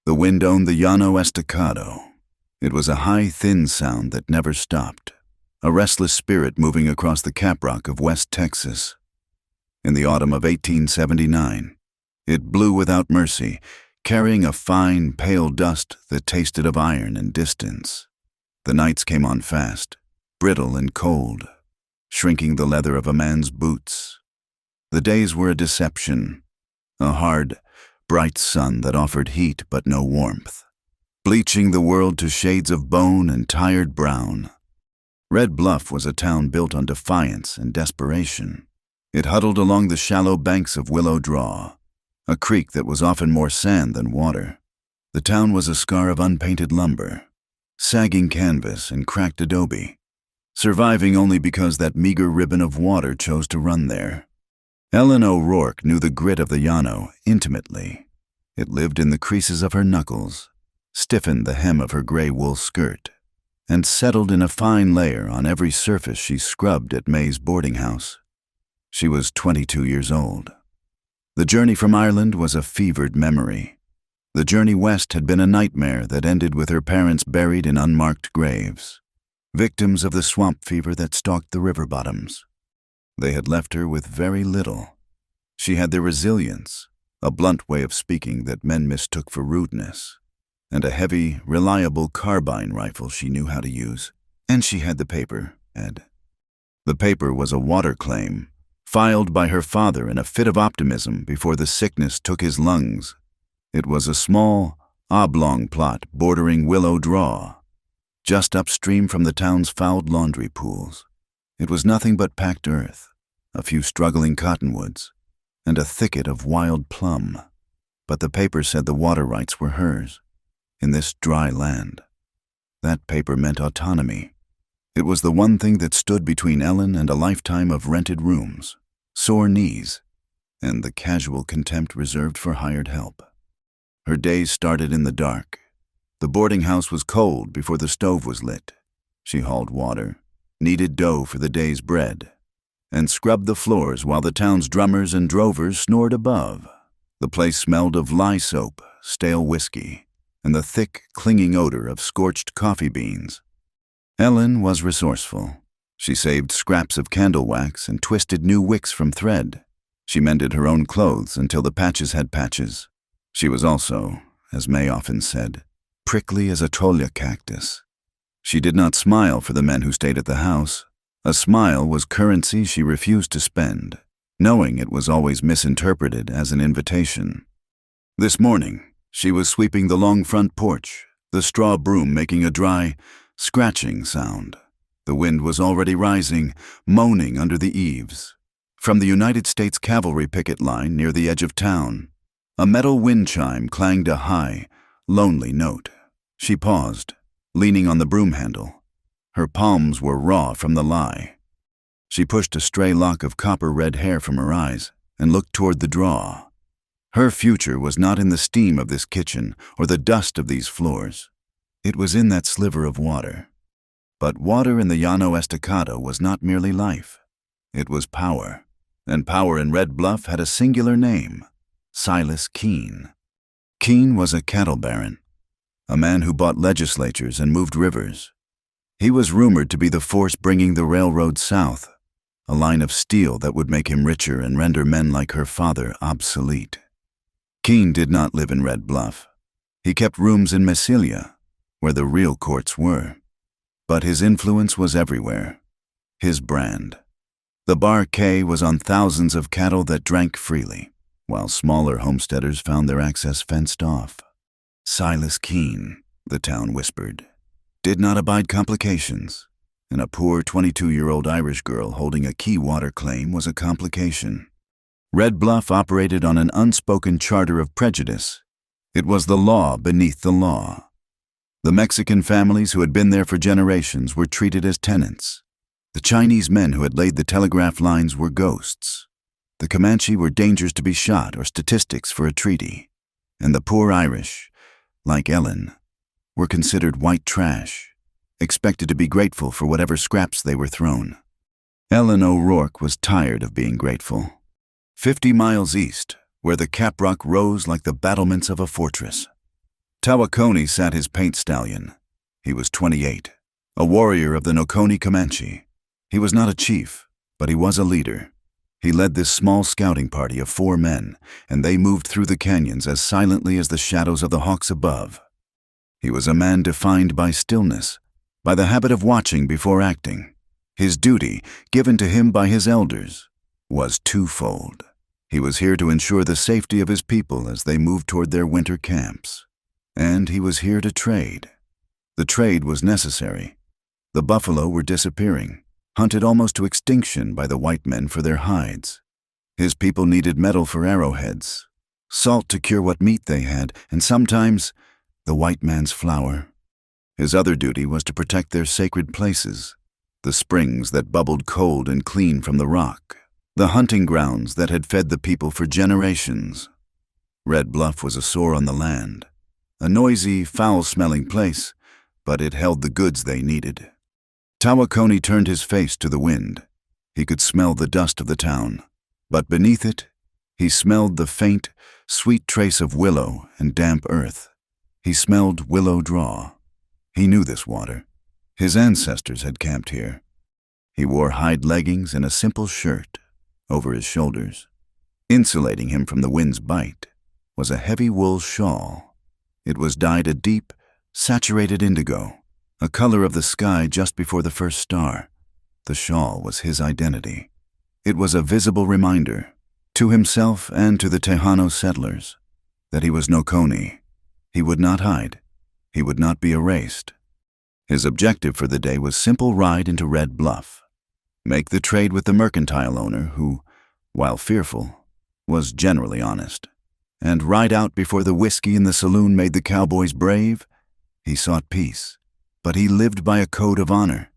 The wind owned the Llano Estacado. It was a high, thin sound that never stopped, a restless spirit moving across the caprock of West Texas. In the autumn of 1879, it blew without mercy, carrying a fine, pale dust that tasted of iron and distance. The nights came on fast, brittle and cold, shrinking the leather of a man's boots. The days were a deception, a hard, bright sun that offered heat but no warmth, bleaching the world to shades of bone and tired brown. Red Bluff was a town built on defiance and desperation. It huddled along the shallow banks of Willow Draw, a creek that was often more sand than water. The town was a scar of unpainted lumber, sagging canvas and cracked adobe, surviving only because that meager ribbon of water chose to run there. Ellen O'Rourke knew the grit of the Llano intimately. It lived in the creases of her knuckles, stiffened the hem of her gray wool skirt, and settled in a fine layer on every surface she scrubbed at May's boarding house. She was 22 years old. The journey from Ireland was a fevered memory. The journey west had been a nightmare that ended with her parents buried in unmarked graves, victims of the swamp fever that stalked the river bottoms. They had left her with very little. She had their resilience, a blunt way of speaking that men mistook for rudeness, and a heavy, reliable carbine rifle she knew how to use. And she had the paper, Ed. The paper was a water claim, filed by her father in a fit of optimism before the sickness took his lungs. It was a small, oblong plot bordering Willow Draw, just upstream from the town's fouled laundry pools. It was nothing but packed earth, a few struggling cottonwoods, and a thicket of wild plum. But the paper said the water rights were hers, in this dry land. That paper meant autonomy. It was the one thing that stood between Ellen and a lifetime of rented rooms, sore knees, and the casual contempt reserved for hired help. Her days started in the dark. The boarding house was cold before the stove was lit. She hauled water, kneaded dough for the day's bread, and scrubbed the floors while the town's drummers and drovers snored above. The place smelled of lye soap, stale whiskey, and the thick, clinging odor of scorched coffee beans. Ellen was resourceful. She saved scraps of candle wax and twisted new wicks from thread. She mended her own clothes until the patches had patches. She was also, as May often said, prickly as a tolla cactus. She did not smile for the men who stayed at the house. A smile was currency she refused to spend, knowing it was always misinterpreted as an invitation. This morning, she was sweeping the long front porch, the straw broom making a dry, scratching sound. The wind was already rising, moaning under the eaves. From the United States Cavalry picket line near the edge of town, a metal wind chime clanged a high, lonely note. She paused, leaning on the broom handle. Her palms were raw from the lye. She pushed a stray lock of copper-red hair from her eyes and looked toward the draw. Her future was not in the steam of this kitchen or the dust of these floors. It was in that sliver of water. But water in the Llano Estacado was not merely life. It was power, and power in Red Bluff had a singular name: Silas Keene. Keene was a cattle baron, a man who bought legislatures and moved rivers. He was rumored to be the force bringing the railroad south, a line of steel that would make him richer and render men like her father obsolete. Keene did not live in Red Bluff. He kept rooms in Massilia, where the real courts were. But his influence was everywhere. His brand. The Bar K was on thousands of cattle that drank freely, while smaller homesteaders found their access fenced off. Silas Keene, the town whispered, did not abide complications, and a poor 22-year-old Irish girl holding a key water claim was a complication. Red Bluff operated on an unspoken charter of prejudice. It was the law beneath the law. The Mexican families who had been there for generations were treated as tenants. The Chinese men who had laid the telegraph lines were ghosts. The Comanche were dangers to be shot or statistics for a treaty. And the poor Irish, like Ellen, were considered white trash, expected to be grateful for whatever scraps they were thrown. Ellen O'Rourke was tired of being grateful. 50 miles east, where the caprock rose like the battlements of a fortress, Tawakoni sat his paint stallion. He was 28, a warrior of the Nokoni Comanche. He was not a chief, but he was a leader. He led this small scouting party of 4 men, and they moved through the canyons as silently as the shadows of the hawks above. He was a man defined by stillness, by the habit of watching before acting. His duty, given to him by his elders, was twofold. He was here to ensure the safety of his people as they moved toward their winter camps. And he was here to trade. The trade was necessary. The buffalo were disappearing, hunted almost to extinction by the white men for their hides. His people needed metal for arrowheads, salt to cure what meat they had, and sometimes the white man's flour. His other duty was to protect their sacred places, the springs that bubbled cold and clean from the rock, the hunting grounds that had fed the people for generations. Red Bluff was a sore on the land, a noisy, foul-smelling place, but it held the goods they needed. Tawakoni turned his face to the wind. He could smell the dust of the town, but beneath it, he smelled the faint, sweet trace of willow and damp earth. He smelled willow draw. He knew this water. His ancestors had camped here. He wore hide leggings and a simple shirt over his shoulders. Insulating him from the wind's bite was a heavy wool shawl. It was dyed a deep, saturated indigo, a color of the sky just before the first star. The shawl was his identity. It was a visible reminder, to himself and to the Tejano settlers, that he was Nokoni. He would not hide. He would not be erased. His objective for the day was simple: ride into Red Bluff, make the trade with the mercantile owner who, while fearful, was generally honest, and ride out before the whiskey in the saloon made the cowboys brave. He sought peace, but he lived by a code of honor.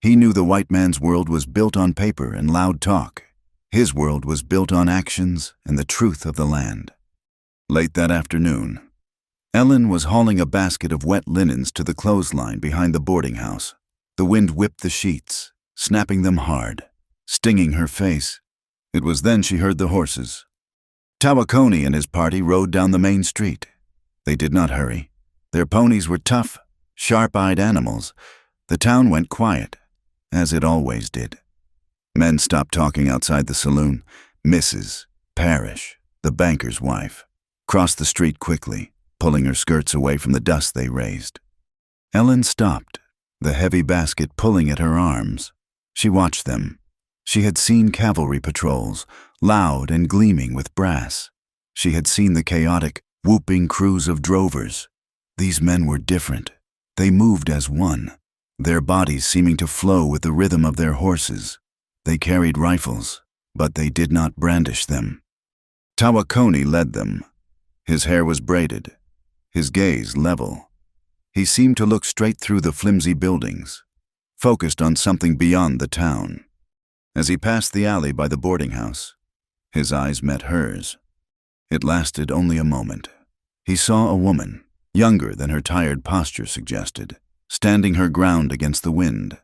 He knew the white man's world was built on paper and loud talk. His world was built on actions and the truth of the land. Late that afternoon, Ellen was hauling a basket of wet linens to the clothesline behind the boarding house. The wind whipped the sheets, snapping them hard, stinging her face. It was then she heard the horses. Tawakoni and his party rode down the main street. They did not hurry. Their ponies were tough, sharp-eyed animals. The town went quiet, as it always did. Men stopped talking outside the saloon. Mrs. Parrish, the banker's wife, crossed the street quickly, pulling her skirts away from the dust they raised. Ellen stopped, the heavy basket pulling at her arms. She watched them. She had seen cavalry patrols, loud and gleaming with brass. She had seen the chaotic, whooping crews of drovers. These men were different. They moved as one, their bodies seeming to flow with the rhythm of their horses. They carried rifles, but they did not brandish them. Tawakoni led them. His hair was braided, his gaze level. He seemed to look straight through the flimsy buildings, focused on something beyond the town. As he passed the alley by the boarding house, his eyes met hers. It lasted only a moment. He saw a woman, younger than her tired posture suggested, standing her ground against the wind.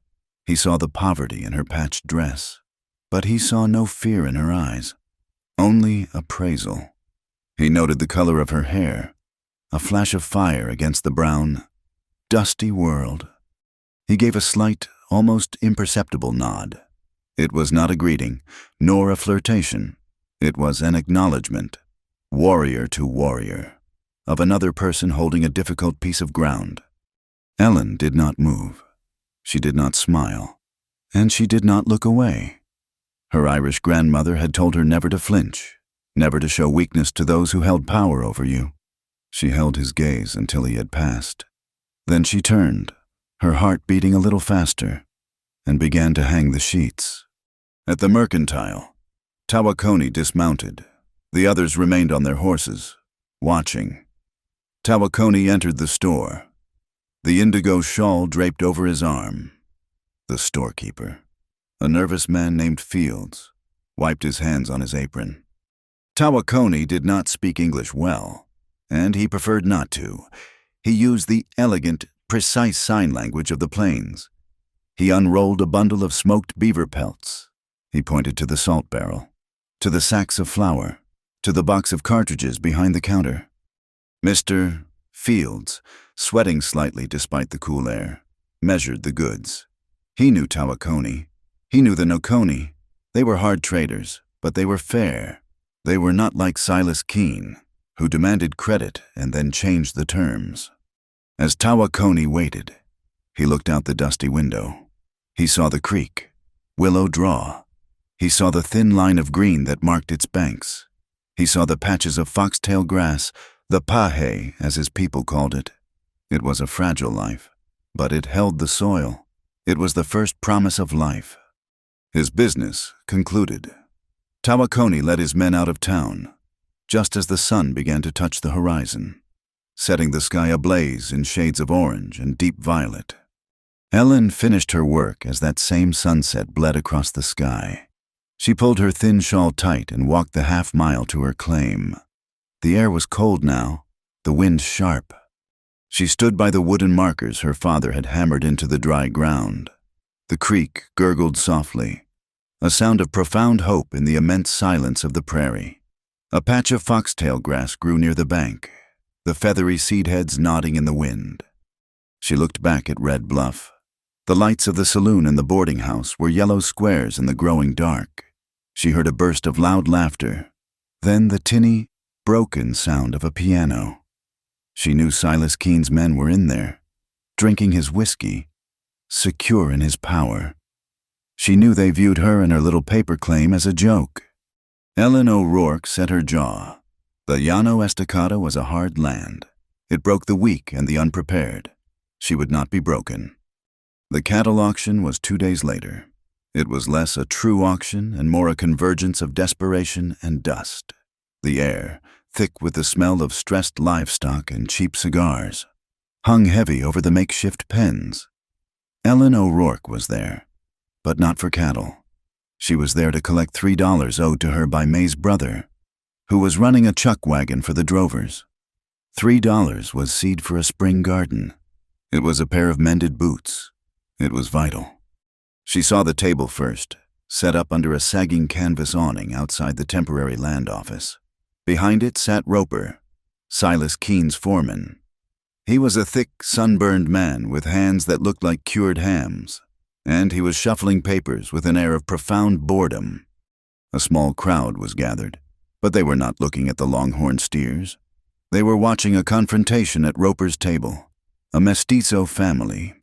He saw the poverty in her patched dress, but he saw no fear in her eyes, only appraisal. He noted the color of her hair, a flash of fire against the brown, dusty world. He gave a slight, almost imperceptible nod. It was not a greeting, nor a flirtation. It was an acknowledgement, warrior to warrior, of another person holding a difficult piece of ground. Ellen did not move. She did not smile, and she did not look away. Her Irish grandmother had told her never to flinch, never to show weakness to those who held power over you. She held his gaze until he had passed. Then she turned, her heart beating a little faster, and began to hang the sheets. At the mercantile, Tawakoni dismounted. The others remained on their horses, watching. Tawakoni entered the store, the indigo shawl draped over his arm. The storekeeper, a nervous man named Fields, wiped his hands on his apron. Tawakoni did not speak English well, and he preferred not to. He used the elegant, precise sign language of the plains. He unrolled a bundle of smoked beaver pelts. He pointed to the salt barrel, to the sacks of flour, to the box of cartridges behind the counter. "Mr. Fields, sweating slightly despite the cool air, measured the goods. He knew Tawakoni. He knew the Nokoni. They were hard traders, but they were fair. They were not like Silas Keene, who demanded credit and then changed the terms. As Tawakoni waited, he looked out the dusty window. He saw the creek, Willow Draw. He saw the thin line of green that marked its banks. He saw the patches of foxtail grass, the pahe, as his people called it. It was a fragile life, but it held the soil. It was the first promise of life. His business concluded. Tawakoni led his men out of town, just as the sun began to touch the horizon, setting the sky ablaze in shades of orange and deep violet. Ellen finished her work as that same sunset bled across the sky. She pulled her thin shawl tight and walked the half-mile to her claim. The air was cold now, the wind sharp. She stood by the wooden markers her father had hammered into the dry ground. The creek gurgled softly, a sound of profound hope in the immense silence of the prairie. A patch of foxtail grass grew near the bank, the feathery seed heads nodding in the wind. She looked back at Red Bluff. The lights of the saloon and the boarding house were yellow squares in the growing dark. She heard a burst of loud laughter, then the tinny, broken sound of a piano. She knew Silas Keene's men were in there, drinking his whiskey, secure in his power. She knew they viewed her and her little paper claim as a joke. Ellen O'Rourke set her jaw. The Llano Estacado was a hard land. It broke the weak and the unprepared. She would not be broken. The cattle auction was 2 days later. It was less a true auction and more a convergence of desperation and dust. The air, thick with the smell of stressed livestock and cheap cigars, hung heavy over the makeshift pens. Ellen O'Rourke was there, but not for cattle. She was there to collect $3 owed to her by May's brother, who was running a chuck wagon for the drovers. $3 was seed for a spring garden. It was a pair of mended boots. It was vital. She saw the table first, set up under a sagging canvas awning outside the temporary land office. Behind it sat Roper, Silas Keene's foreman. He was a thick, sunburned man with hands that looked like cured hams, and he was shuffling papers with an air of profound boredom. A small crowd was gathered, but they were not looking at the longhorn steers. They were watching a confrontation at Roper's table. A mestizo family,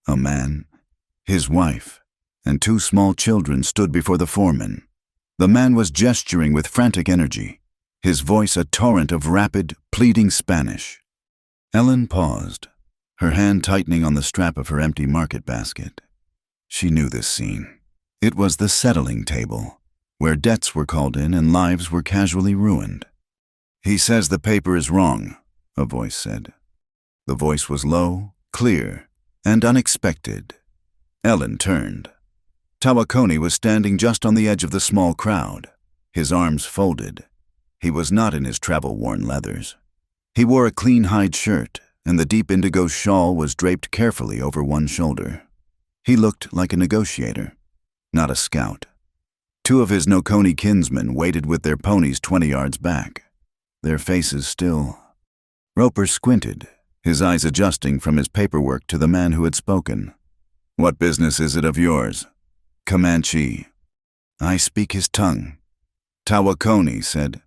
a man, his wife, and 2 small children stood before the foreman. The man was gesturing with frantic energy, his voice a torrent of rapid, pleading Spanish. Ellen paused, her hand tightening on the strap of her empty market basket. She knew this scene. It was the settling table, where debts were called in and lives were casually ruined. "He says the paper is wrong," a voice said. The voice was low, clear, and unexpected. Ellen turned. Tawakoni was standing just on the edge of the small crowd, his arms folded. He was not in his travel-worn leathers. He wore a clean hide shirt, and the deep indigo shawl was draped carefully over one shoulder. He looked like a negotiator, not a scout. 2 of his Nokoni kinsmen waited with their ponies 20 yards back, their faces still. Roper squinted, his eyes adjusting from his paperwork to the man who had spoken. "What business is it of yours?" "Comanche." "I speak his tongue." Tawakoni said.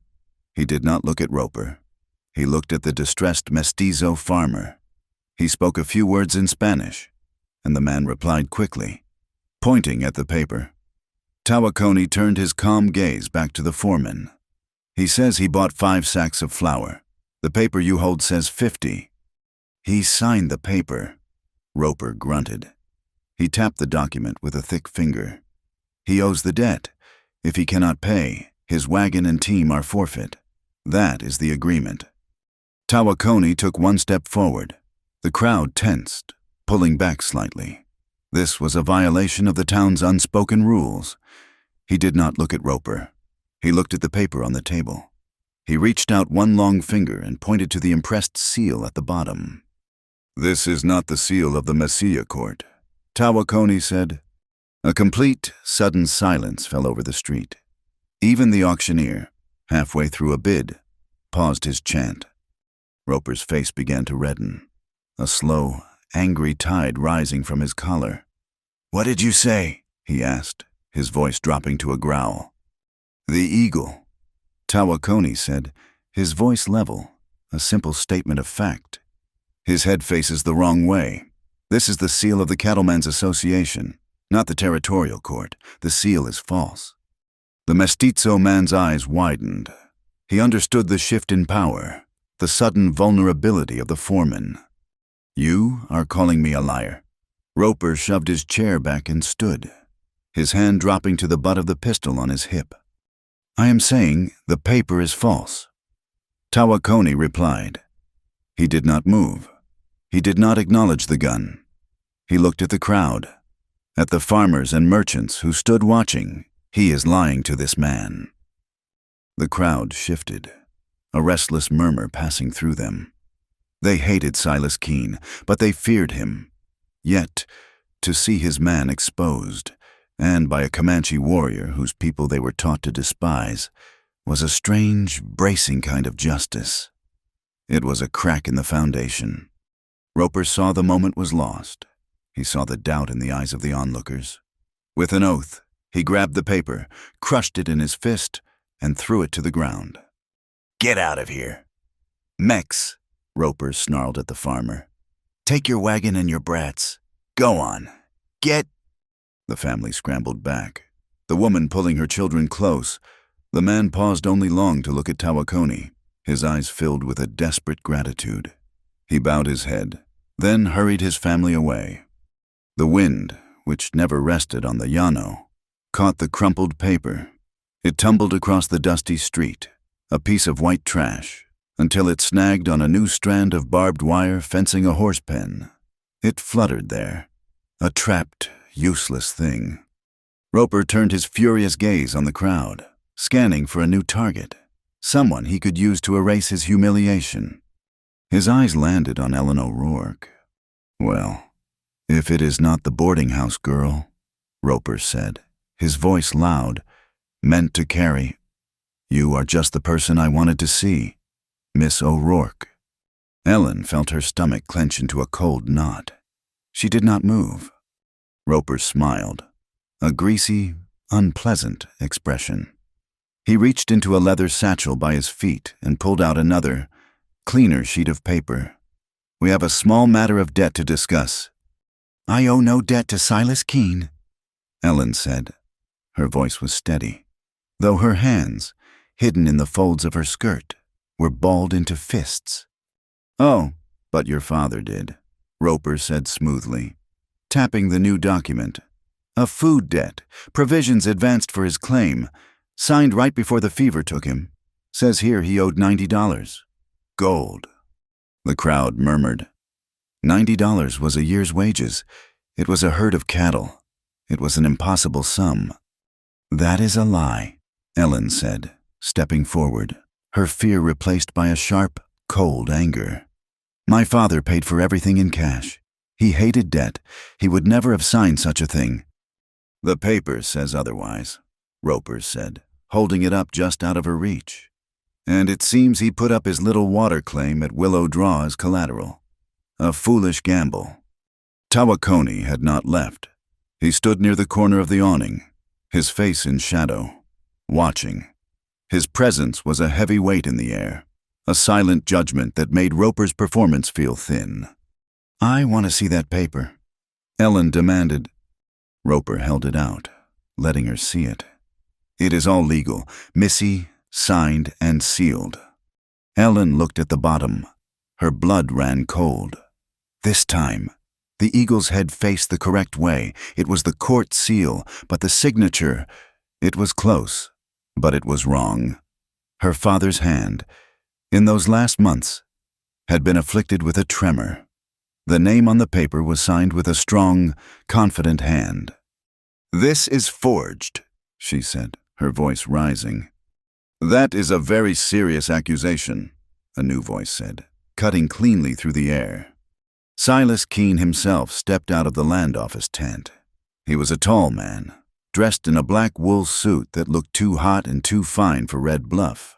He did not look at Roper. He looked at the distressed mestizo farmer. He spoke a few words in Spanish, and the man replied quickly, pointing at the paper. Tawakoni turned his calm gaze back to the foreman. "He says he bought 5 sacks of flour. The paper you hold says 50. "He signed the paper." Roper grunted. He tapped the document with a thick finger. "He owes the debt. If he cannot pay, his wagon and team are forfeit. That is the agreement." Tawakoni took 1 step forward. The crowd tensed, pulling back slightly. This was a violation of the town's unspoken rules. He did not look at Roper. He looked at the paper on the table. He reached out one long finger and pointed to the impressed seal at the bottom. "This is not the seal of the Mesilla court," Tawakoni said. A complete, sudden silence fell over the street. Even the auctioneer, halfway through a bid, paused his chant. Roper's face began to redden, a slow, angry tide rising from his collar. "What did you say?" he asked, his voice dropping to a growl. "The eagle," Tawakoni said, his voice level, a simple statement of fact. "His head faces the wrong way. This is the seal of the Cattlemen's Association, not the territorial court. The seal is false." The mestizo man's eyes widened. He understood the shift in power, the sudden vulnerability of the foreman. "You are calling me a liar." Roper shoved his chair back and stood, his hand dropping to the butt of the pistol on his hip. "I am saying the paper is false." Tawakoni replied. He did not move. He did not acknowledge the gun. He looked at the crowd, at the farmers and merchants who stood watching. "He is lying to this man." The crowd shifted, a restless murmur passing through them. They hated Silas Keene, but they feared him. Yet, to see his man exposed, and by a Comanche warrior whose people they were taught to despise, was a strange, bracing kind of justice. It was a crack in the foundation. Roper saw the moment was lost. He saw the doubt in the eyes of the onlookers. With an oath, he grabbed the paper, crushed it in his fist, and threw it to the ground. "Get out of here." "Mex," Roper snarled at the farmer. "Take your wagon and your brats. Go on. Get—" The family scrambled back, the woman pulling her children close. The man paused only long to look at Tawakoni, his eyes filled with a desperate gratitude. He bowed his head, then hurried his family away. The wind, which never rested on the llano, caught the crumpled paper. It tumbled across the dusty street, a piece of white trash, until it snagged on a new strand of barbed wire fencing a horse pen. It fluttered there, a trapped, useless thing. Roper turned his furious gaze on the crowd, scanning for a new target, someone he could use to erase his humiliation. His eyes landed on Ellen O'Rourke. "Well, if it is not the boarding house girl," Roper said, his voice loud, meant to carry, "You are just the person I wanted to see, Miss O'Rourke." Ellen felt her stomach clench into a cold knot. She did not move. Roper smiled, a greasy, unpleasant expression. He reached into a leather satchel by his feet and pulled out another, cleaner sheet of paper. "We have a small matter of debt to discuss." "I owe no debt to Silas Keene," Ellen said. Her voice was steady, though her hands, hidden in the folds of her skirt, were balled into fists. "Oh, but your father did," Roper said smoothly, tapping the new document. "A food debt, provisions advanced for his claim, signed right before the fever took him. Says here he owed $90. Gold." The crowd murmured. $90 was a year's wages. It was a herd of cattle. It was an impossible sum. "That is a lie," Ellen said, stepping forward, her fear replaced by a sharp, cold anger. "My father paid for everything in cash. He hated debt. He would never have signed such a thing." "The paper says otherwise," Roper said, holding it up just out of her reach. "And it seems he put up his little water claim at Willow Draw as collateral. A foolish gamble." Tawakoni had not left. He stood near the corner of the awning, his face in shadow, watching. His presence was a heavy weight in the air, a silent judgment that made Roper's performance feel thin. "I want to see that paper," Ellen demanded. Roper held it out, letting her see it. "It is all legal, Missy, signed and sealed." Ellen looked at the bottom. Her blood ran cold. This time, the eagle's head faced the correct way. It was the court seal, but the signature, it was close, but it was wrong. Her father's hand, in those last months, had been afflicted with a tremor. The name on the paper was signed with a strong, confident hand. "This is forged," she said, her voice rising. "That is a very serious accusation," a new voice said, cutting cleanly through the air. Silas Keene himself stepped out of the land office tent. He was a tall man, dressed in a black wool suit that looked too hot and too fine for Red Bluff.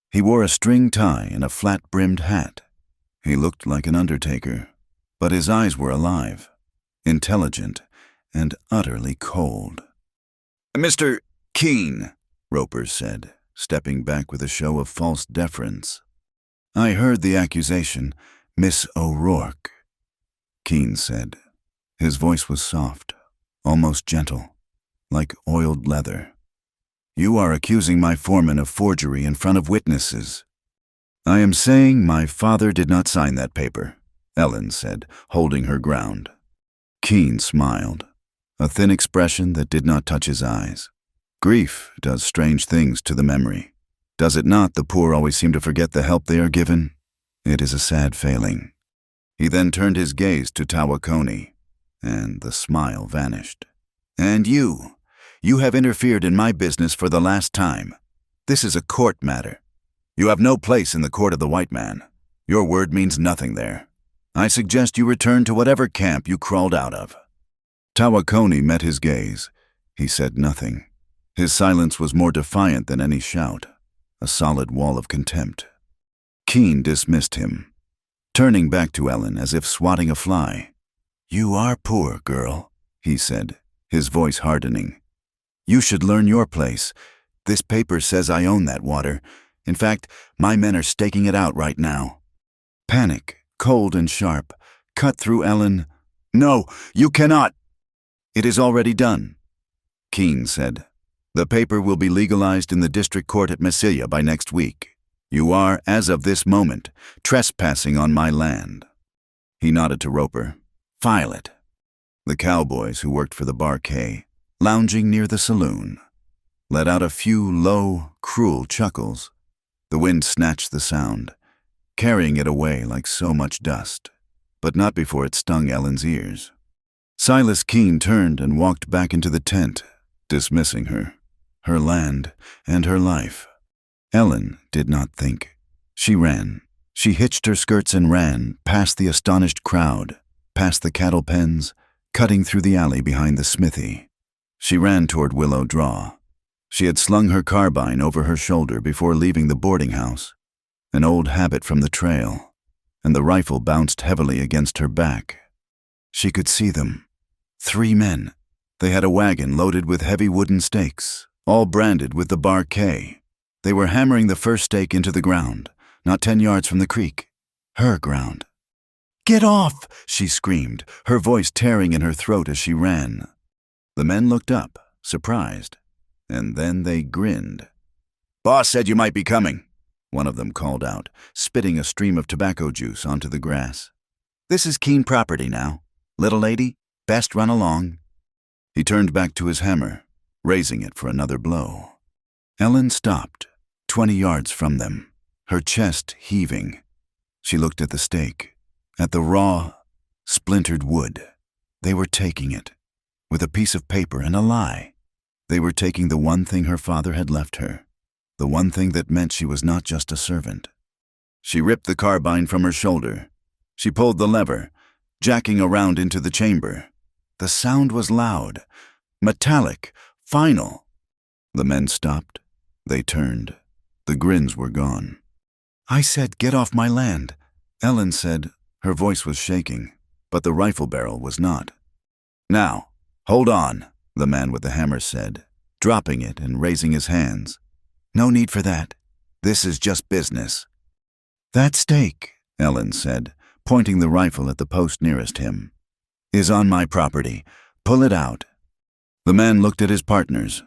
He wore a string tie and a flat-brimmed hat. He looked like an undertaker, but his eyes were alive, intelligent, and utterly cold. "Mr. Keene," Roper said, stepping back with a show of false deference. "I heard the accusation, Miss O'Rourke," Keene said. His voice was soft, almost gentle, like oiled leather. "You are accusing my foreman of forgery in front of witnesses." "I am saying my father did not sign that paper," Ellen said, holding her ground. Keene smiled, a thin expression that did not touch his eyes. "Grief does strange things to the memory. Does it not the poor always seem to forget the help they are given? It is a sad failing." He then turned his gaze to Tawakoni, and the smile vanished. "And you have interfered in my business for the last time. This is a court matter. You have no place in the court of the white man. Your word means nothing there. I suggest you return to whatever camp you crawled out of." Tawakoni met his gaze. He said nothing. His silence was more defiant than any shout, a solid wall of contempt. Keene dismissed him, turning back to Ellen as if swatting a fly. "You are poor, girl," he said, his voice hardening. "You should learn your place. This paper says I own that water. In fact, my men are staking it out right now." Panic, cold and sharp, cut through Ellen. "No, you cannot." "It is already done," Keene said. "The paper will be legalized in the district court at Massilia by next week. You are, as of this moment, trespassing on my land." He nodded to Roper. "File it." The cowboys who worked for the Barquet, lounging near the saloon, let out a few low, cruel chuckles. The wind snatched the sound, carrying it away like so much dust, but not before it stung Ellen's ears. Silas Keene turned and walked back into the tent, dismissing her land, and her life. Ellen did not think. She ran. She hitched her skirts and ran, past the astonished crowd, past the cattle pens, cutting through the alley behind the smithy. She ran toward Willow Draw. She had slung her carbine over her shoulder before leaving the boarding house, an old habit from the trail, and the rifle bounced heavily against her back. She could see them. 3 men. They had a wagon loaded with heavy wooden stakes, all branded with the Barquet. They were hammering the first stake into the ground, not 10 yards from the creek. Her ground. "Get off!" she screamed, her voice tearing in her throat as she ran. The men looked up, surprised, and then they grinned. "Boss said you might be coming," one of them called out, spitting a stream of tobacco juice onto the grass. "This is Keene property now. Little lady, best run along." He turned back to his hammer, raising it for another blow. Ellen stopped, 20 yards from them, her chest heaving. She looked at the stake, at the raw, splintered wood. They were taking it, with a piece of paper and a lie. They were taking the one thing her father had left her, the one thing that meant she was not just a servant. She ripped the carbine from her shoulder. She pulled the lever, jacking around into the chamber. The sound was loud, metallic, final. The men stopped. They turned. The grins were gone. "I said, get off my land," Ellen said. Her voice was shaking, but the rifle barrel was not. "Now, hold on," the man with the hammer said, dropping it and raising his hands. "No need for that. This is just business." "That stake," Ellen said, pointing the rifle at the post nearest him, "is on my property. Pull it out." The man looked at his partners.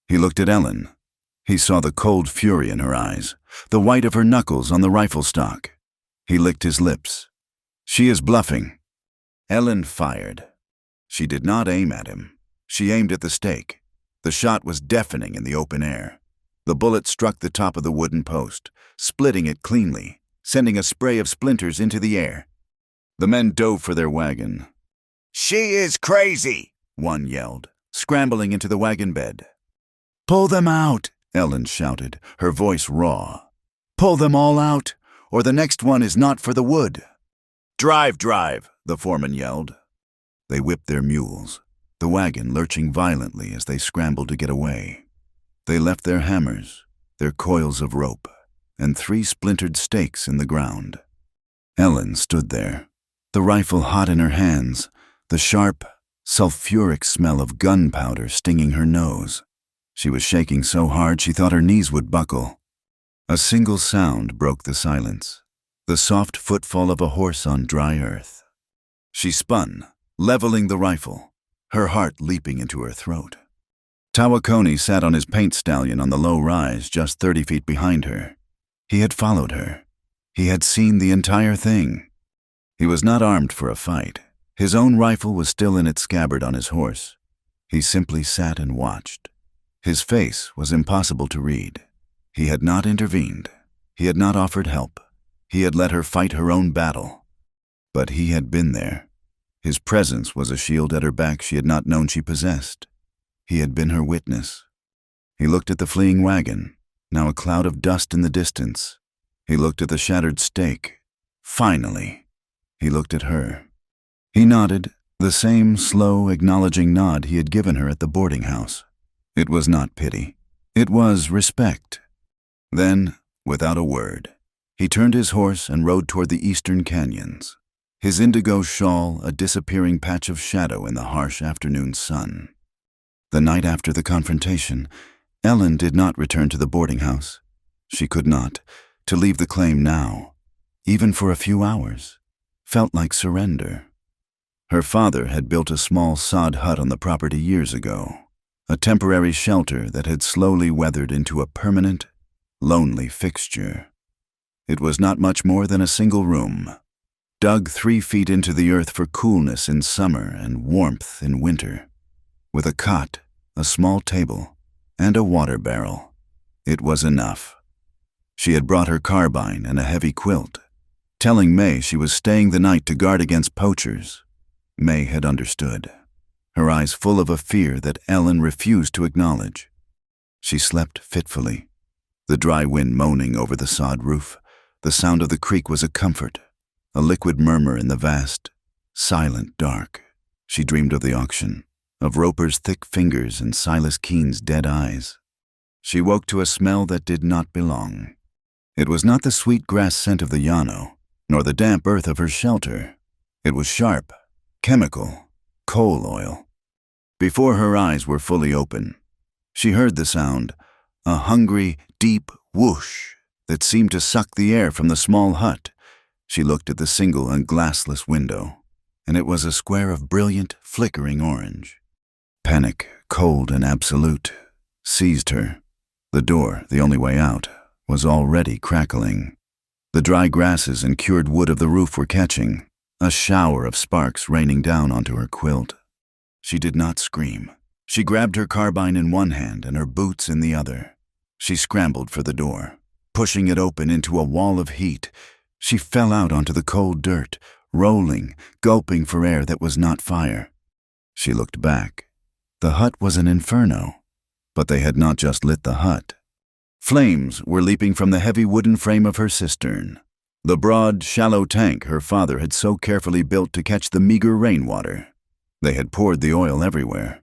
He looked at Ellen. He saw the cold fury in her eyes, the white of her knuckles on the rifle stock. He licked his lips. "She is bluffing." Ellen fired. She did not aim at him. She aimed at the stake. The shot was deafening in the open air. The bullet struck the top of the wooden post, splitting it cleanly, sending a spray of splinters into the air. The men dove for their wagon. "She is crazy," one yelled, scrambling into the wagon bed. "Pull them out," Ellen shouted, her voice raw. "Pull them all out, or the next one is not for the wood." "Drive, drive," the foreman yelled. They whipped their mules, the wagon lurching violently as they scrambled to get away. They left their hammers, their coils of rope, and 3 splintered stakes in the ground. Ellen stood there, the rifle hot in her hands, the sharp, sulfuric smell of gunpowder stinging her nose. She was shaking so hard she thought her knees would buckle. A single sound broke the silence, the soft footfall of a horse on dry earth. She spun, leveling the rifle, her heart leaping into her throat. Tawakoni sat on his paint stallion on the low rise just 30 feet behind her. He had followed her. He had seen the entire thing. He was not armed for a fight. His own rifle was still in its scabbard on his horse. He simply sat and watched. His face was impossible to read. He had not intervened. He had not offered help. He had let her fight her own battle. But he had been there. His presence was a shield at her back she had not known she possessed. He had been her witness. He looked at the fleeing wagon, now a cloud of dust in the distance. He looked at the shattered stake. Finally, he looked at her. He nodded, the same slow, acknowledging nod he had given her at the boarding house. It was not pity. It was respect. Then, without a word, he turned his horse and rode toward the eastern canyons, his indigo shawl a disappearing patch of shadow in the harsh afternoon sun. The night after the confrontation, Ellen did not return to the boarding house. She could not. To leave the claim now, even for a few hours, felt like surrender. Her father had built a small sod hut on the property years ago, a temporary shelter that had slowly weathered into a permanent, lonely fixture. It was not much more than a single room, dug 3 feet into the earth for coolness in summer and warmth in winter, with a cot, a small table, and a water barrel. It was enough. She had brought her carbine and a heavy quilt, telling May she was staying the night to guard against poachers. May had understood, her eyes full of a fear that Ellen refused to acknowledge. She slept fitfully, the dry wind moaning over the sod roof. The sound of the creek was a comfort, a liquid murmur in the vast, silent dark. She dreamed of the auction, of Roper's thick fingers and Silas Keene's dead eyes. She woke to a smell that did not belong. It was not the sweet grass scent of the llano, nor the damp earth of her shelter. It was sharp, chemical, coal oil. Before her eyes were fully open, she heard the sound, a hungry, deep whoosh that seemed to suck the air from the small hut. She looked at the single and glassless window, and it was a square of brilliant, flickering orange. Panic, cold and absolute, seized her. The door, the only way out, was already crackling. The dry grasses and cured wood of the roof were catching, a shower of sparks raining down onto her quilt. She did not scream. She grabbed her carbine in one hand and her boots in the other. She scrambled for the door, pushing it open into a wall of heat. She fell out onto the cold dirt, rolling, gulping for air that was not fire. She looked back. The hut was an inferno, but they had not just lit the hut. Flames were leaping from the heavy wooden frame of her cistern, the broad, shallow tank her father had so carefully built to catch the meager rainwater. They had poured the oil everywhere.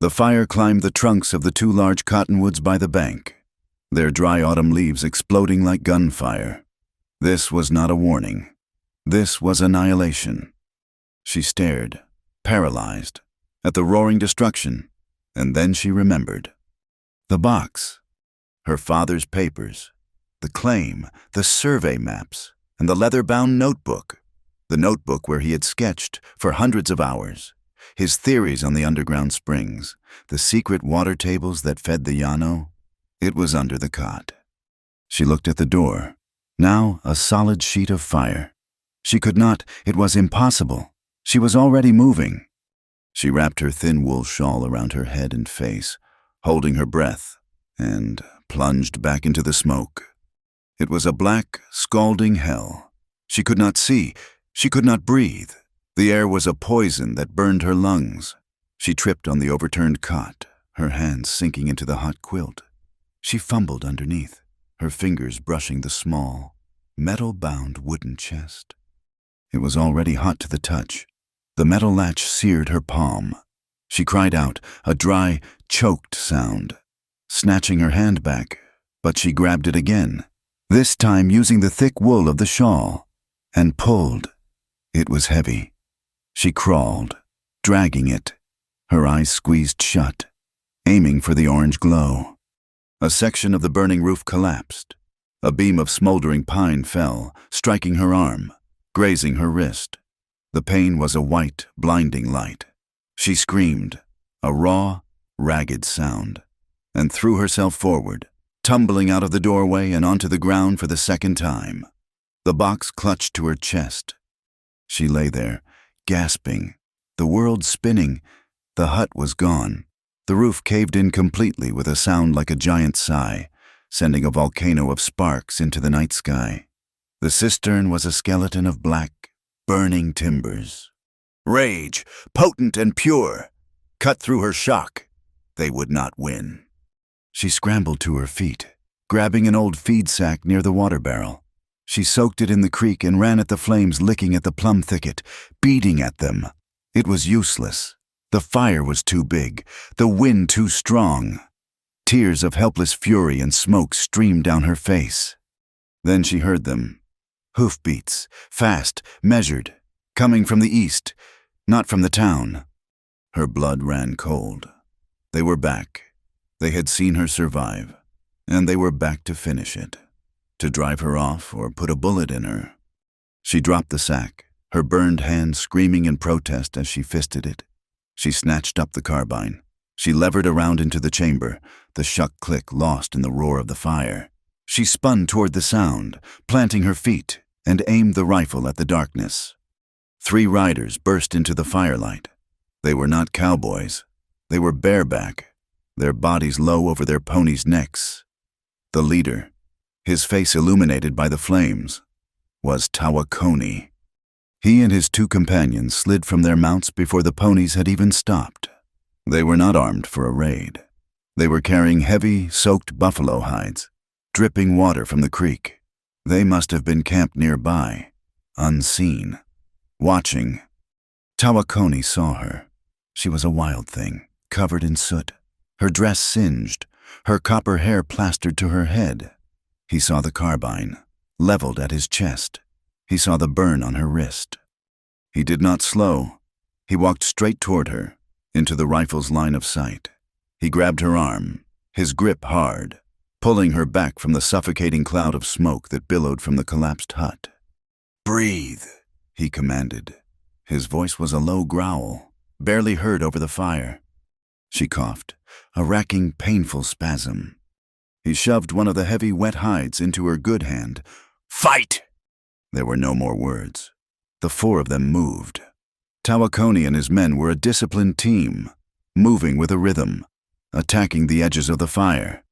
The fire climbed the trunks of the 2 large cottonwoods by the bank, their dry autumn leaves exploding like gunfire. This was not a warning. This was annihilation. She stared, paralyzed, at the roaring destruction, and then she remembered. The box. Her father's papers, the claim, the survey maps, and the leather-bound notebook, the notebook where he had sketched, for hundreds of hours, his theories on the underground springs, the secret water tables that fed the llano. It was under the cot. She looked at the door, now a solid sheet of fire. She could not, it was impossible. She was already moving. She wrapped her thin wool shawl around her head and face, holding her breath, and plunged back into the smoke. It was a black, scalding hell. She could not see. She could not breathe. The air was a poison that burned her lungs. She tripped on the overturned cot, her hands sinking into the hot quilt. She fumbled underneath, her fingers brushing the small, metal-bound wooden chest. It was already hot to the touch. The metal latch seared her palm. She cried out, a dry, choked sound, snatching her hand back, but she grabbed it again, this time using the thick wool of the shawl, and pulled. It was heavy. She crawled, dragging it, her eyes squeezed shut, aiming for the orange glow. A section of the burning roof collapsed. A beam of smoldering pine fell, striking her arm, grazing her wrist. The pain was a white, blinding light. She screamed, a raw, ragged sound, and threw herself forward, tumbling out of the doorway and onto the ground for the second time. The box clutched to her chest. She lay there, gasping, the world spinning. The hut was gone. The roof caved in completely with a sound like a giant sigh, sending a volcano of sparks into the night sky. The cistern was a skeleton of black, burning timbers. Rage, potent and pure, cut through her shock. They would not win. She scrambled to her feet, grabbing an old feed sack near the water barrel. She soaked it in the creek and ran at the flames licking at the plum thicket, beating at them. It was useless. The fire was too big, the wind too strong. Tears of helpless fury and smoke streamed down her face. Then she heard them. Hoofbeats, fast, measured, coming from the east, not from the town. Her blood ran cold. They were back. They had seen her survive, and they were back to finish it, to drive her off or put a bullet in her. She dropped the sack, her burned hand screaming in protest as she fisted it. She snatched up the carbine. She levered around into the chamber, the shuck click lost in the roar of the fire. She spun toward the sound, planting her feet, and aimed the rifle at the darkness. 3 riders burst into the firelight. They were not cowboys. They were bareback, their bodies low over their ponies' necks. The leader, his face illuminated by the flames, was Tawakoni. He and his 2 companions slid from their mounts before the ponies had even stopped. They were not armed for a raid. They were carrying heavy, soaked buffalo hides, dripping water from the creek. They must have been camped nearby, unseen, watching. Tawakoni saw her. She was a wild thing, covered in soot, her dress singed, her copper hair plastered to her head. He saw the carbine, leveled at his chest. He saw the burn on her wrist. He did not slow. He walked straight toward her, into the rifle's line of sight. He grabbed her arm, his grip hard, pulling her back from the suffocating cloud of smoke that billowed from the collapsed hut. "Breathe," he commanded. His voice was a low growl, barely heard over the fire. She coughed, a racking, painful spasm. He shoved one of the heavy, wet hides into her good hand. "Fight!" There were no more words. The 4 of them moved. Tawakoni and his men were a disciplined team, moving with a rhythm, attacking the edges of the fire.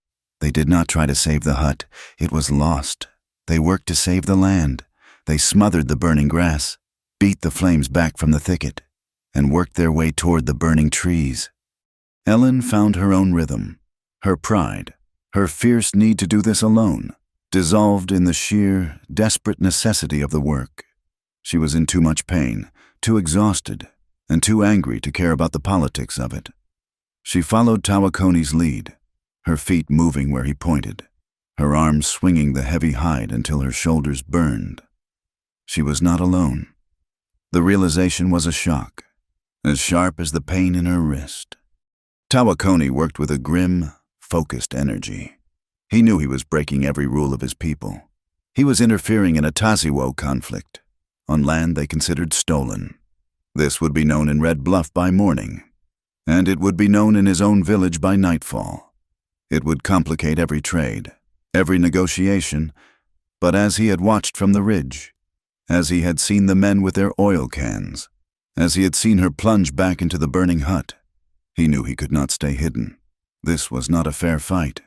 They did not try to save the hut. It was lost. They worked to save the land. They smothered the burning grass, beat the flames back from the thicket, and worked their way toward the burning trees. Ellen found her own rhythm. Her pride, her fierce need to do this alone, dissolved in the sheer, desperate necessity of the work. She was in too much pain, too exhausted, and too angry to care about the politics of it. She followed Tawakoni's lead, her feet moving where he pointed, her arms swinging the heavy hide until her shoulders burned. She was not alone. The realization was a shock, as sharp as the pain in her wrist. Tawakoni worked with a grim, focused energy. He knew he was breaking every rule of his people. He was interfering in a Taziwo conflict. On land they considered stolen. This would be known in Red Bluff by morning, and it would be known in his own village by nightfall. It would complicate every trade, every negotiation, but as he had watched from the ridge, as he had seen the men with their oil cans, as he had seen her plunge back into the burning hut, he knew he could not stay hidden. This was not a fair fight.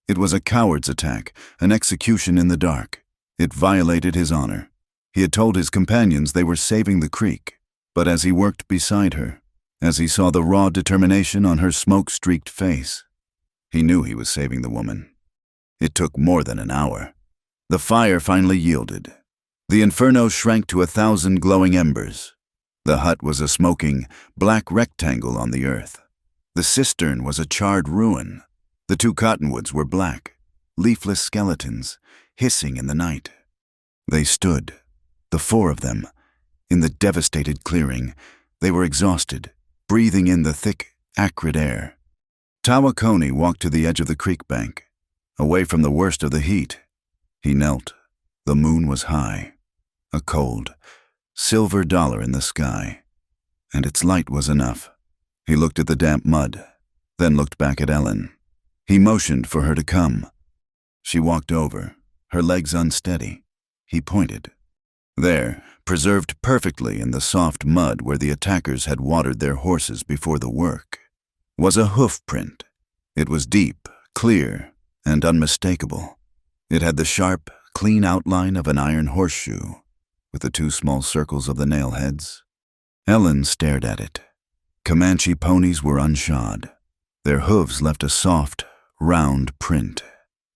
It was a coward's attack, an execution in the dark. It violated his honor. He had told his companions they were saving the creek, but as he worked beside her, as he saw the raw determination on her smoke-streaked face, he knew he was saving the woman. It took more than an hour. The fire finally yielded. The inferno shrank to 1,000 glowing embers. The hut was a smoking, black rectangle on the earth. The cistern was a charred ruin. The 2 cottonwoods were black, leafless skeletons, hissing in the night. They stood, The four of them, in the devastated clearing, they were exhausted, breathing in the thick, acrid air. Tawakoni walked to the edge of the creek bank, away from the worst of the heat. He knelt. The moon was high, a cold, silver dollar in the sky, and its light was enough. He looked at the damp mud, then looked back at Ellen. He motioned for her to come. She walked over, her legs unsteady. He pointed. There, preserved perfectly in the soft mud where the attackers had watered their horses before the work, was a hoof print. It was deep, clear, and unmistakable. It had the sharp, clean outline of an iron horseshoe, with the two small circles of the nail heads. Ellen stared at it. Comanche ponies were unshod. Their hooves left a soft, round print.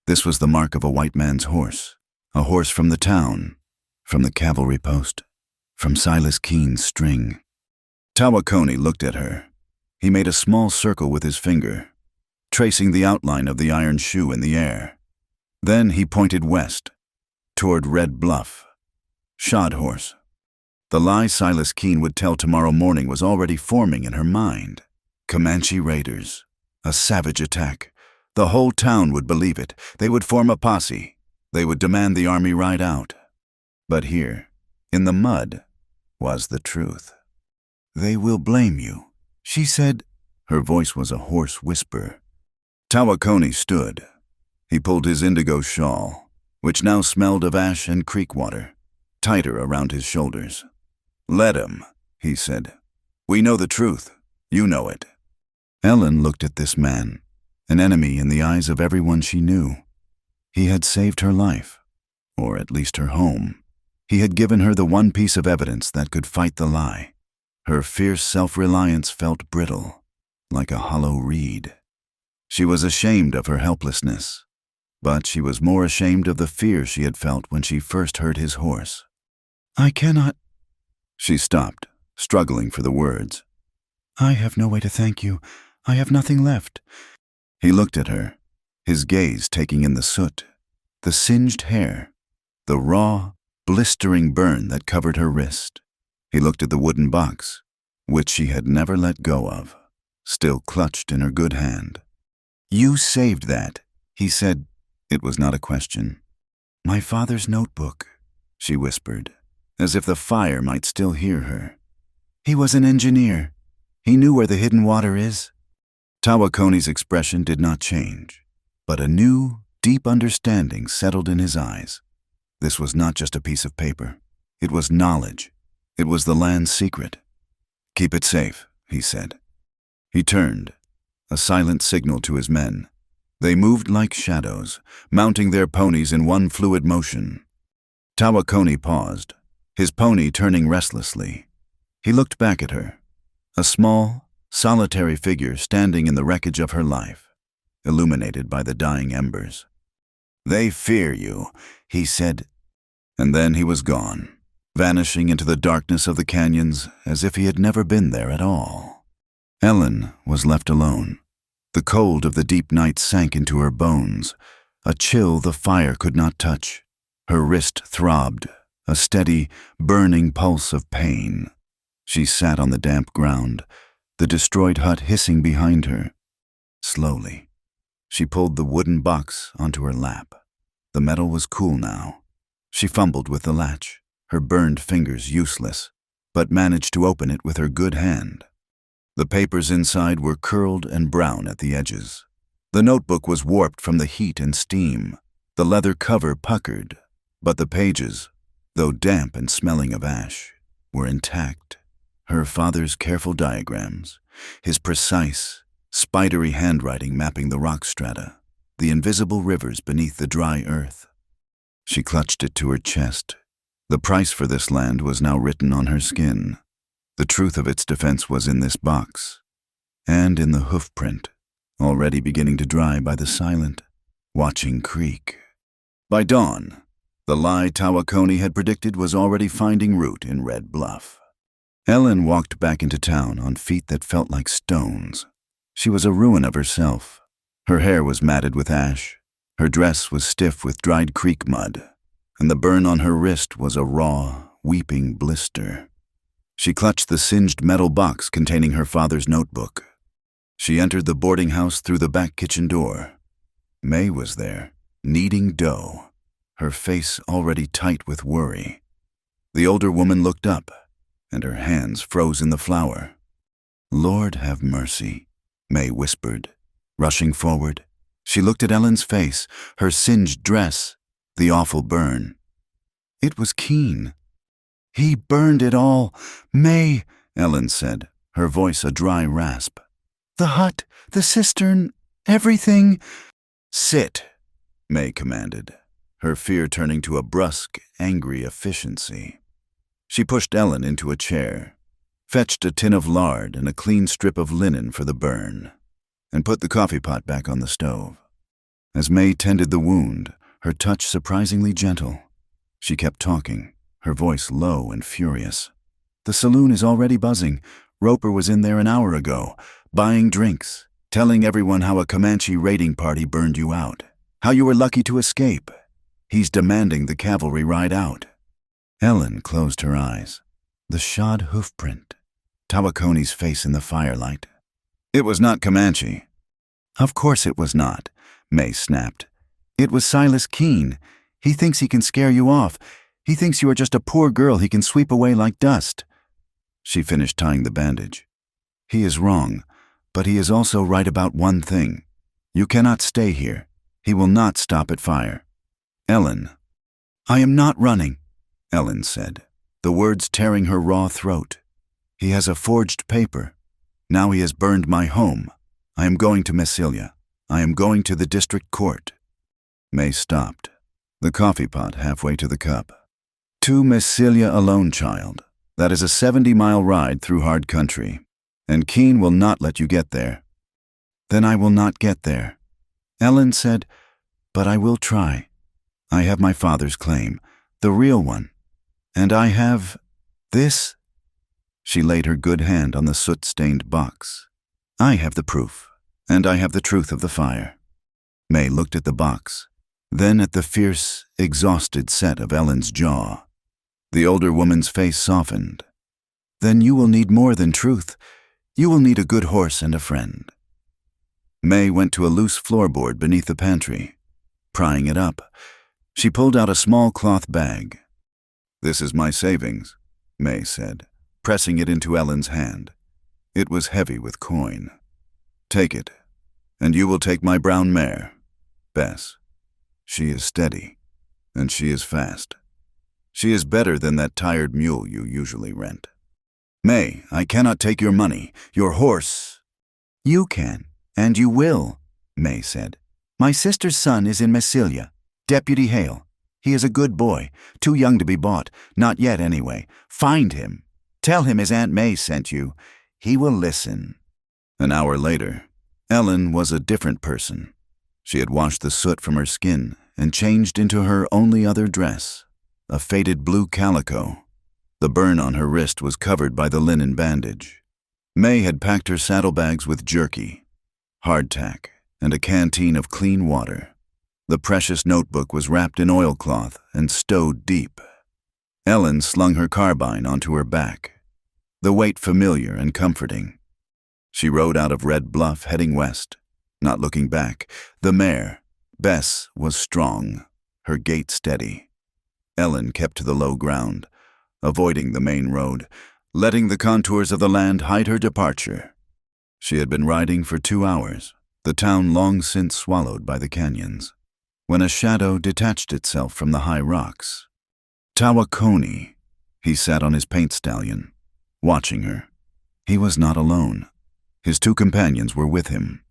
This was the mark of a white man's horse, a horse from the town, from the cavalry post, from Silas Keene's string. Tawakoni looked at her. He made a small circle with his finger, tracing the outline of the iron shoe in the air. Then he pointed west, toward Red Bluff. Shod horse. The lie Silas Keene would tell tomorrow morning was already forming in her mind. Comanche raiders. A savage attack. The whole town would believe it. They would form a posse. They would demand the army ride out. But here, in the mud, was the truth. "They will blame you," she said. Her voice was a hoarse whisper. Tawakoni stood. He pulled his indigo shawl, which now smelled of ash and creek water, tighter around his shoulders. "Let him," he said. "We know the truth. You know it." Ellen looked at this man, an enemy in the eyes of everyone she knew. He had saved her life, or at least her home. He had given her the one piece of evidence that could fight the lie. Her fierce self-reliance felt brittle, like a hollow reed. She was ashamed of her helplessness, but she was more ashamed of the fear she had felt when she first heard his horse. "I cannot—" She stopped, struggling for the words. "I have no way to thank you. I have nothing left." He looked at her, his gaze taking in the soot, the singed hair, the raw, blistering burn that covered her wrist. He looked at the wooden box, which she had never let go of, still clutched in her good hand. "You saved that," he said. It was not a question. "My father's notebook," she whispered, as if the fire might still hear her. "He was an engineer. He knew where the hidden water is." Tawakoni's expression did not change, but a new, deep understanding settled in his eyes. This was not just a piece of paper. It was knowledge. It was the land's secret. "Keep it safe," he said. He turned, a silent signal to his men. They moved like shadows, mounting their ponies in one fluid motion. Tawakoni paused, his pony turning restlessly. He looked back at her, a small, solitary figure standing in the wreckage of her life, illuminated by the dying embers. "They fear you," he said. And then he was gone, vanishing into the darkness of the canyons as if he had never been there at all. Ellen was left alone. The cold of the deep night sank into her bones, a chill the fire could not touch. Her wrist throbbed, a steady, burning pulse of pain. She sat on the damp ground, the destroyed hut hissing behind her. Slowly, she pulled the wooden box onto her lap. The metal was cool now. She fumbled with the latch, her burned fingers useless, but managed to open it with her good hand. The papers inside were curled and brown at the edges. The notebook was warped from the heat and steam, the leather cover puckered, but the pages, though damp and smelling of ash, were intact. Her father's careful diagrams, his precise, spidery handwriting mapping the rock strata, the invisible rivers beneath the dry earth. She clutched it to her chest. The price for this land was now written on her skin. The truth of its defense was in this box, and in the hoof print, already beginning to dry by the silent, watching creek. By dawn, the lie Tawakoni had predicted was already finding root in Red Bluff. Ellen walked back into town on feet that felt like stones. She was a ruin of herself. Her hair was matted with ash, her dress was stiff with dried creek mud, and the burn on her wrist was a raw, weeping blister. She clutched the singed metal box containing her father's notebook. She entered the boarding house through the back kitchen door. May was there, kneading dough, her face already tight with worry. The older woman looked up, and her hands froze in the flour. "Lord have mercy," May whispered. Rushing forward, she looked at Ellen's face, her singed dress, the awful burn. It was Keen. "He burned it all. May," Ellen said, her voice a dry rasp. "The hut, the cistern, everything." "Sit," May commanded, her fear turning to a brusque, angry efficiency. She pushed Ellen into a chair, fetched a tin of lard and a clean strip of linen for the burn, and put the coffee pot back on the stove. As May tended the wound, her touch surprisingly gentle, she kept talking, her voice low and furious. "The saloon is already buzzing. Roper was in there an hour ago, buying drinks, telling everyone how a Comanche raiding party burned you out, how you were lucky to escape. He's demanding the cavalry ride out." Ellen closed her eyes. The shod hoofprint, Tawakone's face in the firelight. "It was not Comanche." "Of course it was not," May snapped. "It was Silas Keen. He thinks he can scare you off. He thinks you are just a poor girl he can sweep away like dust." She finished tying the bandage. "He is wrong, but he is also right about one thing. You cannot stay here. He will not stop at fire." "Ellen." "I am not running," Ellen said, the words tearing her raw throat. "He has a forged paper. Now he has burned my home. I am going to Massilia. I am going to the district court." May stopped, the coffee pot halfway to the cup. "To Massilia alone, child. That is a 70-mile ride through hard country, and Keen will not let you get there." "Then I will not get there," Ellen said, "but I will try. I have my father's claim, the real one, and I have this." She laid her good hand on the soot-stained box. "I have the proof, and I have the truth of the fire." May looked at the box, then at the fierce, exhausted set of Ellen's jaw. The older woman's face softened. "Then you will need more than truth. You will need a good horse and a friend." May went to a loose floorboard beneath the pantry. Prying it up, she pulled out a small cloth bag. "This is my savings," May said, pressing it into Ellen's hand. It was heavy with coin. "Take it, and you will take my brown mare, Bess. She is steady, and she is fast. She is better than that tired mule you usually rent." "May, I cannot take your money. Your horse—" "You can, and you will," May said. "My sister's son is in Massilia, Deputy Hale. He is a good boy, too young to be bought, not yet anyway. Find him. Tell him his Aunt May sent you. He will listen." An hour later, Ellen was a different person. She had washed the soot from her skin and changed into her only other dress, a faded blue calico. The burn on her wrist was covered by the linen bandage. May had packed her saddlebags with jerky, hardtack, and a canteen of clean water. The precious notebook was wrapped in oilcloth and stowed deep. Ellen slung her carbine onto her back, the weight familiar and comforting. She rode out of Red Bluff, heading west, not looking back. The mare, Bess, was strong, her gait steady. Ellen kept to the low ground, avoiding the main road, letting the contours of the land hide her departure. She had been riding for 2 hours, the town long since swallowed by the canyons, when a shadow detached itself from the high rocks. Tawakone. He sat on his paint stallion, watching her. He was not alone. His 2 companions were with him.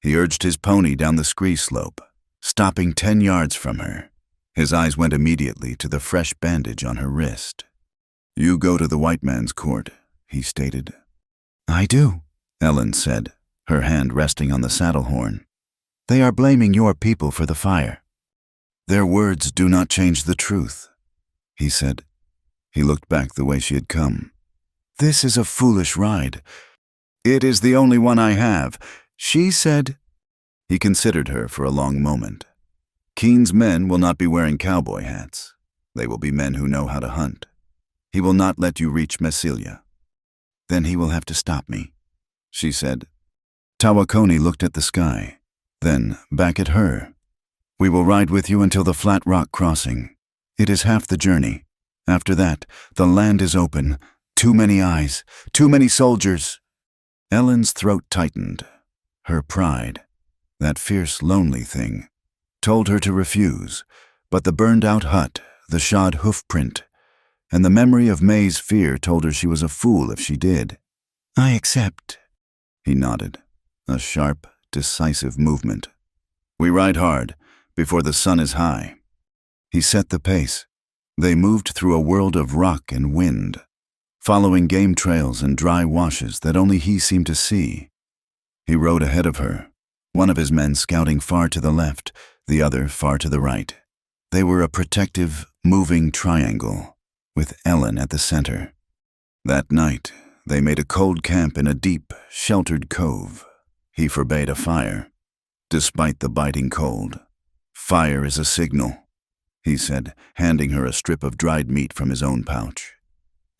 He urged his pony down the scree slope, stopping 10 yards from her. His eyes went immediately to the fresh bandage on her wrist. "You go to the white man's court," he stated. "I do," Ellen said, her hand resting on the saddle horn. "They are blaming your people for the fire." "Their words do not change the truth," he said. He looked back the way she had come. "This is a foolish ride." "It is the only one I have," she said. He considered her for a long moment. Keen's men will not be wearing cowboy hats. They will be men who know how to hunt. He will not let you reach Messilia. Then he will have to stop me, she said. Tawakoni looked at the sky, then back at her. We will ride with you until the flat rock crossing. It is half the journey. After that, the land is open. Too many eyes, too many soldiers. Ellen's throat tightened. Her pride, that fierce, lonely thing, told her to refuse, but the burned-out hut, the shod hoofprint, and the memory of May's fear told her she was a fool if she did. I accept. He nodded, a sharp, decisive movement. We ride hard, before the sun is high. He set the pace. They moved through a world of rock and wind, following game trails and dry washes that only he seemed to see. He rode ahead of her, one of his men scouting far to the left, the other far to the right. They were a protective, moving triangle, with Ellen at the center. That night, they made a cold camp in a deep, sheltered cove. He forbade a fire, despite the biting cold. Fire is a signal, he said, handing her a strip of dried meat from his own pouch.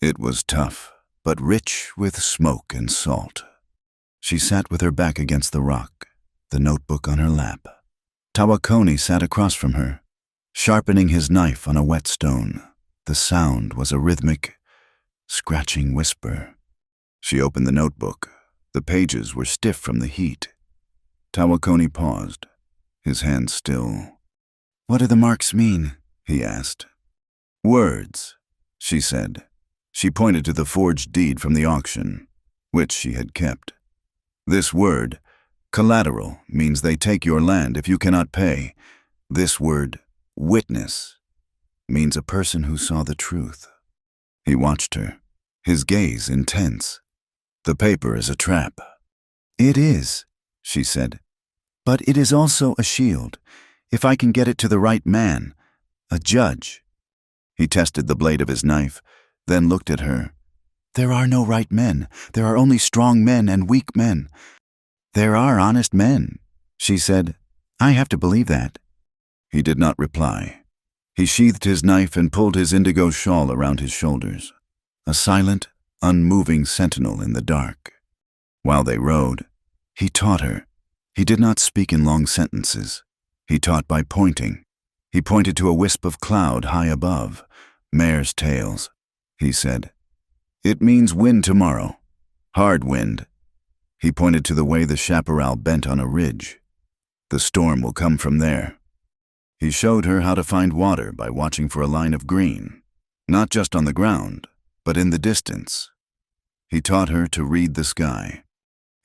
It was tough, but rich with smoke and salt. She sat with her back against the rock, the notebook on her lap. Tawakoni sat across from her, sharpening his knife on a wet stone. The sound was a rhythmic, scratching whisper. She opened the notebook. The pages were stiff from the heat. Tawakoni paused, his hands still. What do the marks mean? He asked. Words, she said. She pointed to the forged deed from the auction, which she had kept. This word, collateral, means they take your land if you cannot pay. This word, witness, means a person who saw the truth. He watched her, his gaze intense. The paper is a trap. It is, she said. But it is also a shield, if I can get it to the right man, a judge. He tested the blade of his knife, then looked at her. There are no right men. There are only strong men and weak men. There are honest men, she said. I have to believe that. He did not reply. He sheathed his knife and pulled his indigo shawl around his shoulders, a silent, unmoving sentinel in the dark. While they rode, he taught her. He did not speak in long sentences. He taught by pointing. He pointed to a wisp of cloud high above. Mare's tails, he said. It means wind tomorrow. Hard wind. He pointed to the way the chaparral bent on a ridge. The storm will come from there. He showed her how to find water by watching for a line of green, not just on the ground, but in the distance. He taught her to read the sky.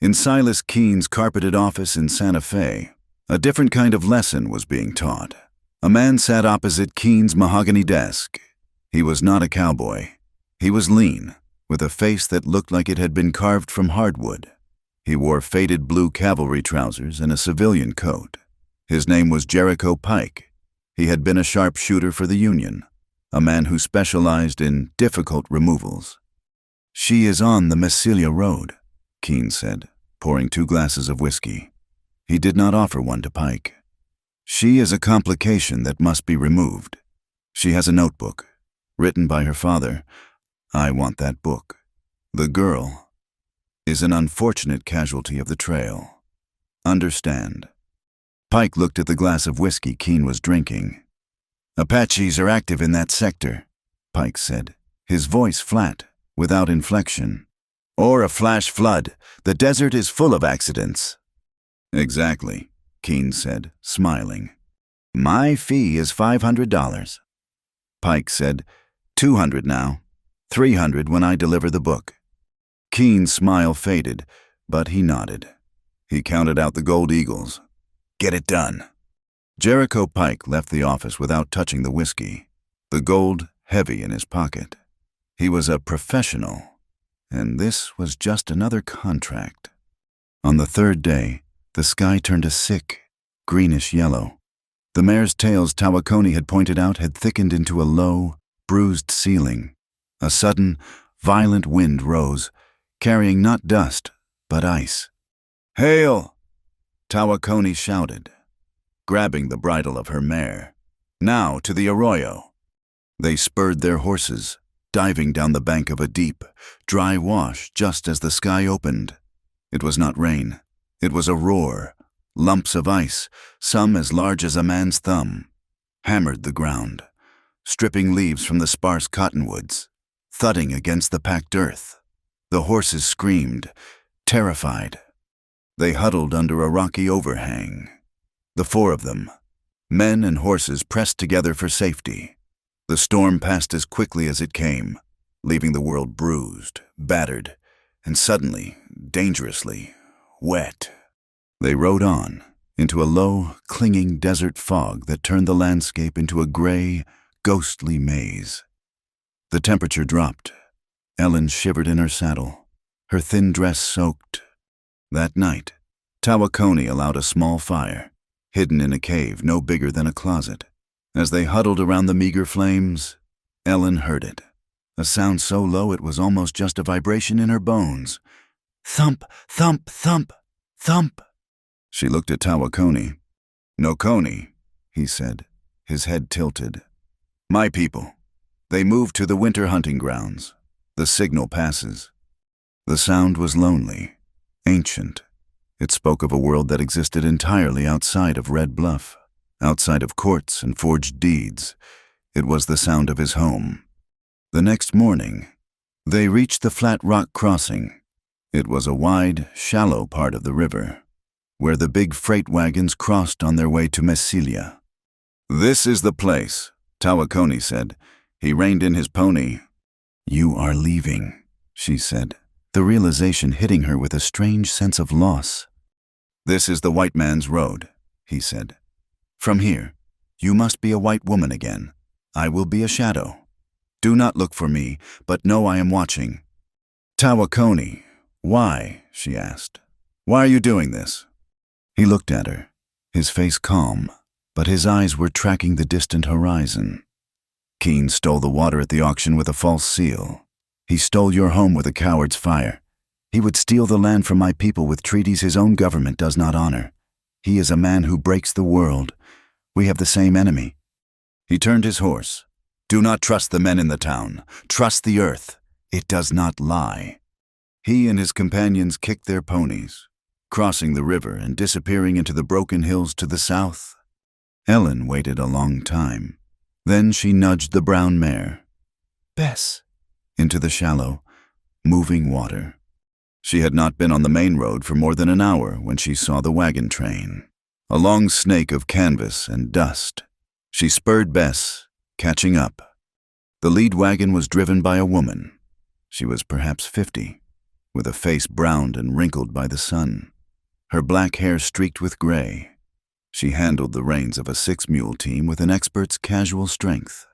In Silas Keene's carpeted office in Santa Fe, a different kind of lesson was being taught. A man sat opposite Keene's mahogany desk. He was not a cowboy. He was lean, with a face that looked like it had been carved from hardwood. He wore faded blue cavalry trousers and a civilian coat. His name was Jericho Pike. He had been a sharpshooter for the Union, a man who specialized in difficult removals. She is on the Messilia Road, Keene said, pouring 2 glasses of whiskey. He did not offer one to Pike. She is a complication that must be removed. She has a notebook, written by her father. I want that book. The girl is an unfortunate casualty of the trail. Understand? Pike looked at the glass of whiskey Keene was drinking. Apaches are active in that sector, Pike said, his voice flat, without inflection. Or a flash flood. The desert is full of accidents. Exactly, Keene said, smiling. My fee is $500. Pike said, $200 now, $300 when I deliver the book. Keene's smile faded, but he nodded. He counted out the gold eagles. Get it done. Jericho Pike left the office without touching the whiskey, the gold heavy in his pocket. He was a professional, and this was just another contract. On the 3rd day, the sky turned a sick, greenish yellow. The mare's tails Tawakoni had pointed out had thickened into a low, bruised ceiling. A sudden, violent wind rose, carrying not dust, but ice. Hail! Tawakoni shouted, grabbing the bridle of her mare. Now to the arroyo. They spurred their horses, diving down the bank of a deep, dry wash just as the sky opened. It was not rain. It was a roar. Lumps of ice, some as large as a man's thumb, hammered the ground, stripping leaves from the sparse cottonwoods, thudding against the packed earth. The horses screamed, terrified. They huddled under a rocky overhang. The four of them, men and horses, pressed together for safety. The storm passed as quickly as it came, leaving the world bruised, battered, and suddenly, dangerously, wet. They rode on, into a low, clinging desert fog that turned the landscape into a gray, ghostly maze. The temperature dropped. Ellen shivered in her saddle, her thin dress soaked. That night, Tawakoni allowed a small fire, hidden in a cave no bigger than a closet. As they huddled around the meager flames, Ellen heard it, a sound so low it was almost just a vibration in her bones. Thump, thump, thump, thump. She looked at Tawakoni. "No Koni," he said, his head tilted. "My people. They moved to the winter hunting grounds. The signal passes." The sound was lonely, ancient. It spoke of a world that existed entirely outside of Red Bluff, outside of courts and forged deeds. It was the sound of his home. The next morning, they reached the flat rock crossing. It was a wide, shallow part of the river, where the big freight wagons crossed on their way to Messilia. "This is the place," Tawakoni said. He reined in his pony. "You are leaving," she said, the realization hitting her with a strange sense of loss. "This is the white man's road," he said. "From here, you must be a white woman again. I will be a shadow. Do not look for me, but know I am watching." "Tawakoni, why?" she asked. "Why are you doing this?" He looked at her, his face calm, but his eyes were tracking the distant horizon. "Keen stole the water at the auction with a false seal. He stole your home with a coward's fire. He would steal the land from my people with treaties his own government does not honor. He is a man who breaks the world. We have the same enemy." He turned his horse. "Do not trust the men in the town. Trust the earth. It does not lie." He and his companions kicked their ponies, crossing the river and disappearing into the broken hills to the south. Ellen waited a long time. Then she nudged the brown mare, Bess, into the shallow, moving water. She had not been on the main road for more than an hour when she saw the wagon train, a long snake of canvas and dust. She spurred Bess, catching up. The lead wagon was driven by a woman. She was perhaps 50, with a face browned and wrinkled by the sun, her black hair streaked with gray. She handled the reins of a 6-mule team with an expert's casual strength.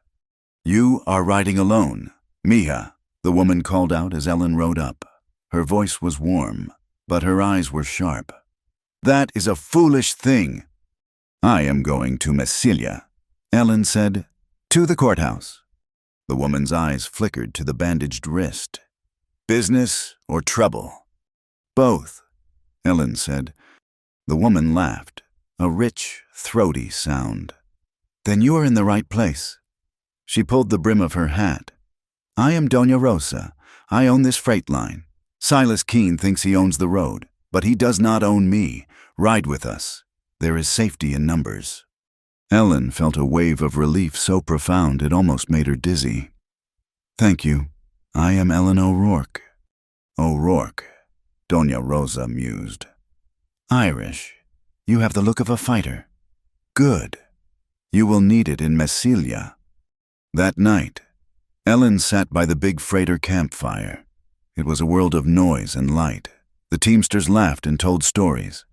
"You are riding alone, Mija," the woman called out as Ellen rode up. Her voice was warm, but her eyes were sharp. "That is a foolish thing." "I am going to Messilia," Ellen said. "To the courthouse." The woman's eyes flickered to the bandaged wrist. "Business or trouble?" "Both," Ellen said. The woman laughed, a rich, throaty sound. "Then you are in the right place." She pulled the brim of her hat. "I am Doña Rosa. I own this freight line. Silas Keene thinks he owns the road, but he does not own me. Ride with us. There is safety in numbers." Ellen felt a wave of relief so profound it almost made her dizzy. "Thank you. I am Ellen O'Rourke." "O'Rourke," Doña Rosa mused. "Irish. You have the look of a fighter. Good. You will need it in Messilia." That night, Ellen sat by the big freighter campfire. It was a world of noise and light. The teamsters laughed and told stories.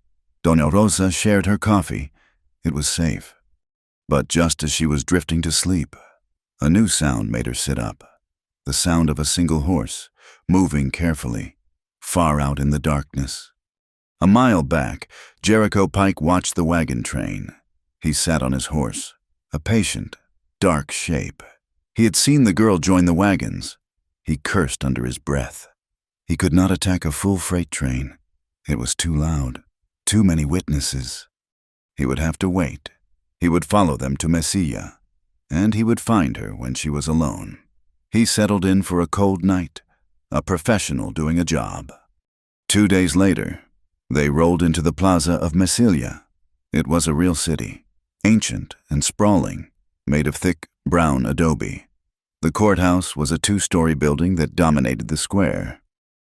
Doña Rosa shared her coffee. It was safe. But just as she was drifting to sleep, a new sound made her sit up. The sound of a single horse, moving carefully, far out in the darkness. A mile back, Jericho Pike watched the wagon train. He sat on his horse, a patient, dark shape. He had seen the girl join the wagons. He cursed under his breath. He could not attack a full freight train. It was too loud, too many witnesses. He would have to wait. He would follow them to Messilia, and he would find her when she was alone. He settled in for a cold night, a professional doing a job. 2 days later, they rolled into the plaza of Massilia. It was a real city, ancient and sprawling, made of thick, brown adobe. The courthouse was a 2-story building that dominated the square.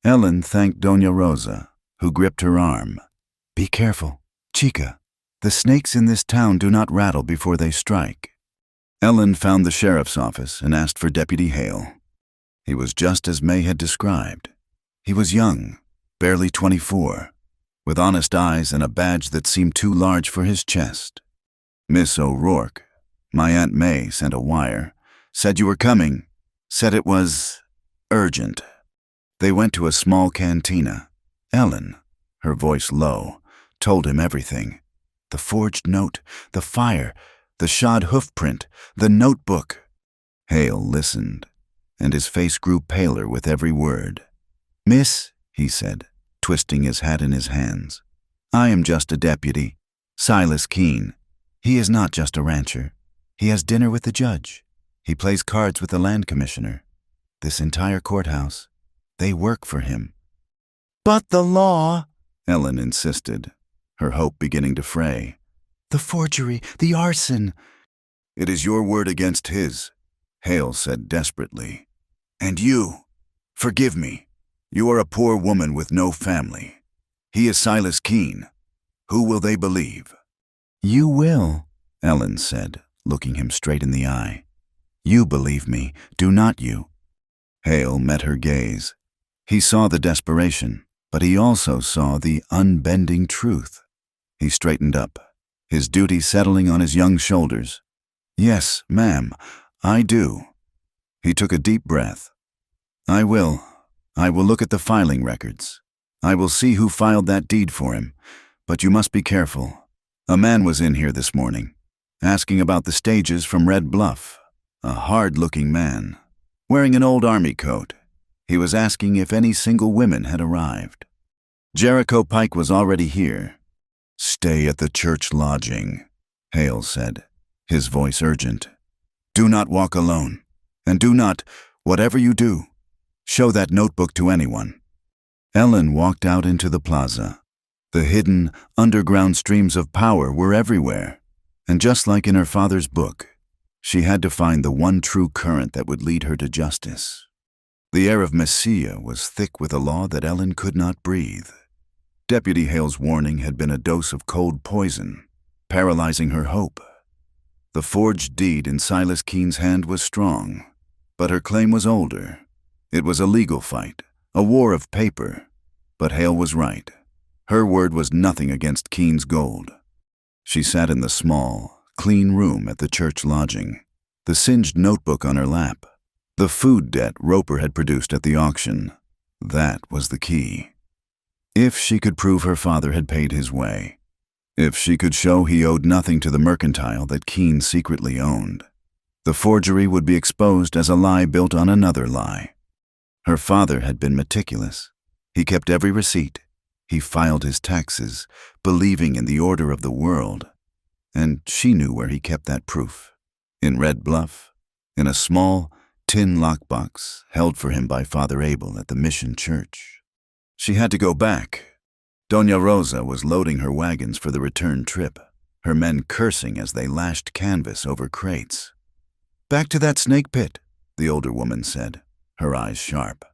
Ellen thanked Doña Rosa, who gripped her arm. "Be careful, chica. The snakes in this town do not rattle before they strike." Ellen found the sheriff's office and asked for Deputy Hale. He was just as May had described. He was young, barely 24, with honest eyes and a badge that seemed too large for his chest. "Miss O'Rourke, my Aunt May sent a wire. Said you were coming. Said it was urgent." They went to a small cantina. Ellen, her voice low, told him everything. The forged note, the fire, the shod hoofprint, the notebook. Hale listened, and his face grew paler with every word. "Miss," he said, twisting his hat in his hands, "I am just a deputy, Silas Keene. He is not just a rancher. He has dinner with the judge. He plays cards with the land commissioner. This entire courthouse, they work for him." "But the law," Ellen insisted, her hope beginning to fray. "The forgery, the arson." "It is your word against his," Hale said desperately. "And you, forgive me. You are a poor woman with no family. He is Silas Keene. Who will they believe?" "You will," Ellen said, looking him straight in the eye. "You believe me, do not you?" Hale met her gaze. He saw the desperation, but he also saw the unbending truth. He straightened up, his duty settling on his young shoulders. "Yes, ma'am, I do." He took a deep breath. I will look at the filing records. I will see who filed that deed for him, but you must be careful. A man was in here this morning, asking about the stages from Red Bluff. A hard-looking man, wearing an old army coat. He was asking if any single women had arrived. Jericho Pike was already here. "Stay at the church lodging," Hale said, his voice urgent. "Do not walk alone, and do not, whatever you do, show that notebook to anyone." Ellen walked out into the plaza. The hidden, underground streams of power were everywhere, and just like in her father's book, she had to find the one true current that would lead her to justice. The air of Messia was thick with a law that Ellen could not breathe. Deputy Hale's warning had been a dose of cold poison, paralyzing her hope. The forged deed in Silas Keene's hand was strong, but her claim was older. It was a legal fight, a war of paper, but Hale was right. Her word was nothing against Keene's gold. She sat in the small, clean room at the church lodging, the singed notebook on her lap, the food debt Roper had produced at the auction. That was the key. If she could prove her father had paid his way, if she could show he owed nothing to the mercantile that Keene secretly owned, the forgery would be exposed as a lie built on another lie. Her father had been meticulous. He kept every receipt. He filed his taxes, believing in the order of the world. And she knew where he kept that proof. In Red Bluff, in a small, tin lockbox held for him by Father Abel at the Mission Church. She had to go back. Doña Rosa was loading her wagons for the return trip, her men cursing as they lashed canvas over crates. "Back to that snake pit," the older woman said, her eyes sharp.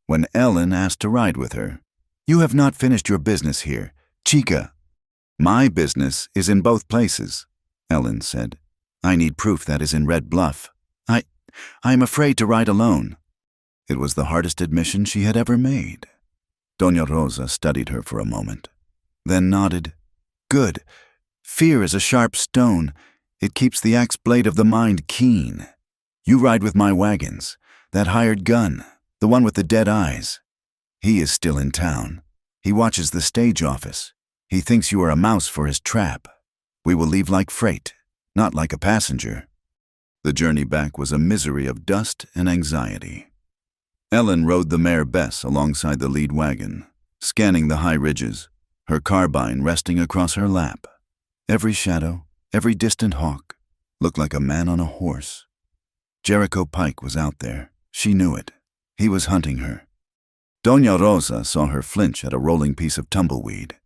When Ellen asked to ride with her, "You have not finished your business here, chica." "My business is in both places," Ellen said. "I need proof that is in Red Bluff. I am afraid to ride alone." It was the hardest admission she had ever made. Doña Rosa studied her for a moment, then nodded. "Good. Fear is a sharp stone. It keeps the axe blade of the mind keen. You ride with my wagons, that hired gun, the one with the dead eyes. He is still in town. He watches the stage office. He thinks you are a mouse for his trap. We will leave like freight, not like a passenger." The journey back was a misery of dust and anxiety. Ellen rode the mare Bess alongside the lead wagon, scanning the high ridges, her carbine resting across her lap. Every shadow, every distant hawk, looked like a man on a horse. Jericho Pike was out there, She knew it. He was hunting her. Doña Rosa saw her flinch at a rolling piece of tumbleweed.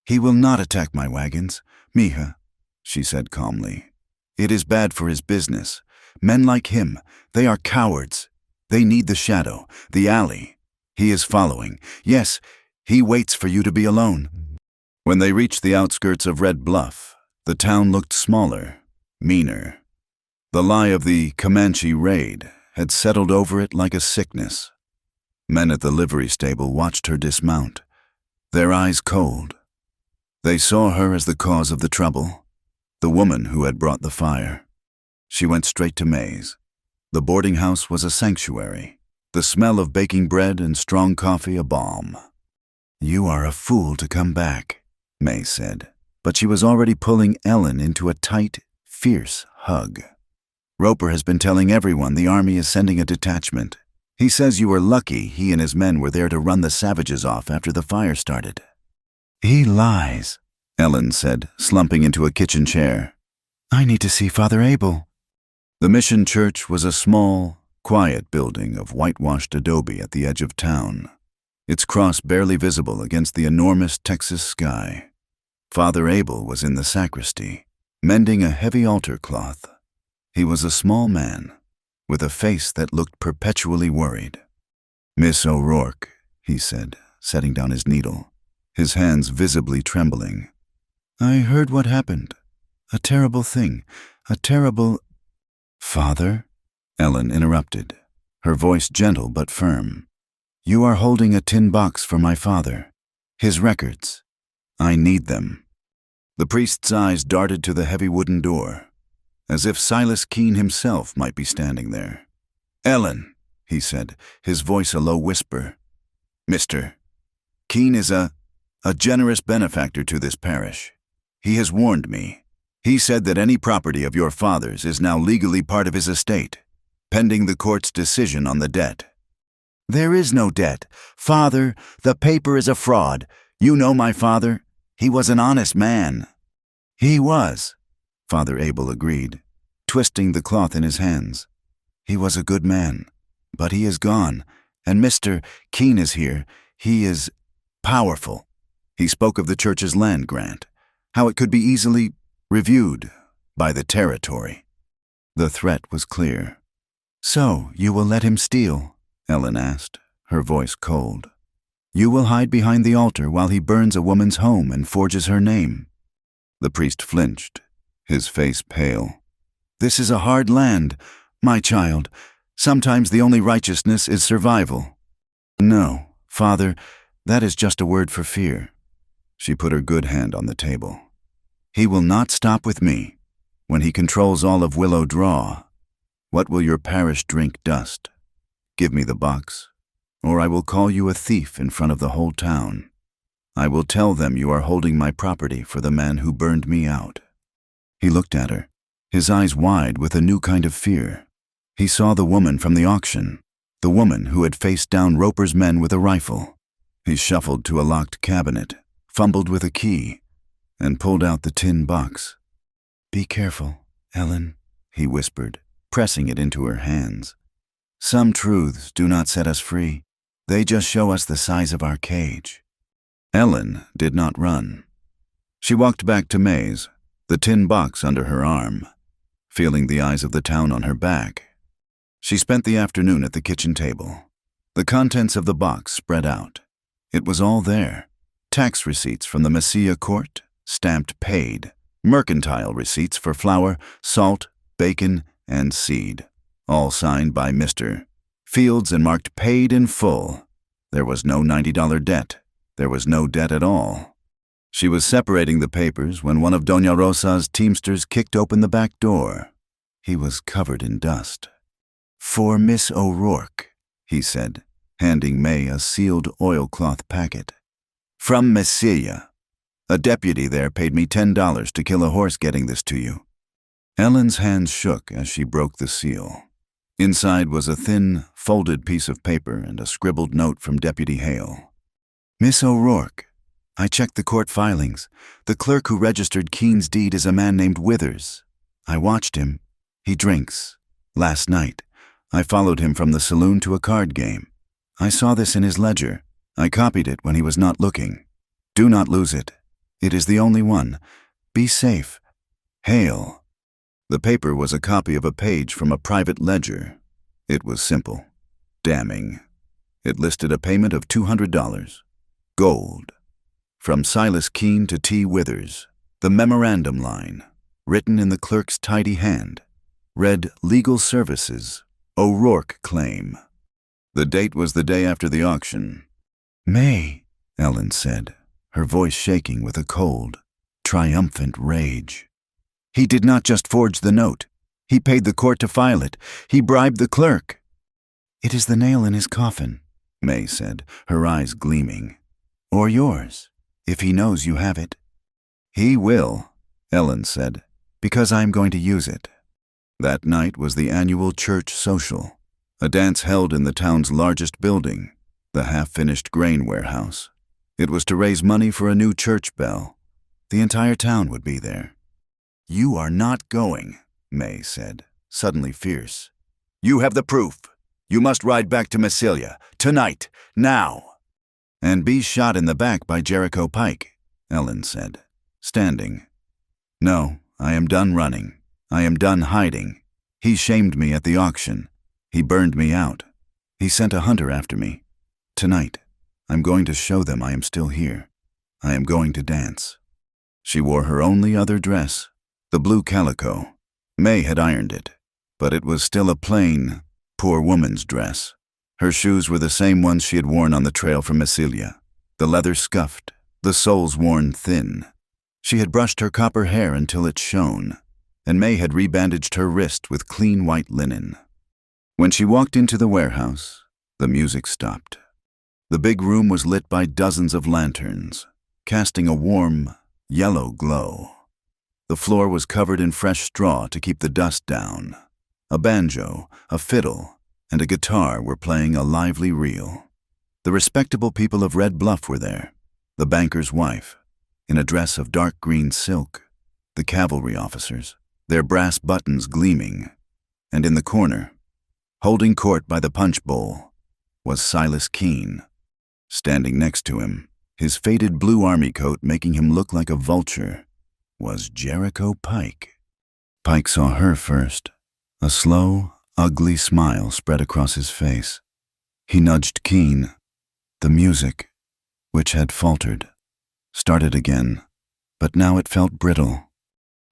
"He will not attack my wagons, mija," she said calmly. "It is bad for his business. Men like him, they are cowards. They need the shadow, the alley. He is following. Yes, he waits for you to be alone." When they reached the outskirts of Red Bluff, the town looked smaller, meaner. The lie of the Comanche raid had settled over it like a sickness. Men at the livery stable watched her dismount, their eyes cold. They saw her as the cause of the trouble, the woman who had brought the fire. She went straight to May's. The boarding house was a sanctuary, the smell of baking bread and strong coffee a balm. "You are a fool to come back," May said, but she was already pulling Ellen into a tight, fierce hug. "Roper has been telling everyone the army is sending a detachment. He says you were lucky he and his men were there to run the savages off after the fire started." "He lies," Ellen said, slumping into a kitchen chair. "I need to see Father Abel." The mission church was a small, quiet building of whitewashed adobe at the edge of town, its cross barely visible against the enormous Texas sky. Father Abel was in the sacristy, mending a heavy altar cloth. He was a small man, with a face that looked perpetually worried. "Miss O'Rourke," he said, setting down his needle, his hands visibly trembling. "I heard what happened. A terrible thing. A terrible—" "Father?" Ellen interrupted, her voice gentle but firm. "You are holding a tin box for my father. His records. I need them." The priest's eyes darted to the heavy wooden door, as if Silas Keene himself might be standing there. "Ellen," he said, his voice a low whisper. "Mr. Keene is a generous benefactor to this parish. He has warned me. He said that any property of your father's is now legally part of his estate, pending the court's decision on the debt." "There is no debt. Father, the paper is a fraud. You know my father. He was an honest man." "He was," Father Abel agreed, twisting the cloth in his hands. "He was a good man, but he is gone, and Mr. Keene is here. He is powerful." He spoke of the church's land grant, how it could be easily reviewed by the territory. The threat was clear. "So you will let him steal?" Ellen asked, her voice cold. "You will hide behind the altar while he burns a woman's home and forges her name?" The priest flinched, his face pale. "This is a hard land, my child. Sometimes the only righteousness is survival." "No, Father, that is just a word for fear." She put her good hand on the table. "He will not stop with me. When he controls all of Willow Draw, what will your parish drink dust? Give me the box, or I will call you a thief in front of the whole town. I will tell them you are holding my property for the man who burned me out." He looked at her, his eyes wide with a new kind of fear. He saw the woman from the auction, the woman who had faced down Roper's men with a rifle. He shuffled to a locked cabinet, fumbled with a key, and pulled out the tin box. "Be careful, Ellen," he whispered, pressing it into her hands. "Some truths do not set us free. They just show us the size of our cage." Ellen did not run. She walked back to May's, the tin box under her arm, feeling the eyes of the town on her back. She spent the afternoon at the kitchen table. The contents of the box spread out. It was all there. Tax receipts from the Mesilla court, stamped paid. Mercantile receipts for flour, salt, bacon, and seed, all signed by Mr. Fields and marked paid in full. There was no $90 debt. There was no debt at all. She was separating the papers when one of Doña Rosa's teamsters kicked open the back door. He was covered in dust. "For Miss O'Rourke," he said, handing May a sealed oilcloth packet. "From Mesilla. A deputy there paid me $10 to kill a horse getting this to you." Ellen's hands shook as she broke the seal. Inside was a thin, folded piece of paper and a scribbled note from Deputy Hale. "Miss O'Rourke, I checked the court filings. The clerk who registered Keene's deed is a man named Withers. I watched him. He drinks. Last night. I followed him from the saloon to a card game. I saw this in his ledger. I copied it when he was not looking. Do not lose it. It is the only one. Be safe. Hail." The paper was a copy of a page from a private ledger. It was simple. Damning. It listed a payment of $200. Gold. From Silas Keene to T. Withers. The memorandum line, written in the clerk's tidy hand, read Legal Services, O'Rourke Claim. The date was the day after the auction. "May," Ellen said, her voice shaking with a cold, triumphant rage. "He did not just forge the note. He paid the court to file it. He bribed the clerk." "It is the nail in his coffin," May said, her eyes gleaming. "Or yours, if he knows you have it." "He will," Ellen said, "because I am going to use it." That night was the annual church social, a dance held in the town's largest building, the half-finished grain warehouse. It was to raise money for a new church bell. The entire town would be there. "You are not going," May said, suddenly fierce. "You have the proof. You must ride back to Massilia, tonight, now." "And be shot in the back by Jericho Pike," Ellen said, standing. "No, I am done running. I am done hiding. He shamed me at the auction. He burned me out. He sent a hunter after me. Tonight, I'm going to show them I am still here. I am going to dance." She wore her only other dress, the blue calico. May had ironed it, but it was still a plain, poor woman's dress. Her shoes were the same ones she had worn on the trail from Massilia, the leather scuffed, the soles worn thin. She had brushed her copper hair until it shone, and May had rebandaged her wrist with clean white linen. When she walked into the warehouse, the music stopped. The big room was lit by dozens of lanterns, casting a warm, yellow glow. The floor was covered in fresh straw to keep the dust down. A banjo, a fiddle, and a guitar were playing a lively reel. The respectable people of Red Bluff were there, the banker's wife, in a dress of dark green silk, the cavalry officers, their brass buttons gleaming, and in the corner, holding court by the punch bowl, was Silas Keene. Standing next to him, his faded blue army coat making him look like a vulture, was Jericho Pike. Pike saw her first. A slow, ugly smile spread across his face. He nudged Keene. The music, which had faltered, started again, but now it felt brittle.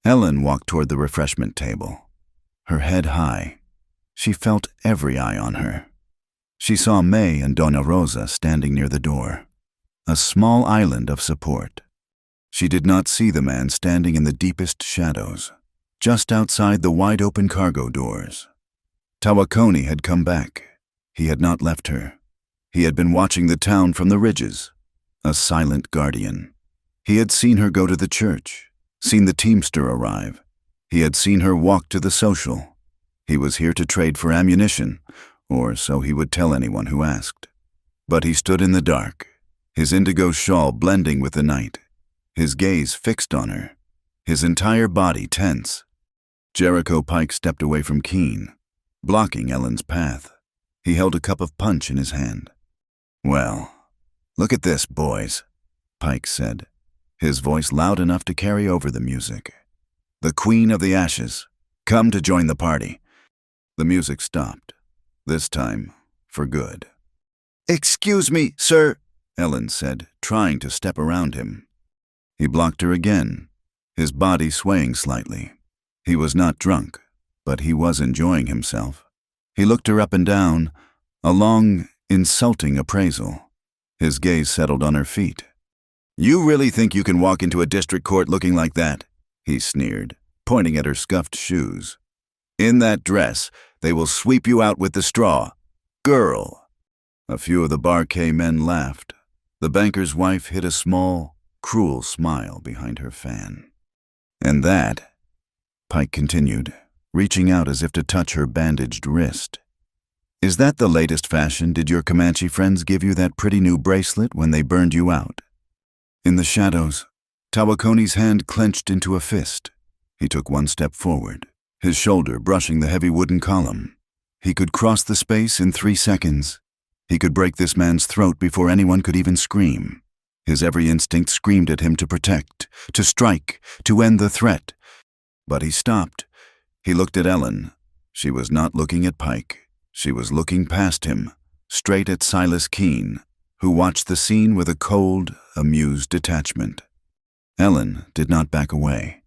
Ellen walked toward the refreshment table, her head high. She felt every eye on her. She saw May and Dona Rosa standing near the door, a small island of support. She did not see the man standing in the deepest shadows, just outside the wide-open cargo doors. Tawakoni had come back. He had not left her. He had been watching the town from the ridges, a silent guardian. He had seen her go to the church, seen the teamster arrive. He had seen her walk to the social. He was here to trade for ammunition, or so he would tell anyone who asked. But he stood in the dark, his indigo shawl blending with the night, his gaze fixed on her, his entire body tense. Jericho Pike stepped away from Keene, blocking Ellen's path. He held a cup of punch in his hand. "Well, look at this, boys," Pike said, his voice loud enough to carry over the music. "The Queen of the Ashes, come to join the party." The music stopped, this time for good. "Excuse me, sir," Ellen said, trying to step around him. He blocked her again, his body swaying slightly. He was not drunk, but he was enjoying himself. He looked her up and down, a long, insulting appraisal. His gaze settled on her feet. "You really think you can walk into a district court looking like that?" he sneered, pointing at her scuffed shoes. "In that dress, they will sweep you out with the straw. Girl!" A few of the Barquet men laughed. The banker's wife hid a small, cruel smile behind her fan. "And that," Pike continued, reaching out as if to touch her bandaged wrist, "is that the latest fashion? Did your Comanche friends give you that pretty new bracelet when they burned you out?" In the shadows, Tawakoni's hand clenched into a fist. He took one step forward, his shoulder brushing the heavy wooden column. He could cross the space in 3 seconds. He could break this man's throat before anyone could even scream. His every instinct screamed at him to protect, to strike, to end the threat. But he stopped. He looked at Ellen. She was not looking at Pike. She was looking past him, straight at Silas Keene, who watched the scene with a cold, amused detachment. Ellen did not back away.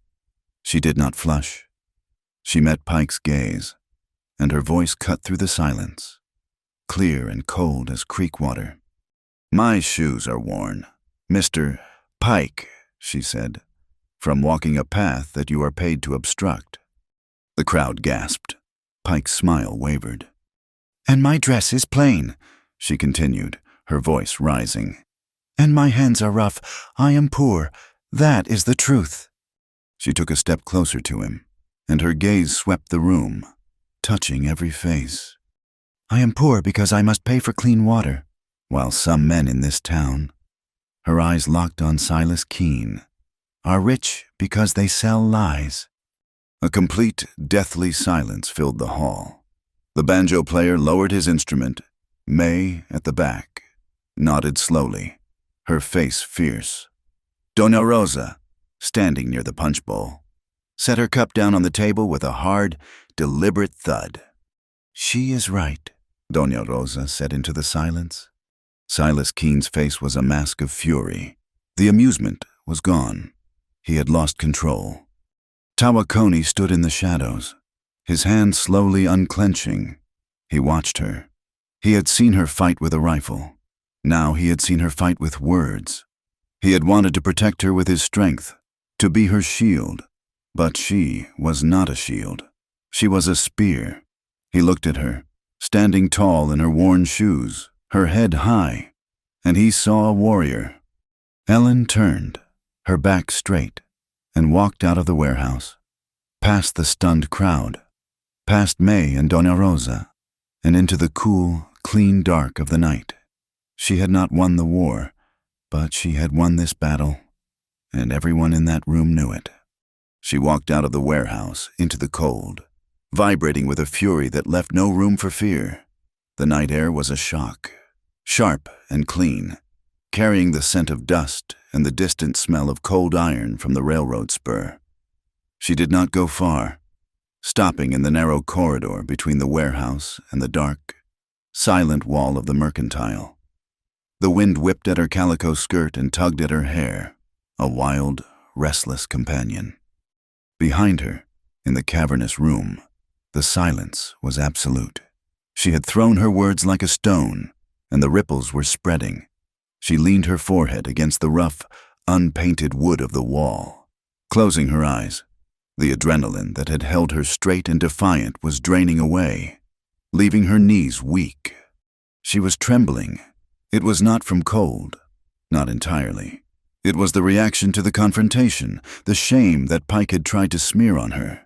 She did not flush. She met Pike's gaze, and her voice cut through the silence, clear and cold as creek water. "My shoes are worn, Mr. Pike," she said, "from walking a path that you are paid to obstruct." The crowd gasped. Pike's smile wavered. "And my dress is plain," she continued, her voice rising. "And my hands are rough. I am poor. That is the truth." She took a step closer to him, and her gaze swept the room, touching every face. "I am poor because I must pay for clean water, while some men in this town," her eyes locked on Silas Keene, "are rich because they sell lies." A complete, deathly silence filled the hall. The banjo player lowered his instrument. May, at the back, nodded slowly, her face fierce. Doña Rosa, standing near the punch bowl, set her cup down on the table with a hard, deliberate thud. "She is right," Doña Rosa said into the silence. Silas Keene's face was a mask of fury. The amusement was gone. He had lost control. Tawakoni stood in the shadows, his hand slowly unclenching. He watched her. He had seen her fight with a rifle. Now he had seen her fight with words. He had wanted to protect her with his strength, to be her shield. But she was not a shield. She was a spear. He looked at her, standing tall in her worn shoes, her head high, and he saw a warrior. Ellen turned, her back straight, and walked out of the warehouse, past the stunned crowd, past May and Doña Rosa, and into the cool, clean dark of the night. She had not won the war, but she had won this battle, and everyone in that room knew it. She walked out of the warehouse into the cold, vibrating with a fury that left no room for fear. The night air was a shock, sharp and clean, carrying the scent of dust and the distant smell of cold iron from the railroad spur. She did not go far, stopping in the narrow corridor between the warehouse and the dark, silent wall of the mercantile. The wind whipped at her calico skirt and tugged at her hair, a wild, restless companion. Behind her, in the cavernous room, the silence was absolute. She had thrown her words like a stone, and the ripples were spreading. She leaned her forehead against the rough, unpainted wood of the wall. Closing her eyes, the adrenaline that had held her straight and defiant was draining away, leaving her knees weak. She was trembling. It was not from cold, not entirely. It was the reaction to the confrontation, the shame that Pike had tried to smear on her.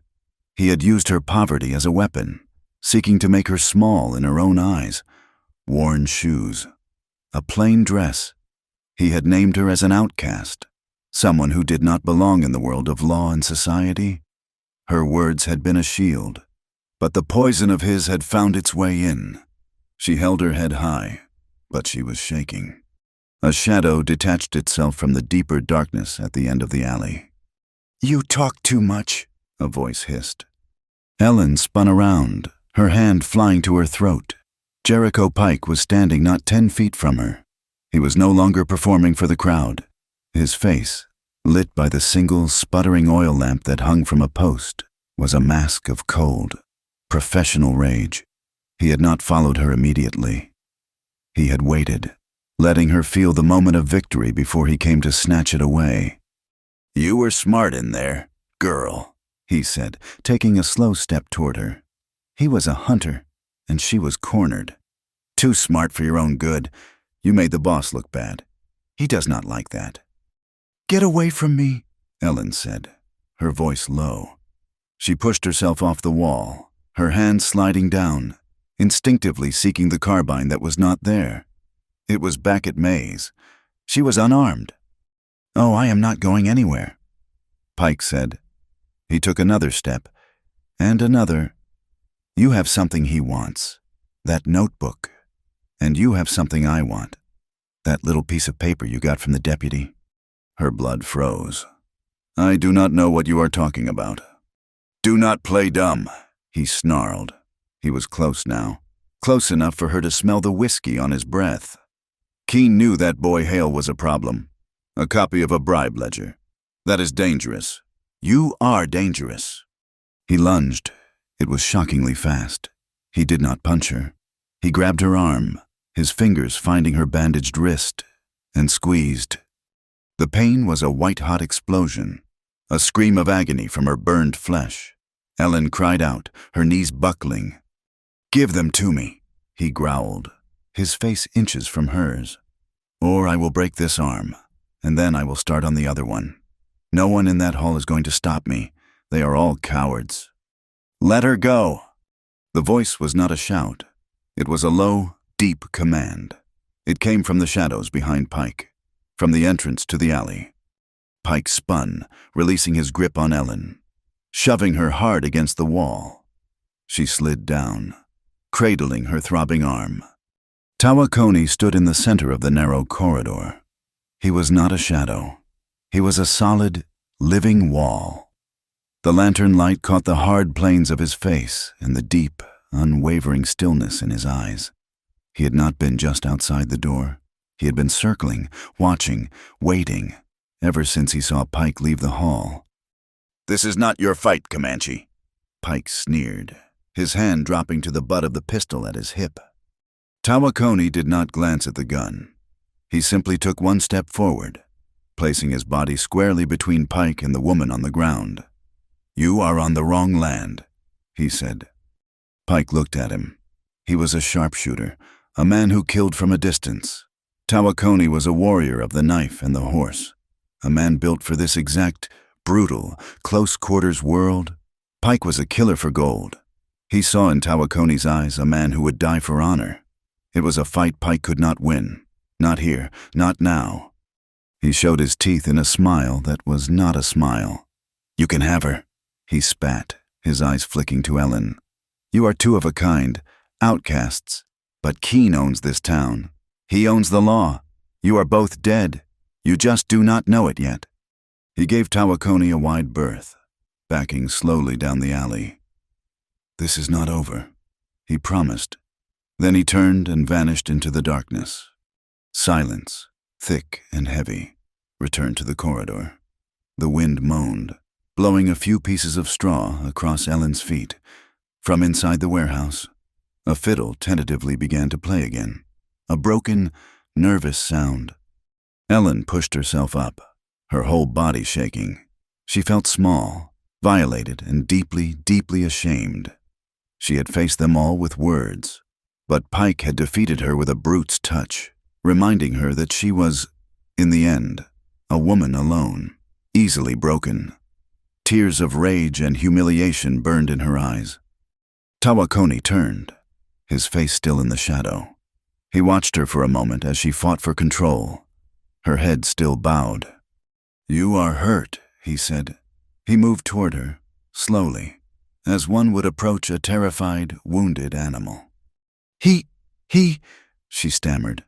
He had used her poverty as a weapon, seeking to make her small in her own eyes. Worn shoes, a plain dress. He had named her as an outcast, someone who did not belong in the world of law and society. Her words had been a shield, but the poison of his had found its way in. She held her head high, but she was shaking. A shadow detached itself from the deeper darkness at the end of the alley. "You talk too much," a voice hissed. Ellen spun around, her hand flying to her throat. Jericho Pike was standing not 10 feet from her. He was no longer performing for the crowd. His face, lit by the single sputtering oil lamp that hung from a post, was a mask of cold, professional rage. He had not followed her immediately. He had waited, letting her feel the moment of victory before he came to snatch it away. "You were smart in there, girl," he said, taking a slow step toward her. He was a hunter, and she was cornered. "Too smart for your own good. You made the boss look bad. He does not like that." "Get away from me," Ellen said, her voice low. She pushed herself off the wall, her hand sliding down, instinctively seeking the carbine that was not there. It was back at May's. She was unarmed. "Oh, I am not going anywhere," Pike said. He took another step, and another. You have something he wants, that notebook. And you have something I want, that little piece of paper you got from the deputy. Her blood froze. I do not know what you are talking about. Do not play dumb, he snarled. He was close now, close enough for her to smell the whiskey on his breath. Keene knew that boy Hale was a problem. A copy of a bribe ledger. That is dangerous. You are dangerous. He lunged. It was shockingly fast. He did not punch her. He grabbed her arm, his fingers finding her bandaged wrist, and squeezed. The pain was a white-hot explosion, a scream of agony from her burned flesh. Ellen cried out, her knees buckling. Give them to me, he growled, his face inches from hers. Or I will break this arm, and then I will start on the other one. No one in that hall is going to stop me. They are all cowards. Let her go. The voice was not a shout. It was a low, deep command. It came from the shadows behind Pike, from the entrance to the alley. Pike spun, releasing his grip on Ellen, shoving her hard against the wall. She slid down, cradling her throbbing arm. Tawakoni stood in the center of the narrow corridor. He was not a shadow. He was a solid, living wall. The lantern light caught the hard planes of his face and the deep, unwavering stillness in his eyes. He had not been just outside the door. He had been circling, watching, waiting, ever since he saw Pike leave the hall. This is not your fight, Comanche. Pike sneered, his hand dropping to the butt of the pistol at his hip. Tawakoni did not glance at the gun. He simply took one step forward, placing his body squarely between Pike and the woman on the ground. You are on the wrong land, he said. Pike looked at him. He was a sharpshooter, a man who killed from a distance. Tawakoni was a warrior of the knife and the horse, a man built for this exact, brutal, close-quarters world. Pike was a killer for gold. He saw in Tawakoni's eyes a man who would die for honor. It was a fight Pike could not win. Not here, not now. He showed his teeth in a smile that was not a smile. You can have her, he spat, his eyes flicking to Ellen. You are two of a kind, outcasts. But Keene owns this town. He owns the law. You are both dead. You just do not know it yet. He gave Tawakoni a wide berth, backing slowly down the alley. This is not over, he promised. Then he turned and vanished into the darkness. Silence, thick and heavy, returned to the corridor. The wind moaned, blowing a few pieces of straw across Ellen's feet. From inside the warehouse, a fiddle tentatively began to play again, a broken, nervous sound. Ellen pushed herself up, her whole body shaking. She felt small, violated, and deeply, deeply ashamed. She had faced them all with words, but Pike had defeated her with a brute's touch, reminding her that she was, in the end, a woman alone, easily broken. Tears of rage and humiliation burned in her eyes. Tawakoni turned, his face still in the shadow. He watched her for a moment as she fought for control, her head still bowed. You are hurt, he said. He moved toward her, slowly, as one would approach a terrified, wounded animal. He, she stammered,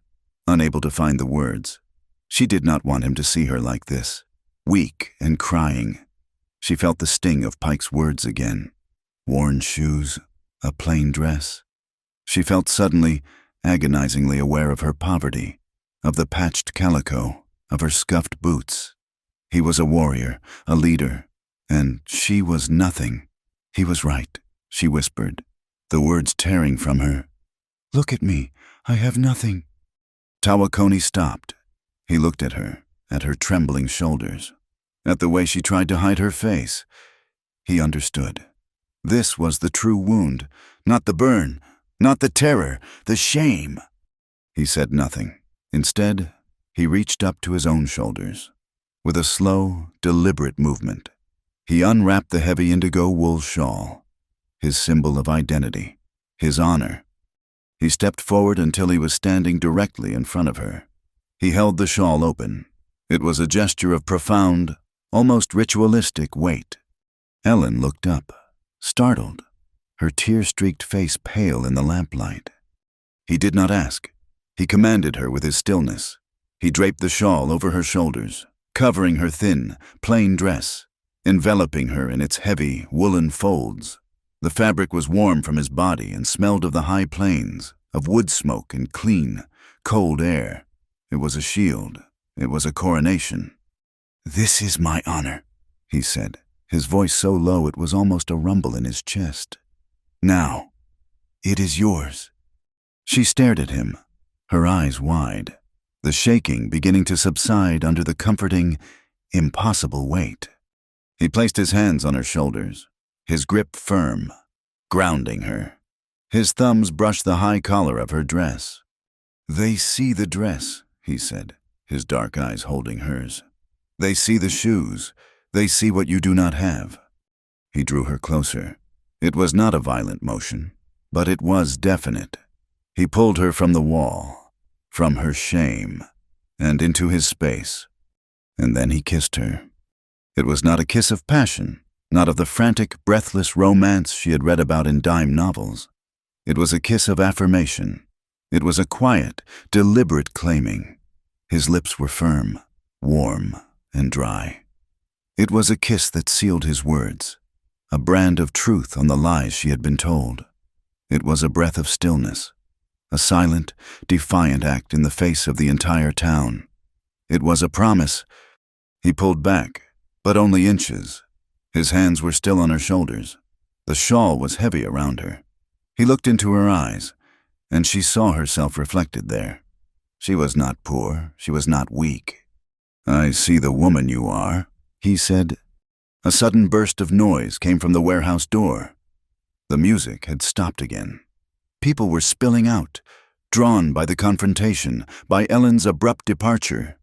unable to find the words. She did not want him to see her like this, weak and crying. She felt the sting of Pike's words again. Worn shoes, a plain dress. She felt suddenly, agonizingly aware of her poverty, of the patched calico, of her scuffed boots. He was a warrior, a leader, and she was nothing. He was right, she whispered, the words tearing from her. Look at me, I have nothing. Tawakoni stopped. He looked at her trembling shoulders, at the way she tried to hide her face. He understood. This was the true wound, not the burn, not the terror, the shame. He said nothing. Instead, he reached up to his own shoulders. With a slow, deliberate movement, he unwrapped the heavy indigo wool shawl, his symbol of identity, his honor. He stepped forward until he was standing directly in front of her. He held the shawl open. It was a gesture of profound, almost ritualistic weight. Ellen looked up, startled. her tear-streaked face pale in the lamplight. He did not ask. He commanded her with his stillness. He draped the shawl over her shoulders, covering her thin, plain dress, enveloping her in its heavy, woolen folds. The fabric was warm from his body and smelled of the high plains, of wood smoke and clean, cold air. It was a shield. It was a coronation. "This is my honor," he said, his voice so low it was almost a rumble in his chest. "Now, it is yours." She stared at him, her eyes wide, the shaking beginning to subside under the comforting, impossible weight. He placed his hands on her shoulders, his grip firm, grounding her. His thumbs brushed the high collar of her dress. "They see the dress," he said, his dark eyes holding hers. "They see the shoes. They see what you do not have." He drew her closer. It was not a violent motion, but it was definite. He pulled her from the wall, from her shame, and into his space. And then he kissed her. It was not a kiss of passion, not of the frantic, breathless romance she had read about in dime novels. It was a kiss of affirmation. It was a quiet, deliberate claiming. His lips were firm, warm, and dry. It was a kiss that sealed his words, a brand of truth on the lies she had been told. It was a breath of stillness, a silent, defiant act in the face of the entire town. It was a promise. He pulled back, but only inches. His hands were still on her shoulders. The shawl was heavy around her. He looked into her eyes, and she saw herself reflected there. She was not poor. She was not weak. "I see the woman you are," he said. A sudden burst of noise came from the warehouse door. The music had stopped again. People were spilling out, drawn by the confrontation, by Ellen's abrupt departure.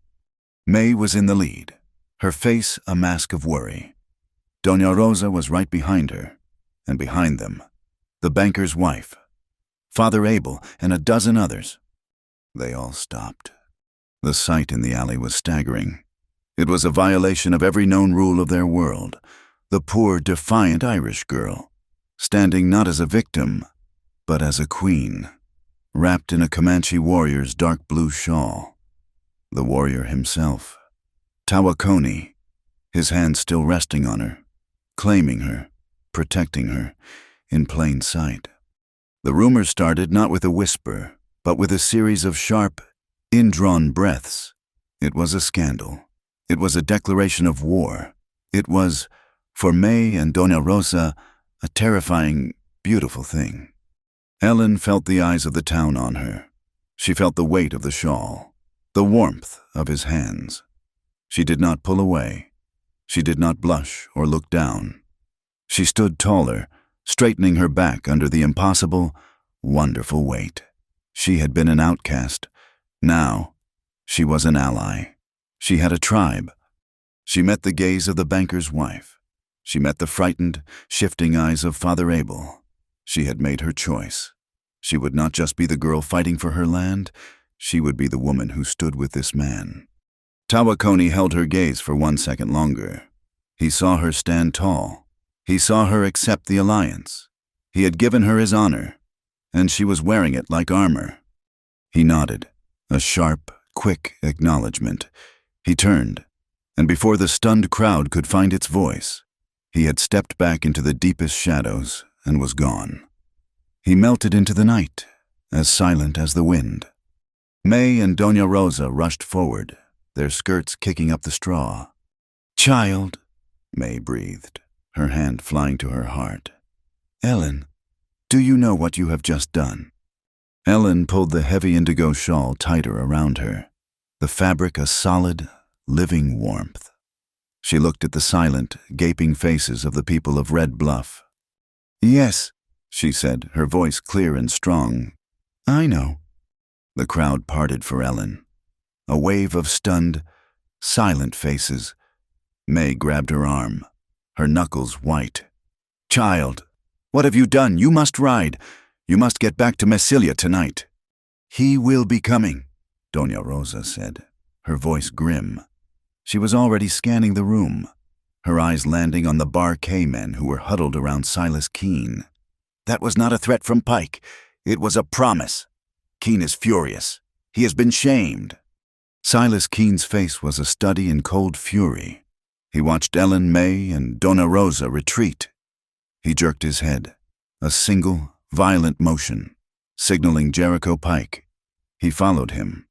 May was in the lead, her face a mask of worry. Doña Rosa was right behind her, and behind them, the banker's wife, Father Abel, and a dozen others. They all stopped. The sight in the alley was staggering. It was a violation of every known rule of their world. The poor, defiant Irish girl, standing not as a victim, but as a queen, wrapped in a Comanche warrior's dark blue shawl. The warrior himself, Tawakoni, his hand still resting on her, claiming her, protecting her, in plain sight. The rumor started not with a whisper, but with a series of sharp, indrawn breaths. It was a scandal. It was a declaration of war. It was, for May and Doña Rosa, a terrifying, beautiful thing. Ellen felt the eyes of the town on her. She felt the weight of the shawl, the warmth of his hands. She did not pull away. She did not blush or look down. She stood taller, straightening her back under the impossible, wonderful weight. She had been an outcast. Now, she was an ally. She had a tribe. She met the gaze of the banker's wife. She met the frightened, shifting eyes of Father Abel. She had made her choice. She would not just be the girl fighting for her land. She would be the woman who stood with this man. Tawakoni held her gaze for 1 second longer. He saw her stand tall. He saw her accept the alliance. He had given her his honor, and she was wearing it like armor. He nodded, a sharp, quick acknowledgement. He turned, and before the stunned crowd could find its voice, he had stepped back into the deepest shadows and was gone. He melted into the night, as silent as the wind. May and Doña Rosa rushed forward, their skirts kicking up the straw. "Child," May breathed, her hand flying to her heart. "Ellen, do you know what you have just done?" Ellen pulled the heavy indigo shawl tighter around her, the fabric a solid, living warmth. She looked at the silent, gaping faces of the people of Red Bluff. "Yes," she said, her voice clear and strong. "I know." The crowd parted for Ellen. A wave of stunned, silent faces. May grabbed her arm, her knuckles white. "Child, what have you done? You must ride. You must get back to Massilia tonight." "He will be coming," Doña Rosa said, her voice grim. She was already scanning the room, her eyes landing on the Bar K men who were huddled around Silas Keene. That was not a threat from Pike. It was a promise. Keen is furious. He has been shamed. Silas Keen's face was a study in cold fury. He watched Ellen May and Donna Rosa retreat. He jerked his head, a single, violent motion, signaling Jericho Pike. He followed him,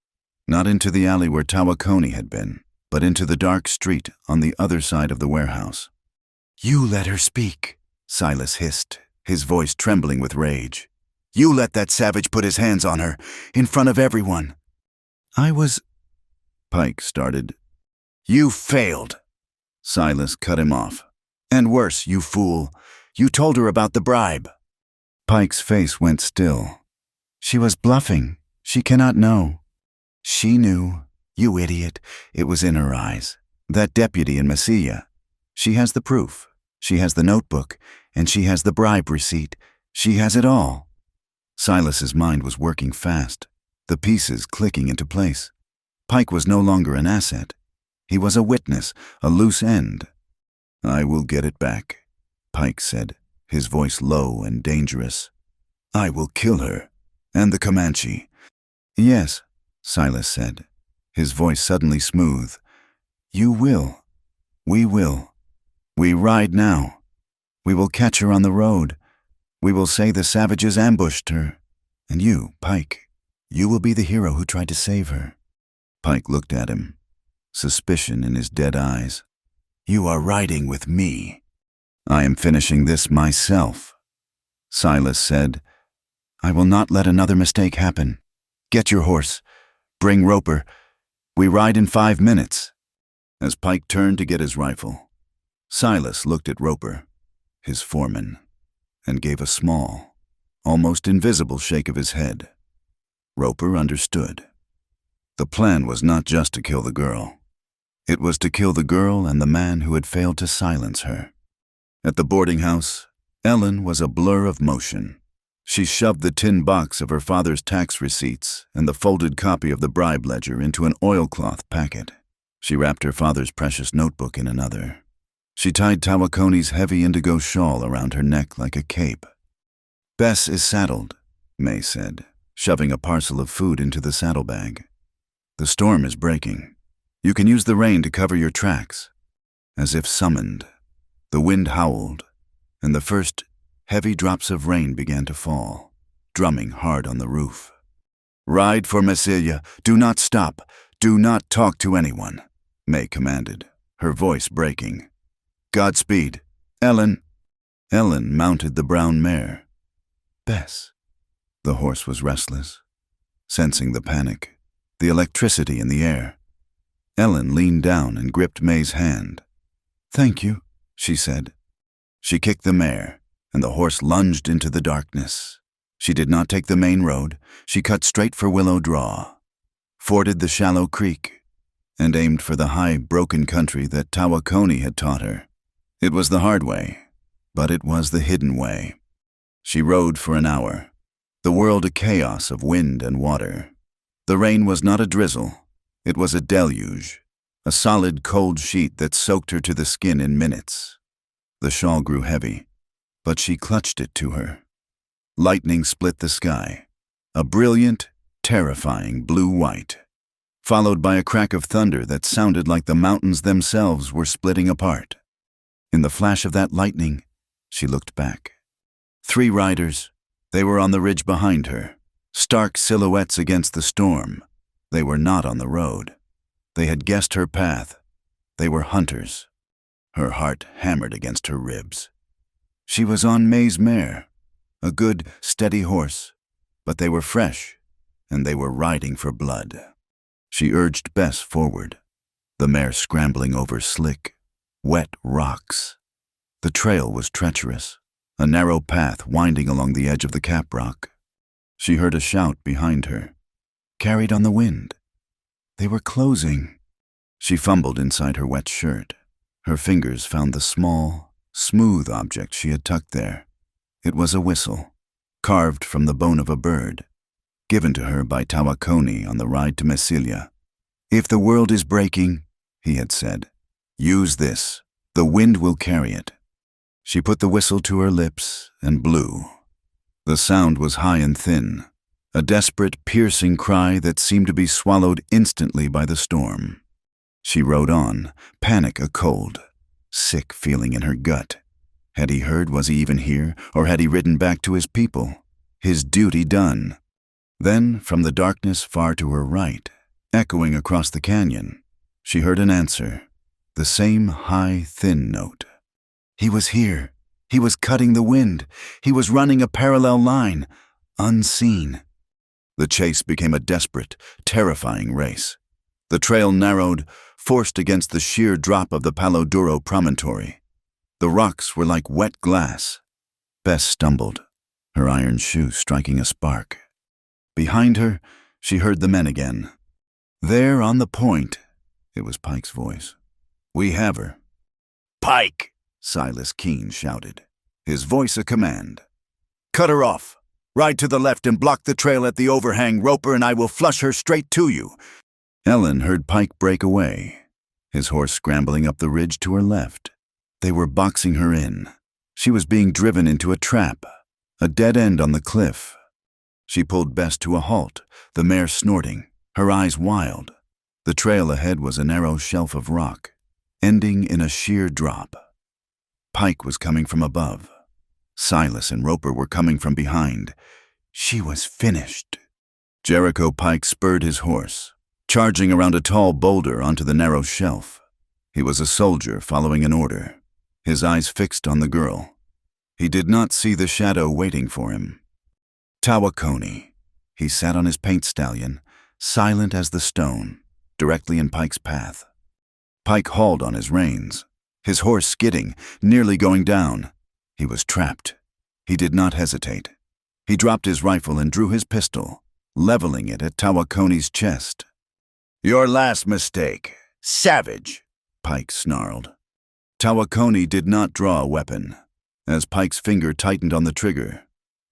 not into the alley where Tawakoni had been, but into the dark street on the other side of the warehouse. "You let her speak," Silas hissed, his voice trembling with rage. "You let that savage put his hands on her, in front of everyone." Pike started. "You failed." Silas cut him off. "And worse, you fool. You told her about the bribe." Pike's face went still. "She was bluffing. She cannot know." "She knew. You idiot. It was in her eyes. That deputy in Massilia. She has the proof. She has the notebook. And she has the bribe receipt. She has it all." Silas's mind was working fast, the pieces clicking into place. Pike was no longer an asset. He was a witness, a loose end. "I will get it back," Pike said, his voice low and dangerous. "I will kill her, and the Comanche." "Yes," Silas said, his voice suddenly smooth. "You will. We will. We ride now. We will catch her on the road. We will say the savages ambushed her. And you, Pike, you will be the hero who tried to save her." Pike looked at him, suspicion in his dead eyes. "You are riding with me." "I am finishing this myself," Silas said. "I will not let another mistake happen. Get your horse. Bring Roper. We ride in 5 minutes." As Pike turned to get his rifle, Silas looked at Roper, his foreman, and gave a small, almost invisible shake of his head. Roper understood. The plan was not just to kill the girl. It was to kill the girl and the man who had failed to silence her. At the boarding house, Ellen was a blur of motion. She shoved the tin box of her father's tax receipts and the folded copy of the bribe ledger into an oilcloth packet. She wrapped her father's precious notebook in another. She tied Tawakoni's heavy indigo shawl around her neck like a cape. "Bess is saddled," May said, shoving a parcel of food into the saddlebag. "The storm is breaking. You can use the rain to cover your tracks." As if summoned, the wind howled, and the first heavy drops of rain began to fall, drumming hard on the roof. "Ride for Massilia. Do not stop. Do not talk to anyone," May commanded, her voice breaking. "Godspeed. Ellen." Ellen mounted the brown mare. "Bess." The horse was restless, sensing the panic, the electricity in the air. Ellen leaned down and gripped May's hand. "Thank you," she said. She kicked the mare, and the horse lunged into the darkness. She did not take the main road. She cut straight for Willow Draw, forded the shallow creek, and aimed for the high, broken country that Tawakoni had taught her. It was the hard way, but it was the hidden way. She rode for an hour, the world a chaos of wind and water. The rain was not a drizzle. It was a deluge, a solid, cold sheet that soaked her to the skin in minutes. The shawl grew heavy, but she clutched it to her. Lightning split the sky, a brilliant, terrifying blue-white, followed by a crack of thunder that sounded like the mountains themselves were splitting apart. In the flash of that lightning, she looked back. 3 riders. They were on the ridge behind her, stark silhouettes against the storm. They were not on the road. They had guessed her path. They were hunters. Her heart hammered against her ribs. She was on May's mare, a good, steady horse, but they were fresh, and they were riding for blood. She urged Bess forward, the mare scrambling over slick, wet rocks. The trail was treacherous, a narrow path winding along the edge of the cap rock. She heard a shout behind her, carried on the wind. They were closing. She fumbled inside her wet shirt. Her fingers found the small, smooth object she had tucked there. It was a whistle, carved from the bone of a bird, given to her by Tawakoni on the ride to Massilia. "If the world is breaking," he had said, "use this. The wind will carry it." She put the whistle to her lips and blew. The sound was high and thin, a desperate, piercing cry that seemed to be swallowed instantly by the storm. She rode on, panic a cold, sick feeling in her gut. Had he heard? Was he even here? Or had he ridden back to his people? His duty done. Then, from the darkness far to her right, echoing across the canyon, she heard an answer, the same high, thin note. He was here. He was cutting the wind. He was running a parallel line, unseen. The chase became a desperate, terrifying race. The trail narrowed, forced against the sheer drop of the Palo Duro promontory. The rocks were like wet glass. Bess stumbled, her iron shoe striking a spark. Behind her, she heard the men again. There on the point, it was Pike's voice. We have her. Pike, Silas Keene shouted, his voice a command. Cut her off. Ride to the left and block the trail at the overhang, Roper, and I will flush her straight to you. Ellen heard Pike break away, his horse scrambling up the ridge to her left. They were boxing her in. She was being driven into a trap, a dead end on the cliff. She pulled Bess to a halt, the mare snorting, her eyes wild. The trail ahead was a narrow shelf of rock, ending in a sheer drop. Pike was coming from above. Silas and Roper were coming from behind. She was finished. Jericho Pike spurred his horse, charging around a tall boulder onto the narrow shelf. He was a soldier following an order, his eyes fixed on the girl. He did not see the shadow waiting for him. Tawakoni. He sat on his paint stallion, silent as the stone, directly in Pike's path. Pike hauled on his reins, his horse skidding, nearly going down. He was trapped. He did not hesitate. He dropped his rifle and drew his pistol, leveling it at Tawakoni's chest. Your last mistake, savage, Pike snarled. Tawakoni did not draw a weapon. As Pike's finger tightened on the trigger,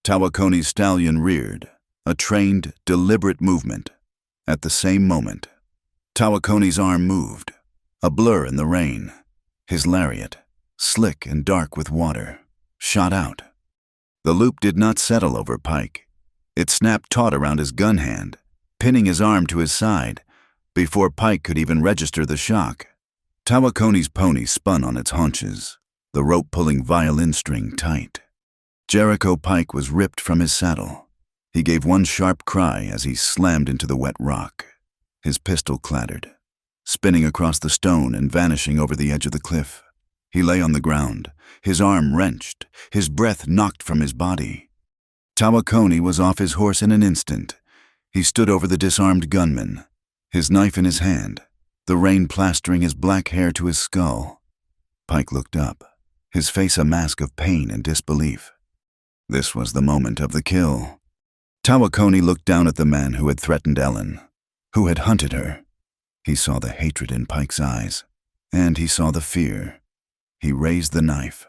Tawakoni's stallion reared, a trained, deliberate movement. At the same moment, Tawakoni's arm moved, a blur in the rain. His lariat, slick and dark with water, shot out. The loop did not settle over Pike. It snapped taut around his gun hand, pinning his arm to his side, before Pike could even register the shock. Tawakoni's pony spun on its haunches, the rope pulling violin string tight. Jericho Pike was ripped from his saddle. He gave one sharp cry as he slammed into the wet rock. His pistol clattered, spinning across the stone and vanishing over the edge of the cliff. He lay on the ground, his arm wrenched, his breath knocked from his body. Tawakoni was off his horse in an instant. He stood over the disarmed gunman, his knife in his hand, the rain plastering his black hair to his skull. Pike looked up, his face a mask of pain and disbelief. This was the moment of the kill. Tawakoni looked down at the man who had threatened Ellen, who had hunted her. He saw the hatred in Pike's eyes, and he saw the fear. He raised the knife.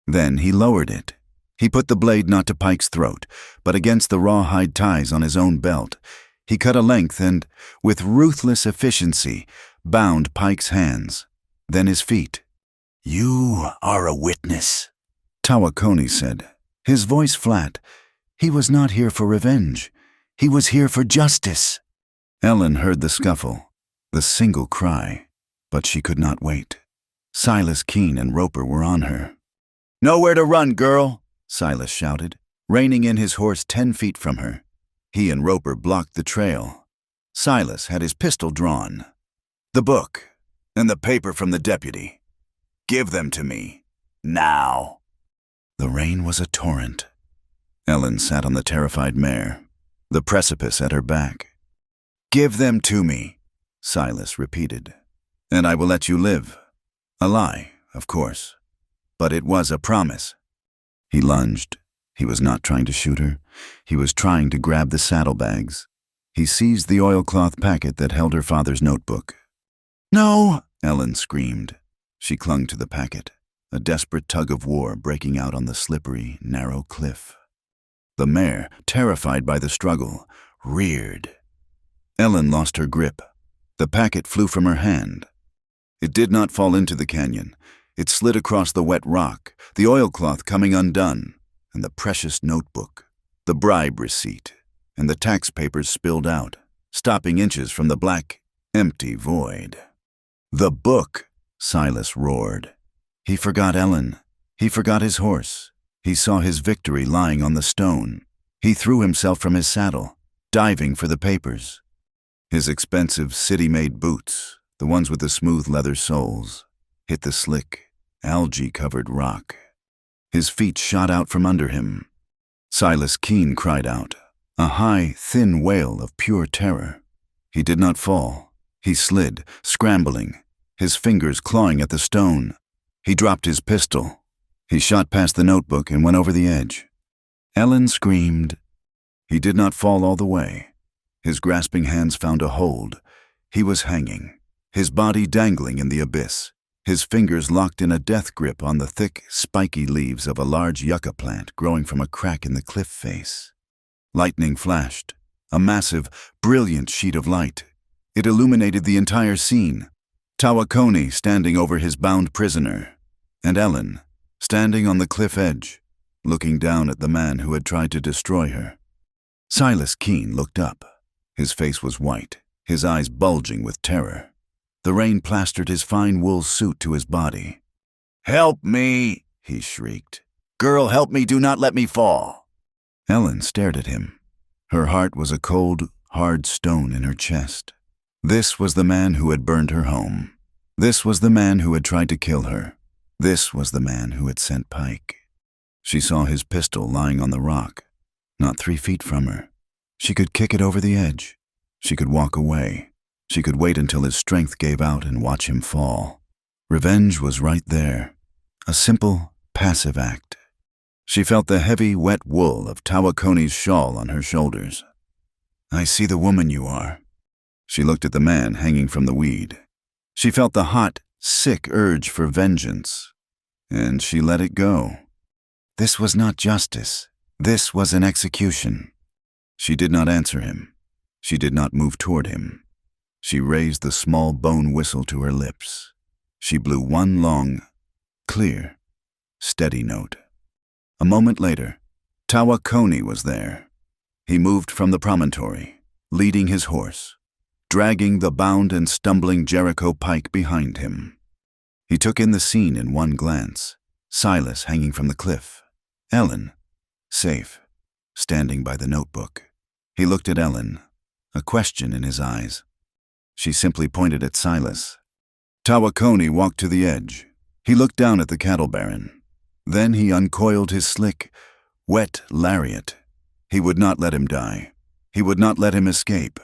Then he lowered it. He put the blade not to Pike's throat, but against the rawhide ties on his own belt. He cut a length and, with ruthless efficiency, bound Pike's hands, then his feet. You are a witness, Tawakoni said, his voice flat. He was not here for revenge. He was here for justice. Ellen heard the scuffle, the single cry, but she could not wait. Silas Keene and Roper were on her. Nowhere to run, girl, Silas shouted, reining in his horse 10 feet from her. He and Roper blocked the trail. Silas had his pistol drawn. The book and the paper from the deputy. Give them to me, now. The rain was a torrent. Ellen sat on the terrified mare, the precipice at her back. Give them to me, Silas repeated, and I will let you live. A lie, of course, but it was a promise. He lunged. He was not trying to shoot her. He was trying to grab the saddlebags. He seized the oilcloth packet that held her father's notebook. No, Ellen screamed. She clung to the packet, a desperate tug of war breaking out on the slippery, narrow cliff. The mare, terrified by the struggle, reared. Ellen lost her grip. The packet flew from her hand. It did not fall into the canyon. It slid across the wet rock, the oilcloth coming undone, and the precious notebook the bribe receipt, and the tax papers spilled out, stopping inches from the black, empty void. "The book!" Silas roared. He forgot Ellen. He forgot his horse. He saw his victory lying on the stone. He threw himself from his saddle, diving for the papers. His expensive city-made boots, the ones with the smooth leather soles, hit the slick, algae-covered rock. His feet shot out from under him. Silas Keene cried out, a high, thin wail of pure terror. He did not fall. He slid, scrambling, his fingers clawing at the stone. He dropped his pistol. He shot past the notebook and went over the edge. Ellen screamed. He did not fall all the way. His grasping hands found a hold. He was hanging, his body dangling in the abyss, his fingers locked in a death grip on the thick, spiky leaves of a large yucca plant growing from a crack in the cliff face. Lightning flashed, a massive, brilliant sheet of light. It illuminated the entire scene. Tawakoni standing over his bound prisoner, and Ellen standing on the cliff edge, looking down at the man who had tried to destroy her. Silas Keene looked up. His face was white, his eyes bulging with terror. The rain plastered his fine wool suit to his body. "Help me!" he shrieked. "Girl, help me, do not let me fall!" Ellen stared at him. Her heart was a cold, hard stone in her chest. This was the man who had burned her home. This was the man who had tried to kill her. This was the man who had sent Pike. She saw his pistol lying on the rock, not 3 feet from her. She could kick it over the edge. She could walk away. She could wait until his strength gave out and watch him fall. Revenge was right there, a simple, passive act. She felt the heavy, wet wool of Tawakoni's shawl on her shoulders. "I see the woman you are." She looked at the man hanging from the weed. She felt the hot, sick urge for vengeance, and she let it go. This was not justice. This was an execution. She did not answer him. She did not move toward him. She raised the small bone whistle to her lips. She blew one long, clear, steady note. A moment later, Tawakoni was there. He moved from the promontory, leading his horse, dragging the bound and stumbling Jericho Pike behind him. He took in the scene in one glance. Silas hanging from the cliff. Ellen, safe, standing by the notebook. He looked at Ellen, a question in his eyes. She simply pointed at Silas. Tawakoni walked to the edge. He looked down at the cattle baron. Then he uncoiled his slick, wet lariat. He would not let him die. He would not let him escape.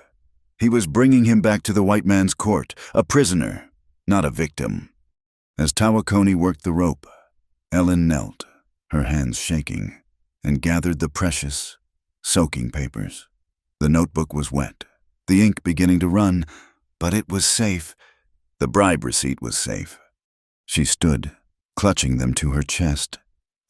He was bringing him back to the white man's court, a prisoner, not a victim. As Tawakoni worked the rope, Ellen knelt, her hands shaking, and gathered the precious, soaking papers. The notebook was wet, the ink beginning to run, but it was safe. The bribe receipt was safe. She stood, clutching them to her chest,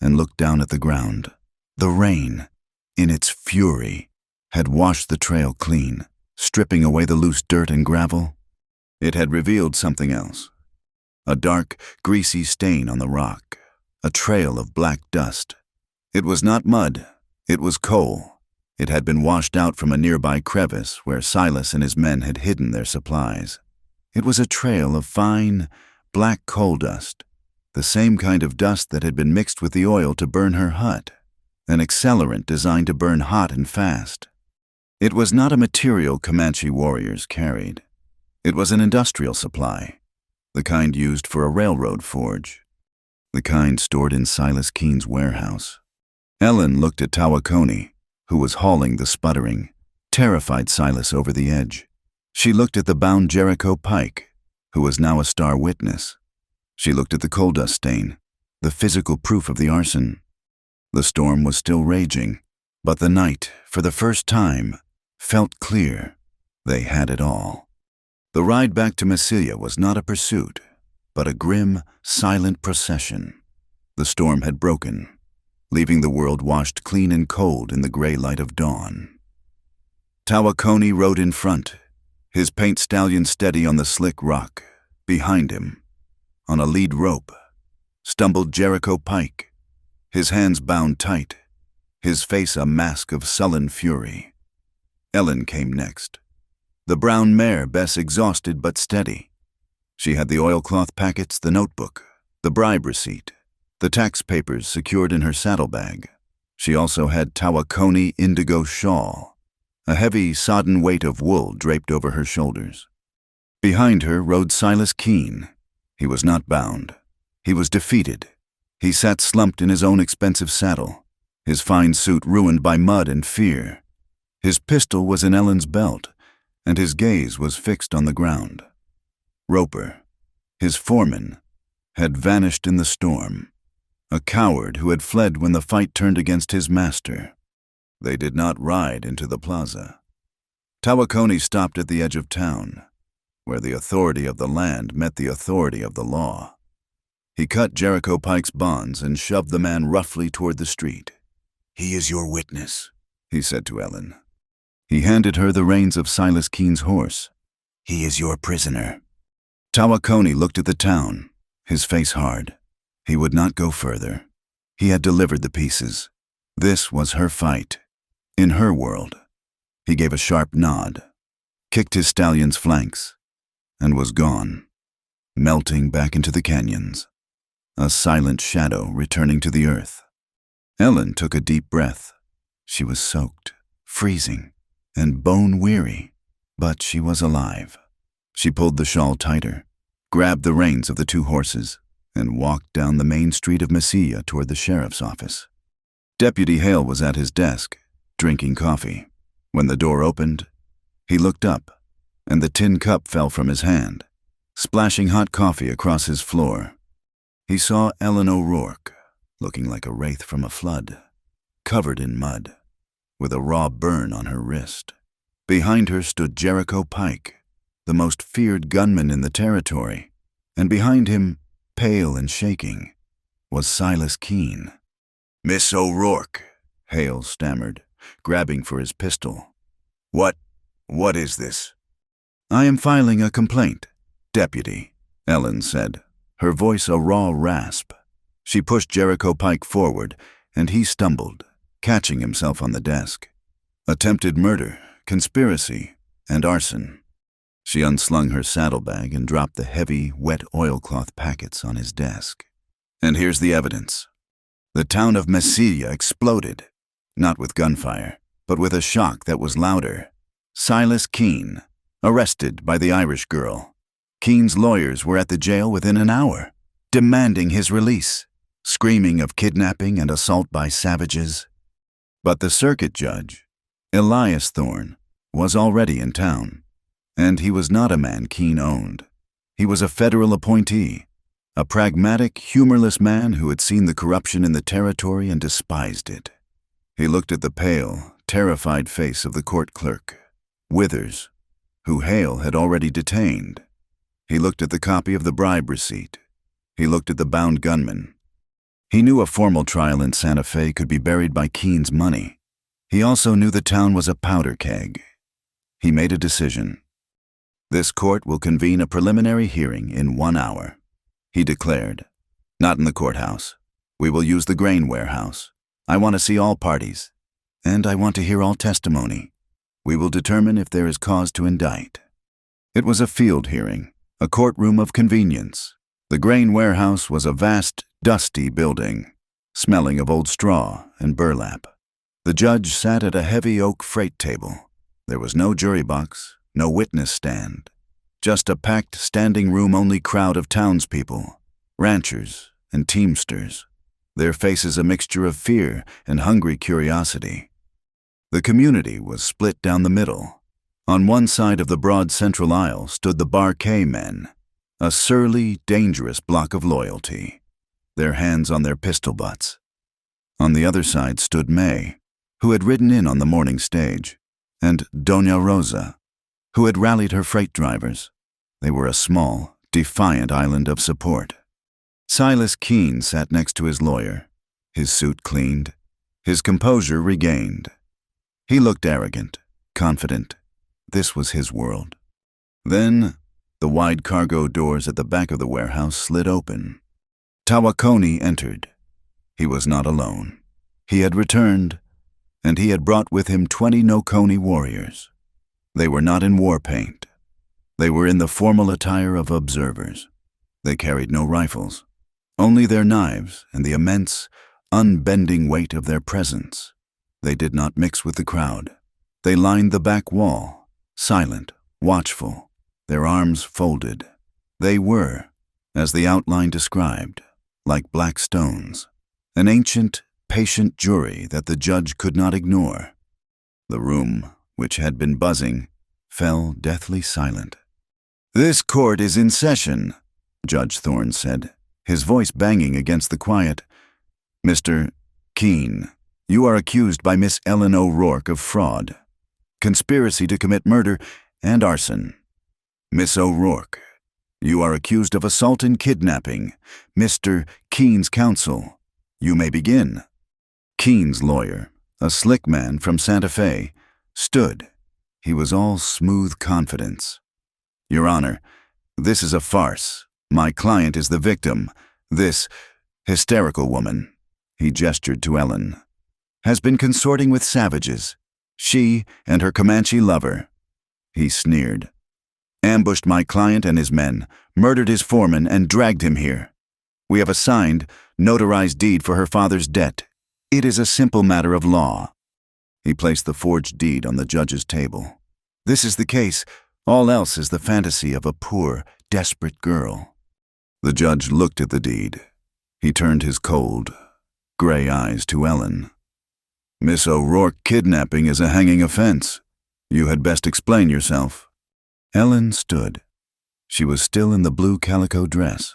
and looked down at the ground. The rain, in its fury, had washed the trail clean, stripping away the loose dirt and gravel. It had revealed something else. A dark, greasy stain on the rock, a trail of black dust. It was not mud, it was coal. It had been washed out from a nearby crevice where Silas and his men had hidden their supplies. It was a trail of fine, black coal dust, the same kind of dust that had been mixed with the oil to burn her hut, an accelerant designed to burn hot and fast. It was not a material Comanche warriors carried. It was an industrial supply, the kind used for a railroad forge, the kind stored in Silas Keene's warehouse. Ellen looked at Tawakoni, who was hauling the sputtering, terrified Silas over the edge. She looked at the bound Jericho Pike, who was now a star witness. She looked at the coal dust stain, the physical proof of the arson. The storm was still raging, but the night, for the first time, felt clear. They had it all. The ride back to Massilia was not a pursuit, but a grim, silent procession. The storm had broken, leaving the world washed clean and cold in the gray light of dawn. Tawakoni rode in front, his paint stallion steady on the slick rock. Behind him, on a lead rope, stumbled Jericho Pike, his hands bound tight, his face a mask of sullen fury. Ellen came next. The brown mare, Bess, exhausted but steady. She had the oilcloth packets, the notebook, the bribe receipt, the tax papers secured in her saddlebag. She also had Tawakoni indigo shawl, a heavy, sodden weight of wool draped over her shoulders. Behind her rode Silas Keene. He was not bound. He was defeated. He sat slumped in his own expensive saddle, his fine suit ruined by mud and fear. His pistol was in Ellen's belt, and his gaze was fixed on the ground. Roper, his foreman, had vanished in the storm, a coward who had fled when the fight turned against his master. They did not ride into the plaza. Tawakoni stopped at the edge of town, where the authority of the land met the authority of the law. He cut Jericho Pike's bonds and shoved the man roughly toward the street. "He is your witness," he said to Ellen. He handed her the reins of Silas Keene's horse. "He is your prisoner." Tawakoni looked at the town, his face hard. He would not go further. He had delivered the pieces. This was her fight, in her world. He gave a sharp nod, kicked his stallion's flanks, and was gone, melting back into the canyons, a silent shadow returning to the earth. Ellen took a deep breath. She was soaked, freezing, and bone-weary, but she was alive. She pulled the shawl tighter, grabbed the reins of the two horses, and walked down the main street of Mesilla toward the sheriff's office. Deputy Hale was at his desk, drinking coffee. When the door opened, he looked up, and the tin cup fell from his hand, splashing hot coffee across his floor. He saw Ellen O'Rourke, looking like a wraith from a flood, covered in mud, with a raw burn on her wrist. Behind her stood Jericho Pike, the most feared gunman in the territory, and behind him, pale and shaking, was Silas Keene. "Miss O'Rourke," Hale stammered, grabbing for his pistol. What is this?" "I am filing a complaint, Deputy," Ellen said, her voice a raw rasp. She pushed Jericho Pike forward, and he stumbled, catching himself on the desk. Attempted murder, conspiracy, and arson. She unslung her saddlebag and dropped the heavy, wet oilcloth packets on his desk. "And here's the evidence." The town of Mesilla exploded, not with gunfire, but with a shock that was louder. Silas Keene, arrested by the Irish girl. Keene's lawyers were at the jail within an hour, demanding his release, screaming of kidnapping and assault by savages. But the circuit judge, Elias Thorne, was already in town, and he was not a man Keene owned. He was a federal appointee, a pragmatic, humorless man who had seen the corruption in the territory and despised it. He looked at the pale, terrified face of the court clerk, Withers, who Hale had already detained. He looked at the copy of the bribe receipt. He looked at the bound gunman. He knew a formal trial in Santa Fe could be buried by Keene's money. He also knew the town was a powder keg. He made a decision. "This court will convene a preliminary hearing in 1 hour," he declared. "Not in the courthouse. We will use the grain warehouse. I want to see all parties, and I want to hear all testimony. We will determine if there is cause to indict." It was a field hearing, a courtroom of convenience. The grain warehouse was a vast, dusty building, smelling of old straw and burlap. The judge sat at a heavy oak freight table. There was no jury box, no witness stand, just a packed standing-room-only crowd of townspeople, ranchers and teamsters, their faces a mixture of fear and hungry curiosity. The community was split down the middle. On one side of the broad central aisle stood the Barquet men, a surly, dangerous block of loyalty, their hands on their pistol butts. On the other side stood May, who had ridden in on the morning stage, and Doña Rosa, who had rallied her freight drivers. They were a small, defiant island of support. Silas Keene sat next to his lawyer, his suit cleaned, his composure regained. He looked arrogant, confident. This was his world. Then, the wide cargo doors at the back of the warehouse slid open. Tawakoni entered. He was not alone. He had returned, and he had brought with him 20 Nokoni warriors. They were not in war paint. They were in the formal attire of observers. They carried no rifles, only their knives and the immense, unbending weight of their presence. They did not mix with the crowd. They lined the back wall, silent, watchful, their arms folded. They were, as the outline described, like black stones, an ancient, patient jury that the judge could not ignore. The room, which had been buzzing, fell deathly silent. "This court is in session," Judge Thorne said, his voice banging against the quiet. "Mr. Keene, you are accused by Miss Ellen O'Rourke of fraud, conspiracy to commit murder, and arson. Miss O'Rourke, you are accused of assault and kidnapping. Mr. Keene's counsel, you may begin." Keene's lawyer, a slick man from Santa Fe, stood. He was all smooth confidence. "Your Honor, this is a farce. My client is the victim. This hysterical woman," he gestured to Ellen, "has been consorting with savages. She and her Comanche lover," he sneered, "ambushed my client and his men, murdered his foreman, and dragged him here. We have a signed, notarized deed for her father's debt. It is a simple matter of law." He placed the forged deed on the judge's table. "This is the case. All else is the fantasy of a poor, desperate girl." The judge looked at the deed. He turned his cold, gray eyes to Ellen. "Miss O'Rourke, kidnapping is a hanging offense. You had best explain yourself." Ellen stood. She was still in the blue calico dress,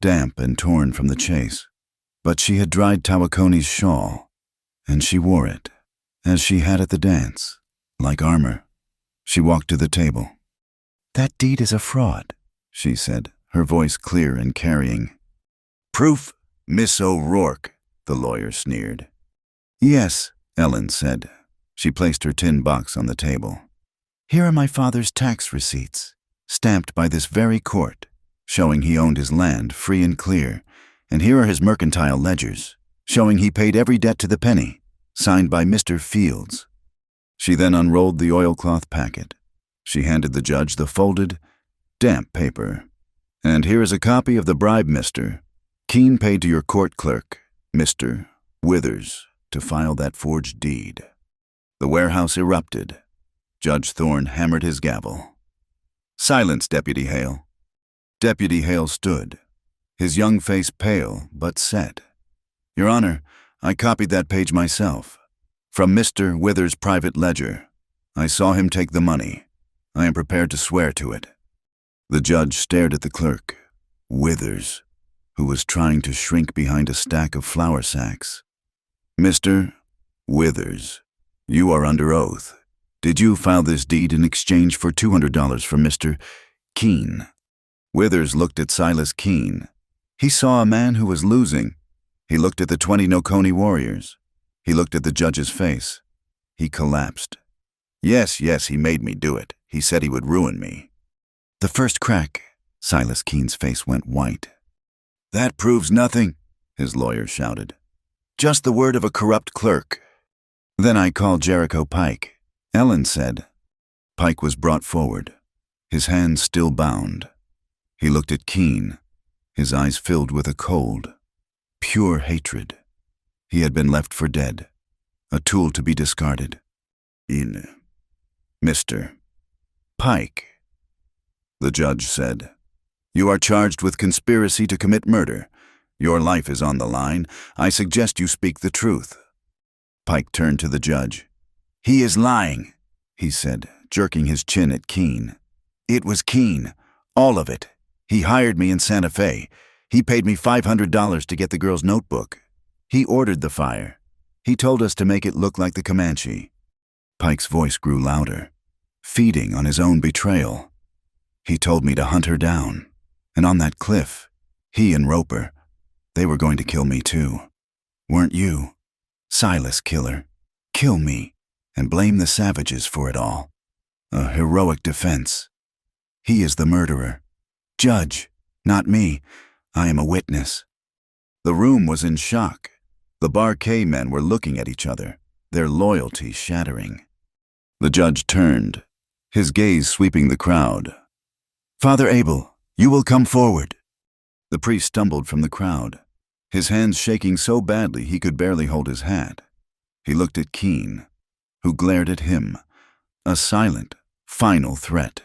damp and torn from the chase, but she had dried Tawakoni's shawl, and she wore it, as she had at the dance, like armor. She walked to the table. "That deed is a fraud," she said, her voice clear and carrying. "Proof, Miss O'Rourke," the lawyer sneered. "Yes," Ellen said. She placed her tin box on the table. "Here are my father's tax receipts, stamped by this very court, showing he owned his land free and clear, and here are his mercantile ledgers, showing he paid every debt to the penny, signed by Mr. Fields." She then unrolled the oilcloth packet. She handed the judge the folded, damp paper. "And here is a copy of the bribe, Mr. Keene paid to your court clerk, Mr. Withers, to file that forged deed." The warehouse erupted. Judge Thorne hammered his gavel. "Silence, Deputy Hale." Deputy Hale stood, his young face pale but set. "Your Honor, I copied that page myself. From Mr. Withers' private ledger. I saw him take the money. I am prepared to swear to it." The judge stared at the clerk, Withers, who was trying to shrink behind a stack of flour sacks. "Mr. Withers, you are under oath. Did you file this deed in exchange for $200 from Mr. Keene?" Withers looked at Silas Keene. He saw a man who was losing. He looked at the 20 Nokoni warriors. He looked at the judge's face. He collapsed. Yes, he made me do it. He said he would ruin me." "The first crack," Silas Keene's face went white. "That proves nothing," his lawyer shouted. "Just the word of a corrupt clerk." "Then I called Jericho Pike," Ellen said. Pike was brought forward, his hands still bound. He looked at Keene, his eyes filled with a cold, pure hatred. He had been left for dead, a tool to be discarded. "Mr. Pike," the judge said, "you are charged with conspiracy to commit murder. Your life is on the line. I suggest you speak the truth." Pike turned to the judge. "He is lying," he said, jerking his chin at Keene. "It was Keene, all of it. He hired me in Santa Fe. He paid me $500 to get the girl's notebook. He ordered the fire. He told us to make it look like the Comanche." Pike's voice grew louder, feeding on his own betrayal. "He told me to hunt her down, and on that cliff, he and Roper, they were going to kill me too. Weren't you? Silas Killer. Kill me, and blame the savages for it all. A heroic defense. He is the murderer. Judge, not me. I am a witness." The room was in shock. The Bar K men were looking at each other. their loyalty shattering. The judge turned, his gaze sweeping the crowd. "Father Abel, you will come forward." The priest stumbled from the crowd, his hands shaking so badly he could barely hold his hat. He looked at Keene, who glared at him, a silent, final threat.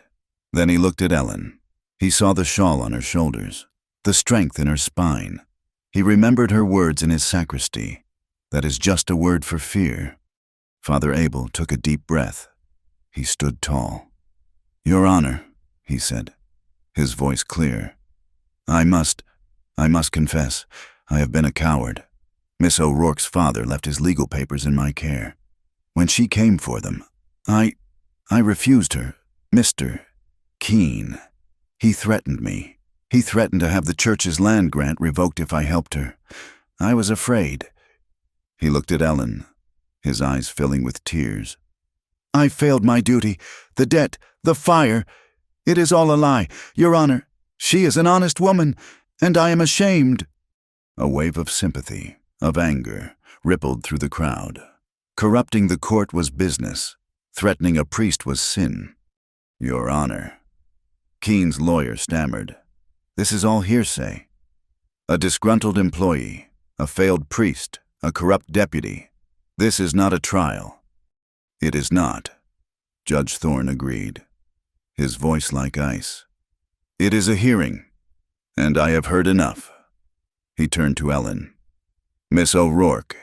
Then he looked at Ellen. He saw the shawl on her shoulders, the strength in her spine. He remembered her words in his sacristy. "That is just a word for fear." Father Abel took a deep breath. He stood tall. "Your Honor," he said, his voice clear. I must confess, I have been a coward. Miss O'Rourke's father left his legal papers in my care. When she came for them, I refused her. Mr. Keene. He threatened me. He threatened to have the church's land grant revoked if I helped her. I was afraid." He looked at Ellen, his eyes filling with tears. "I failed my duty. The debt, the fire. It is all a lie, Your Honor. She is an honest woman, and I am ashamed." A wave of sympathy, of anger, rippled through the crowd. Corrupting the court was business. Threatening a priest was sin. "Your Honor." Keene's lawyer stammered. "This is all hearsay. A disgruntled employee, a failed priest, a corrupt deputy. This is not a trial." "It is not," Judge Thorne agreed, his voice like ice. "It is a hearing, and I have heard enough." He turned to Ellen. "Miss O'Rourke,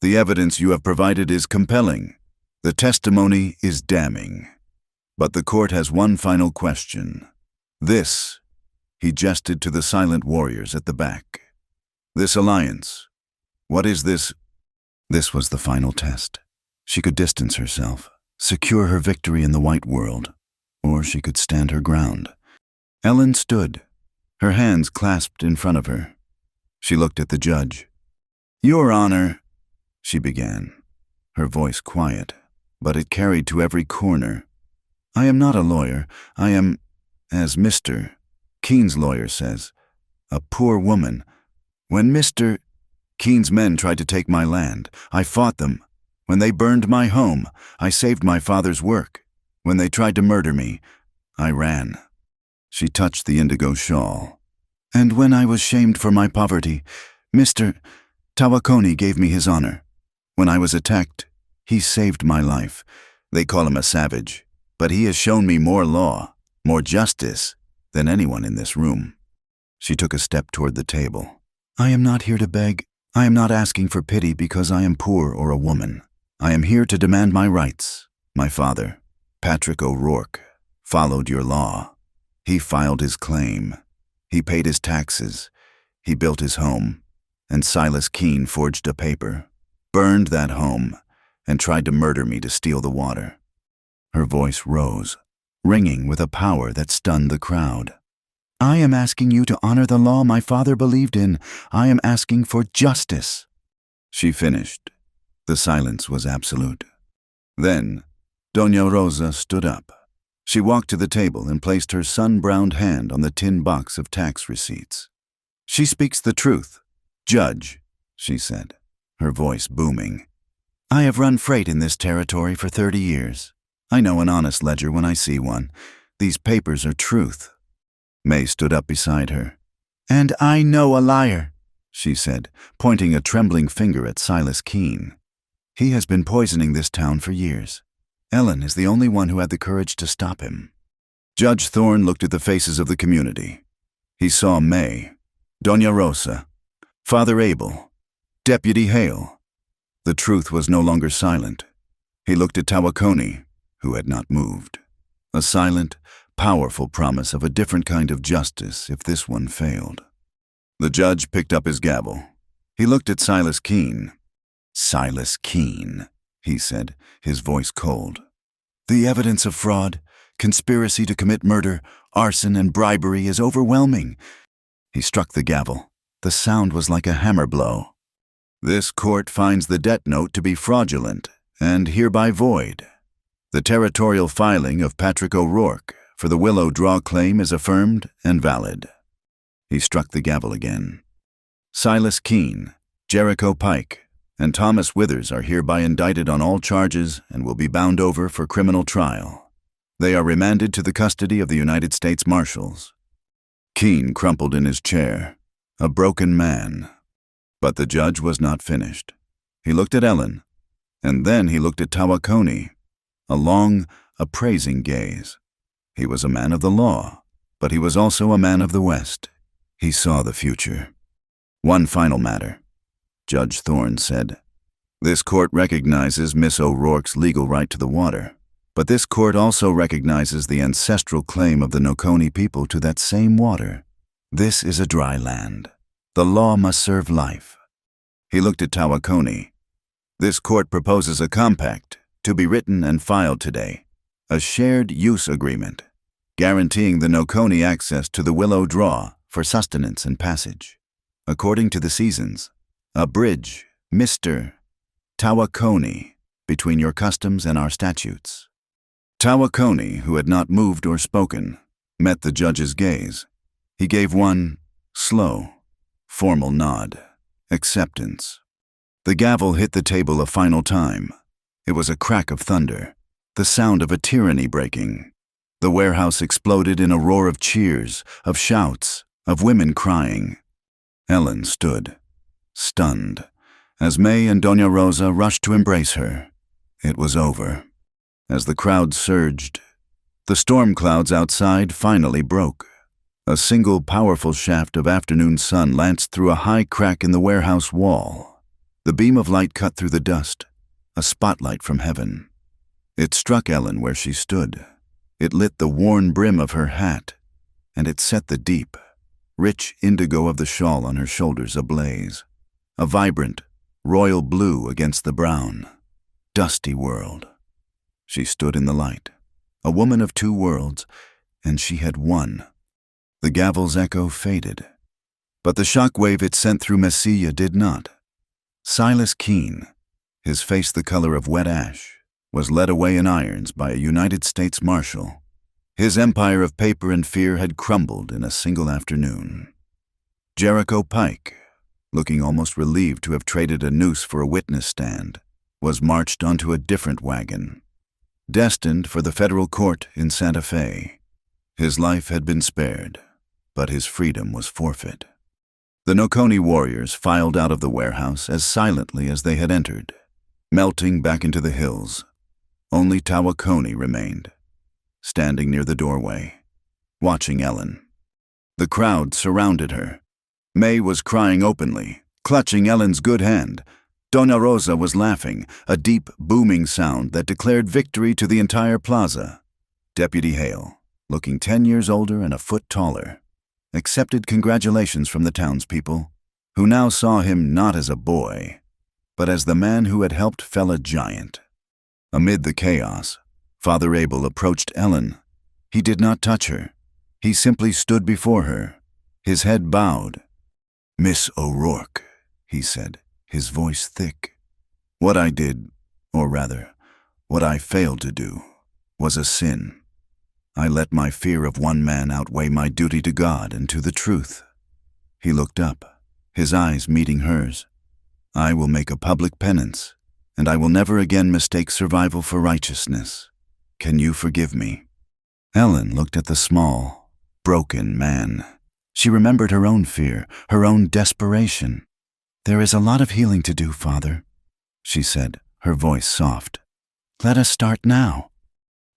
the evidence you have provided is compelling. The testimony is damning. But the court has one final question. This," he gestured to the silent warriors at the back. "This alliance. What is this?" This was the final test. She could distance herself, secure her victory in the white world, or she could stand her ground. Ellen stood, her hands clasped in front of her. She looked at the judge. "Your Honor," she began, her voice quiet, but it carried to every corner. "I am not a lawyer. I am, as Mr. Keene's lawyer says, a poor woman. When Mr. Keene's men tried to take my land, I fought them. When they burned my home, I saved my father's work. When they tried to murder me, I ran." She touched the indigo shawl. "And when I was shamed for my poverty, Mr. Tawakoni gave me his honor. When I was attacked, he saved my life. They call him a savage, but he has shown me more law, more justice, than anyone in this room." She took a step toward the table. "I am not here to beg. I am not asking for pity because I am poor or a woman. I am here to demand my rights. My father, Patrick O'Rourke, followed your law. He filed his claim. He paid his taxes. He built his home. And Silas Keene forged a paper, burned that home, and tried to murder me to steal the water." Her voice rose, ringing with a power that stunned the crowd. "I am asking you to honor the law my father believed in. I am asking for justice." She finished. The silence was absolute. Then, Doña Rosa stood up. She walked to the table and placed her sun-browned hand on the tin box of tax receipts. "She speaks the truth. Judge," she said, her voice booming. "I have run freight in this territory for 30 years. I know an honest ledger when I see one. These papers are truth." May stood up beside her. "And I know a liar," she said, pointing a trembling finger at Silas Keene. "He has been poisoning this town for years. Ellen is the only one who had the courage to stop him." Judge Thorne looked at the faces of the community. He saw May, Doña Rosa, Father Abel, Deputy Hale. The truth was no longer silent. He looked at Tawakoni, who had not moved. A silent, powerful promise of a different kind of justice if this one failed. The judge picked up his gavel. He looked at Silas Keene. "Silas Keene," he said, his voice cold. "The evidence of fraud, conspiracy to commit murder, arson, and bribery is overwhelming." He struck the gavel. The sound was like a hammer blow. "This court finds the debt note to be fraudulent and hereby void. The territorial filing of Patrick O'Rourke for the Willow Draw claim is affirmed and valid." He struck the gavel again. "Silas Keene, Jericho Pike, and Thomas Withers are hereby indicted on all charges and will be bound over for criminal trial. They are remanded to the custody of the United States Marshals. Keene crumpled in his chair, a broken man. But the judge was not finished. He looked at Ellen, and then he looked at Tawakoni, a long, appraising gaze. He was a man of the law, but he was also a man of the West. He saw the future. One final matter, Judge Thorne said. This court recognizes Miss O'Rourke's legal right to the water, but this court also recognizes the ancestral claim of the Nokoni people to that same water. This is a dry land. The law must serve life. He looked at Tawakoni. This court proposes a compact to be written and filed today, a shared use agreement, guaranteeing the Nokoni access to the Willow Draw for sustenance and passage. According to the seasons, a bridge, Mr. Tawakoni, between your customs and our statutes. Tawakoni, who had not moved or spoken, met the judge's gaze. He gave one slow, formal nod. Acceptance. The gavel hit the table a final time. It was a crack of thunder, the sound of a tyranny breaking. The warehouse exploded in a roar of cheers, of shouts, of women crying. Ellen stood, stunned, as May and Doña Rosa rushed to embrace her. It was over. As the crowd surged, the storm clouds outside finally broke. A single powerful shaft of afternoon sun lanced through a high crack in the warehouse wall. The beam of light cut through the dust, a spotlight from heaven. It struck Ellen where she stood. It lit the worn brim of her hat, and it set the deep, rich indigo of the shawl on her shoulders ablaze. A vibrant, royal blue against the brown, dusty world. She stood in the light, a woman of two worlds, and she had won. The gavel's echo faded, but the shock wave it sent through Mesilla did not. Silas Keene, his face the color of wet ash, was led away in irons by a United States Marshal. His empire of paper and fear had crumbled in a single afternoon. Jericho Pike, looking almost relieved to have traded a noose for a witness stand, was marched onto a different wagon, destined for the federal court in Santa Fe. His life had been spared, but his freedom was forfeit. The Nokoni warriors filed out of the warehouse as silently as they had entered, melting back into the hills. Only Tawakoni remained, standing near the doorway, watching Ellen. The crowd surrounded her. May was crying openly, clutching Ellen's good hand. Doña Rosa was laughing, a deep, booming sound that declared victory to the entire plaza. Deputy Hale, looking 10 years older and a foot taller, accepted congratulations from the townspeople, who now saw him not as a boy, but as the man who had helped fell a giant. Amid the chaos, Father Abel approached Ellen. He did not touch her. He simply stood before her, his head bowed. "Miss O'Rourke," he said, his voice thick. "What I did, or rather, what I failed to do, was a sin. I let my fear of one man outweigh my duty to God and to the truth." He looked up, his eyes meeting hers. "I will make a public penance, and I will never again mistake survival for righteousness. Can you forgive me?" Ellen looked at the small, broken man. She remembered her own fear, her own desperation. "There is a lot of healing to do, Father," she said, her voice soft. "Let us start now."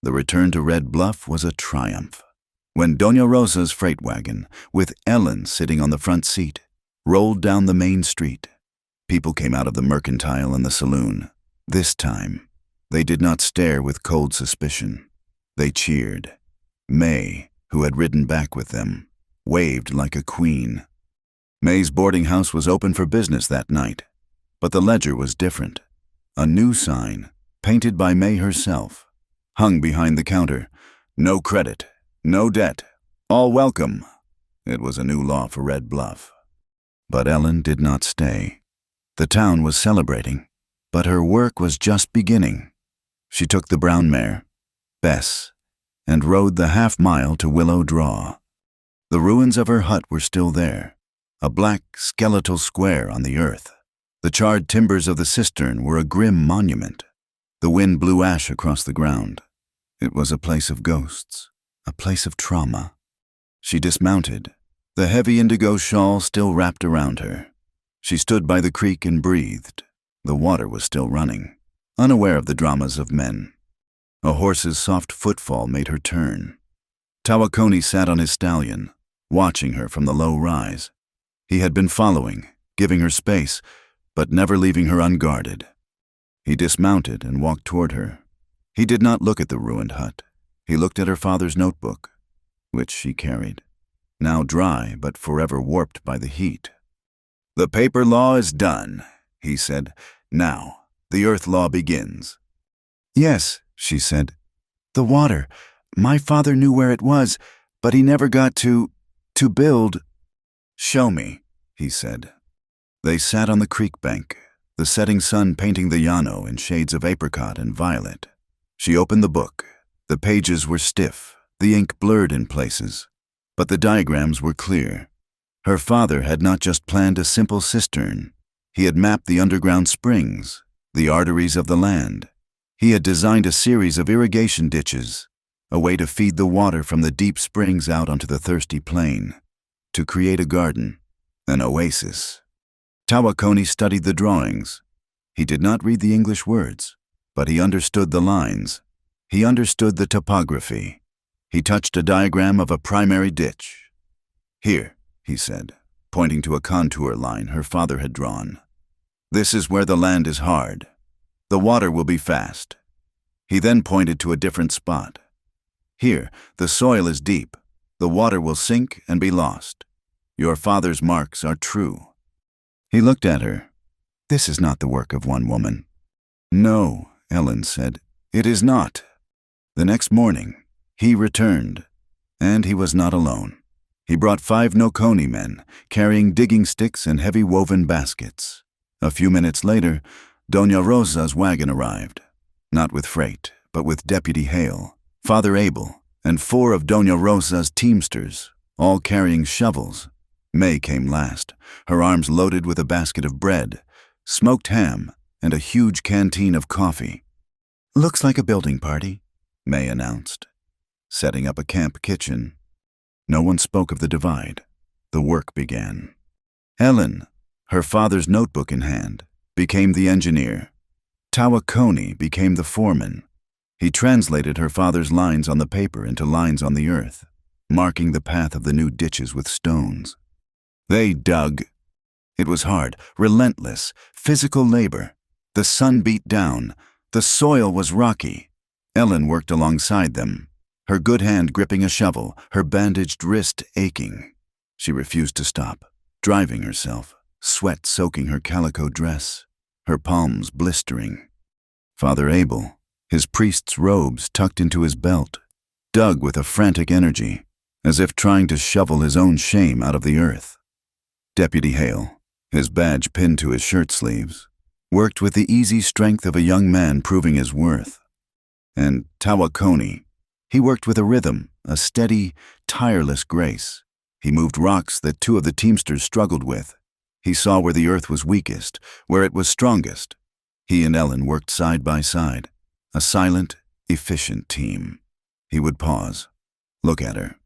The return to Red Bluff was a triumph. When Doña Rosa's freight wagon, with Ellen sitting on the front seat, rolled down the main street, people came out of the mercantile and the saloon. This time, they did not stare with cold suspicion. They cheered. May, who had ridden back with them, waved like a queen. May's boarding house was open for business that night, but the ledger was different. A new sign, painted by May herself, hung behind the counter. No credit, no debt, all welcome. It was a new law for Red Bluff. But Ellen did not stay. The town was celebrating, but her work was just beginning. She took the brown mare, Bess, and rode the half-mile to Willow Draw. The ruins of her hut were still there, a black skeletal square on the earth. The charred timbers of the cistern were a grim monument. The wind blew ash across the ground. It was a place of ghosts, a place of trauma. She dismounted, the heavy indigo shawl still wrapped around her. She stood by the creek and breathed. The water was still running, unaware of the dramas of men. A horse's soft footfall made her turn. Tawakoni sat on his stallion, watching her from the low rise. He had been following, giving her space, but never leaving her unguarded. He dismounted and walked toward her. He did not look at the ruined hut. He looked at her father's notebook, which she carried, now dry but forever warped by the heat. "The paper law is done," he said. "Now, the earth law begins." "Yes," she said. "The water. My father knew where it was, but he never got to build." "Show me," he said. They sat on the creek bank, the setting sun painting the llano in shades of apricot and violet. She opened the book. The pages were stiff, the ink blurred in places, but the diagrams were clear. Her father had not just planned a simple cistern. He had mapped the underground springs, the arteries of the land. He had designed a series of irrigation ditches, a way to feed the water from the deep springs out onto the thirsty plain, to create a garden, an oasis. Tawakoni studied the drawings. He did not read the English words, but he understood the lines. He understood the topography. He touched a diagram of a primary ditch. "Here," he said, pointing to a contour line her father had drawn. "This is where the land is hard. The water will be fast." He then pointed to a different spot. "Here, the soil is deep. The water will sink and be lost. Your father's marks are true." He looked at her. "This is not the work of one woman." "No," Ellen said, "it is not." The next morning, he returned, and he was not alone. He brought 5 Nokoni men, carrying digging sticks and heavy woven baskets. A few minutes later, Doña Rosa's wagon arrived, not with freight, but with Deputy Hale, Father Abel, and 4 of Doña Rosa's teamsters, all carrying shovels. May came last, her arms loaded with a basket of bread, smoked ham, and a huge canteen of coffee. "Looks like a building party," May announced, setting up a camp kitchen. No one spoke of the divide. The work began. Ellen, her father's notebook in hand, became the engineer. Tawakoni became the foreman. He translated her father's lines on the paper into lines on the earth, marking the path of the new ditches with stones. They dug. It was hard, relentless, physical labor. The sun beat down. The soil was rocky. Ellen worked alongside them, her good hand gripping a shovel, her bandaged wrist aching. She refused to stop, driving herself, sweat soaking her calico dress, her palms blistering. Father Abel, his priest's robes tucked into his belt, dug with a frantic energy, as if trying to shovel his own shame out of the earth. Deputy Hale, his badge pinned to his shirt sleeves, worked with the easy strength of a young man proving his worth. And Tawakoni, he worked with a rhythm, a steady, tireless grace. He moved rocks that 2 of the teamsters struggled with. He saw where the earth was weakest, where it was strongest. He and Ellen worked side by side, a silent, efficient team. He would pause, look at her,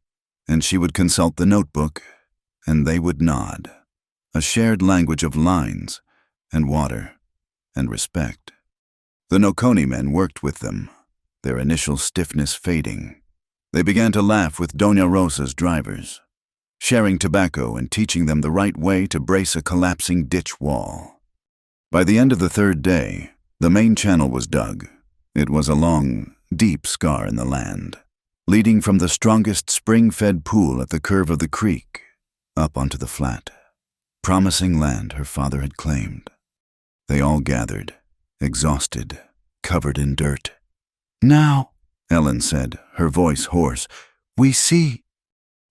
and she would consult the notebook, and they would nod. A shared language of lines, and water, and respect. The Nokoni men worked with them, their initial stiffness fading. They began to laugh with Doña Rosa's drivers, sharing tobacco and teaching them the right way to brace a collapsing ditch wall. By the end of the 3rd day, the main channel was dug. It was a long, deep scar in the land, leading from the strongest spring-fed pool at the curve of the creek up onto the flat, promising land her father had claimed. They all gathered, exhausted, covered in dirt. "Now," Ellen said, her voice hoarse, "we see."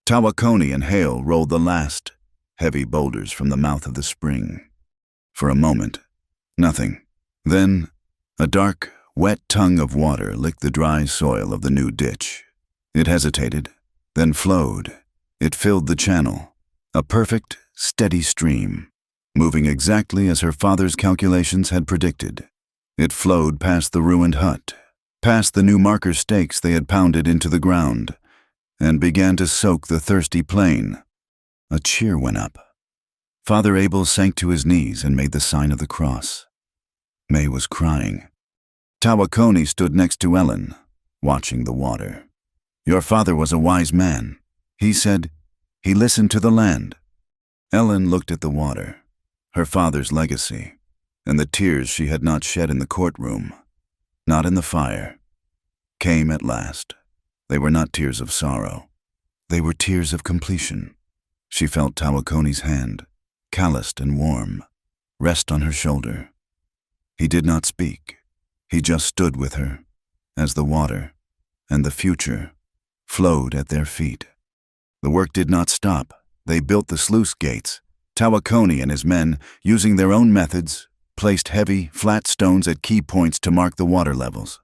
Tawakoni and Hale rolled the last, heavy boulders from the mouth of the spring. For a moment, nothing. Then, a dark, wet tongue of water licked the dry soil of the new ditch. It hesitated, then flowed. It filled the channel, a perfect, steady stream. moving exactly as her father's calculations had predicted. It flowed past the ruined hut, past the new marker stakes they had pounded into the ground, and began to soak the thirsty plain. A cheer went up. Father Abel sank to his knees and made the sign of the cross. May was crying. Tawakoni stood next to Ellen, watching the water. "Your father was a wise man," he said. "He listened to the land." Ellen looked at the water, her father's legacy, and the tears she had not shed in the courtroom, not in the fire, came at last. They were not tears of sorrow. They were tears of completion. She felt Tawakoni's hand, calloused and warm, rest on her shoulder. He did not speak. He just stood with her, as the water and the future flowed at their feet. The work did not stop. They built the sluice gates. Tawakoni and his men, using their own methods, placed heavy, flat stones at key points to mark the water levels.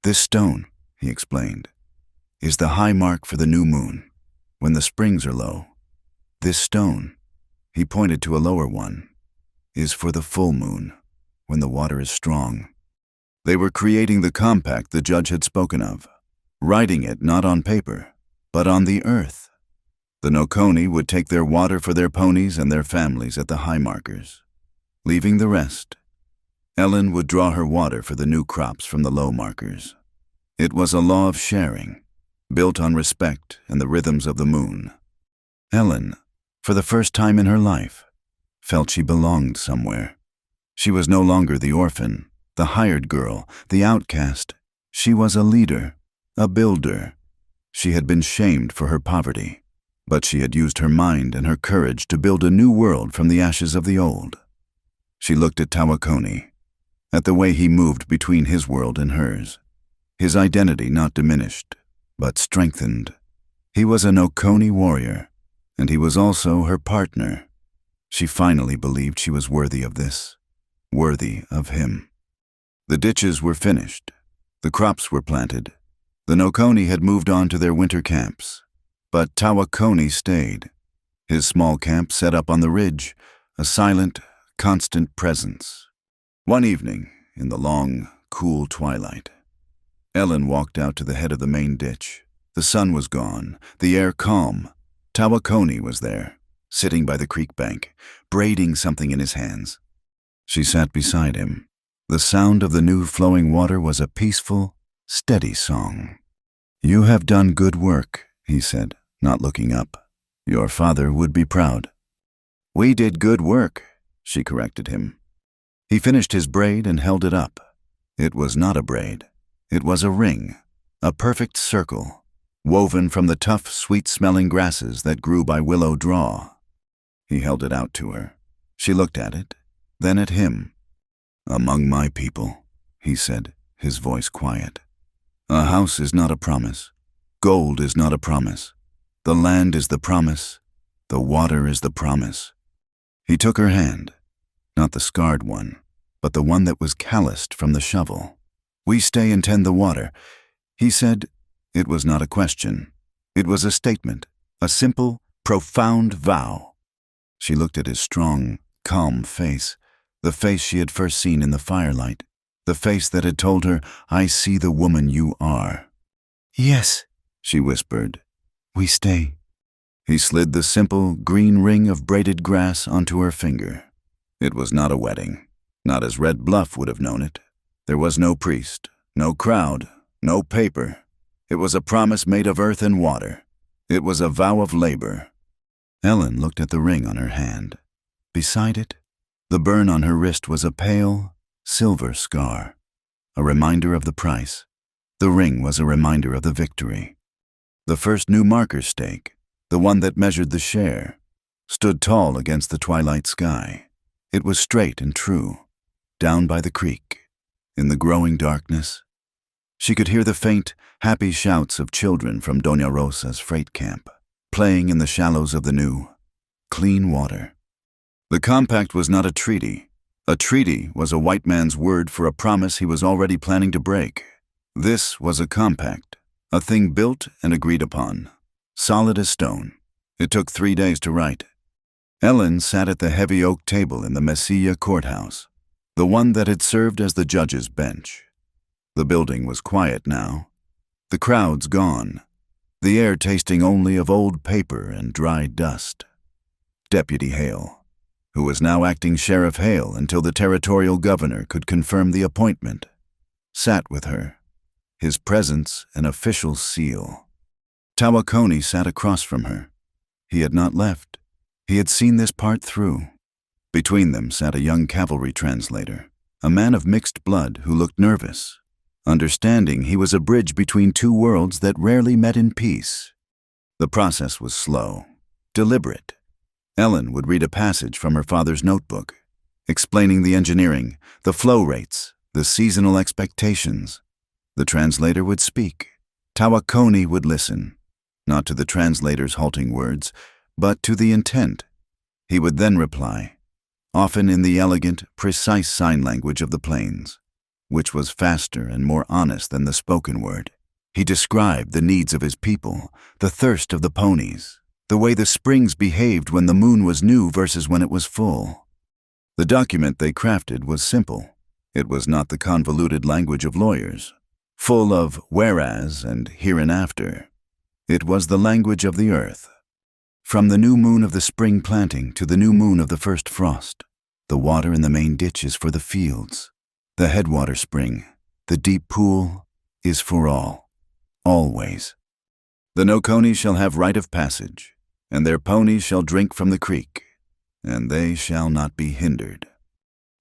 "This stone," he explained, "is the high mark for the new moon, when the springs are low. This stone," he pointed to a lower one, "is for the full moon, when the water is strong." They were creating the compact the judge had spoken of, writing it not on paper, but on the earth. The Nokoni would take their water for their ponies and their families at the high markers, leaving the rest. Ellen would draw her water for the new crops from the low markers. It was a law of sharing, built on respect and the rhythms of the moon. Ellen, for the first time in her life, felt she belonged somewhere. She was no longer the orphan, the hired girl, the outcast. She was a leader, a builder. She had been shamed for her poverty, but she had used her mind and her courage to build a new world from the ashes of the old. She looked at Tawakoni, at the way he moved between his world and hers, his identity not diminished, but strengthened. He was a Nokoni warrior, and he was also her partner. She finally believed she was worthy of this, worthy of him. The ditches were finished. The crops were planted. The Nokoni had moved on to their winter camps, but Tawakoni stayed, his small camp set up on the ridge, a silent, constant presence. One evening, in the long, cool twilight, Ellen walked out to the head of the main ditch. The sun was gone, the air calm. Tawakoni was there, sitting by the creek bank, braiding something in his hands. She sat beside him. The sound of the new flowing water was a peaceful, steady song. "You have done good work," he said, not looking up. "Your father would be proud." "We did good work," she corrected him. He finished his braid and held it up. It was not a braid. It was a ring, a perfect circle, woven from the tough, sweet-smelling grasses that grew by Willow Draw. He held it out to her. She looked at it, then at him. "Among my people," he said, his voice quiet. "A house is not a promise. Gold is not a promise. The land is the promise. The water is the promise." He took her hand, not the scarred one, but the one that was calloused from the shovel. "We stay and tend the water," he said. It was not a question. It was a statement, a simple, profound vow. She looked at his strong, calm face, the face she had first seen in the firelight, the face that had told her, "I see the woman you are." "Yes," she whispered, "we stay." He slid the simple, green ring of braided grass onto her finger. It was not a wedding, not as Red Bluff would have known it. There was no priest, no crowd, no paper. It was a promise made of earth and water. It was a vow of labor. Ellen looked at the ring on her hand. Beside it, the burn on her wrist was a pale, silver scar, a reminder of the price. The ring was a reminder of the victory. The first new marker stake, the one that measured the share, stood tall against the twilight sky. It was straight and true, down by the creek, in the growing darkness. She could hear the faint, happy shouts of children from Doña Rosa's freight camp, playing in the shallows of the new, clean water. The compact was not a treaty. A treaty was a white man's word for a promise he was already planning to break. This was a compact, a thing built and agreed upon, solid as stone. It took 3 days to write. Ellen sat at the heavy oak table in the Mesilla courthouse, the one that had served as the judge's bench. The building was quiet now, the crowds gone, the air tasting only of old paper and dry dust. Deputy Hale, who was now acting Sheriff Hale until the territorial governor could confirm the appointment, sat with her, his presence an official seal. Tawakoni sat across from her. He had not left. He had seen this part through. Between them sat a young cavalry translator, a man of mixed blood who looked nervous, understanding he was a bridge between two worlds that rarely met in peace. The process was slow, deliberate. Ellen would read a passage from her father's notebook, explaining the engineering, the flow rates, the seasonal expectations. The translator would speak. Tawakoni would listen, not to the translator's halting words, but to the intent. He would then reply, often in the elegant, precise sign language of the plains, which was faster and more honest than the spoken word. He described the needs of his people, the thirst of the ponies, the way the springs behaved when the moon was new versus when it was full. The document they crafted was simple. It was not the convoluted language of lawyers, full of whereas and hereinafter. It was the language of the earth. From the new moon of the spring planting to the new moon of the first frost, the water in the main ditch is for the fields. The headwater spring, the deep pool, is for all, always. The Nokoni shall have right of passage, and their ponies shall drink from the creek, and they shall not be hindered.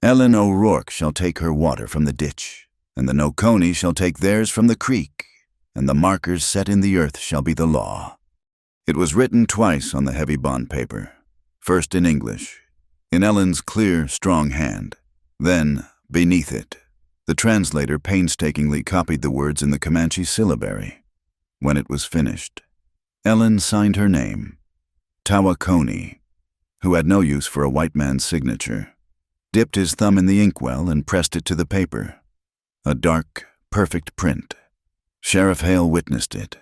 Ellen O'Rourke shall take her water from the ditch, and the Nokoni shall take theirs from the creek, and the markers set in the earth shall be the law. It was written twice on the heavy bond paper, first in English, in Ellen's clear, strong hand. Then, beneath it, the translator painstakingly copied the words in the Comanche syllabary. When it was finished, Ellen signed her name, Tawakoni, who had no use for a white man's signature, dipped his thumb in the inkwell and pressed it to the paper. A dark, perfect print. Sheriff Hale witnessed it,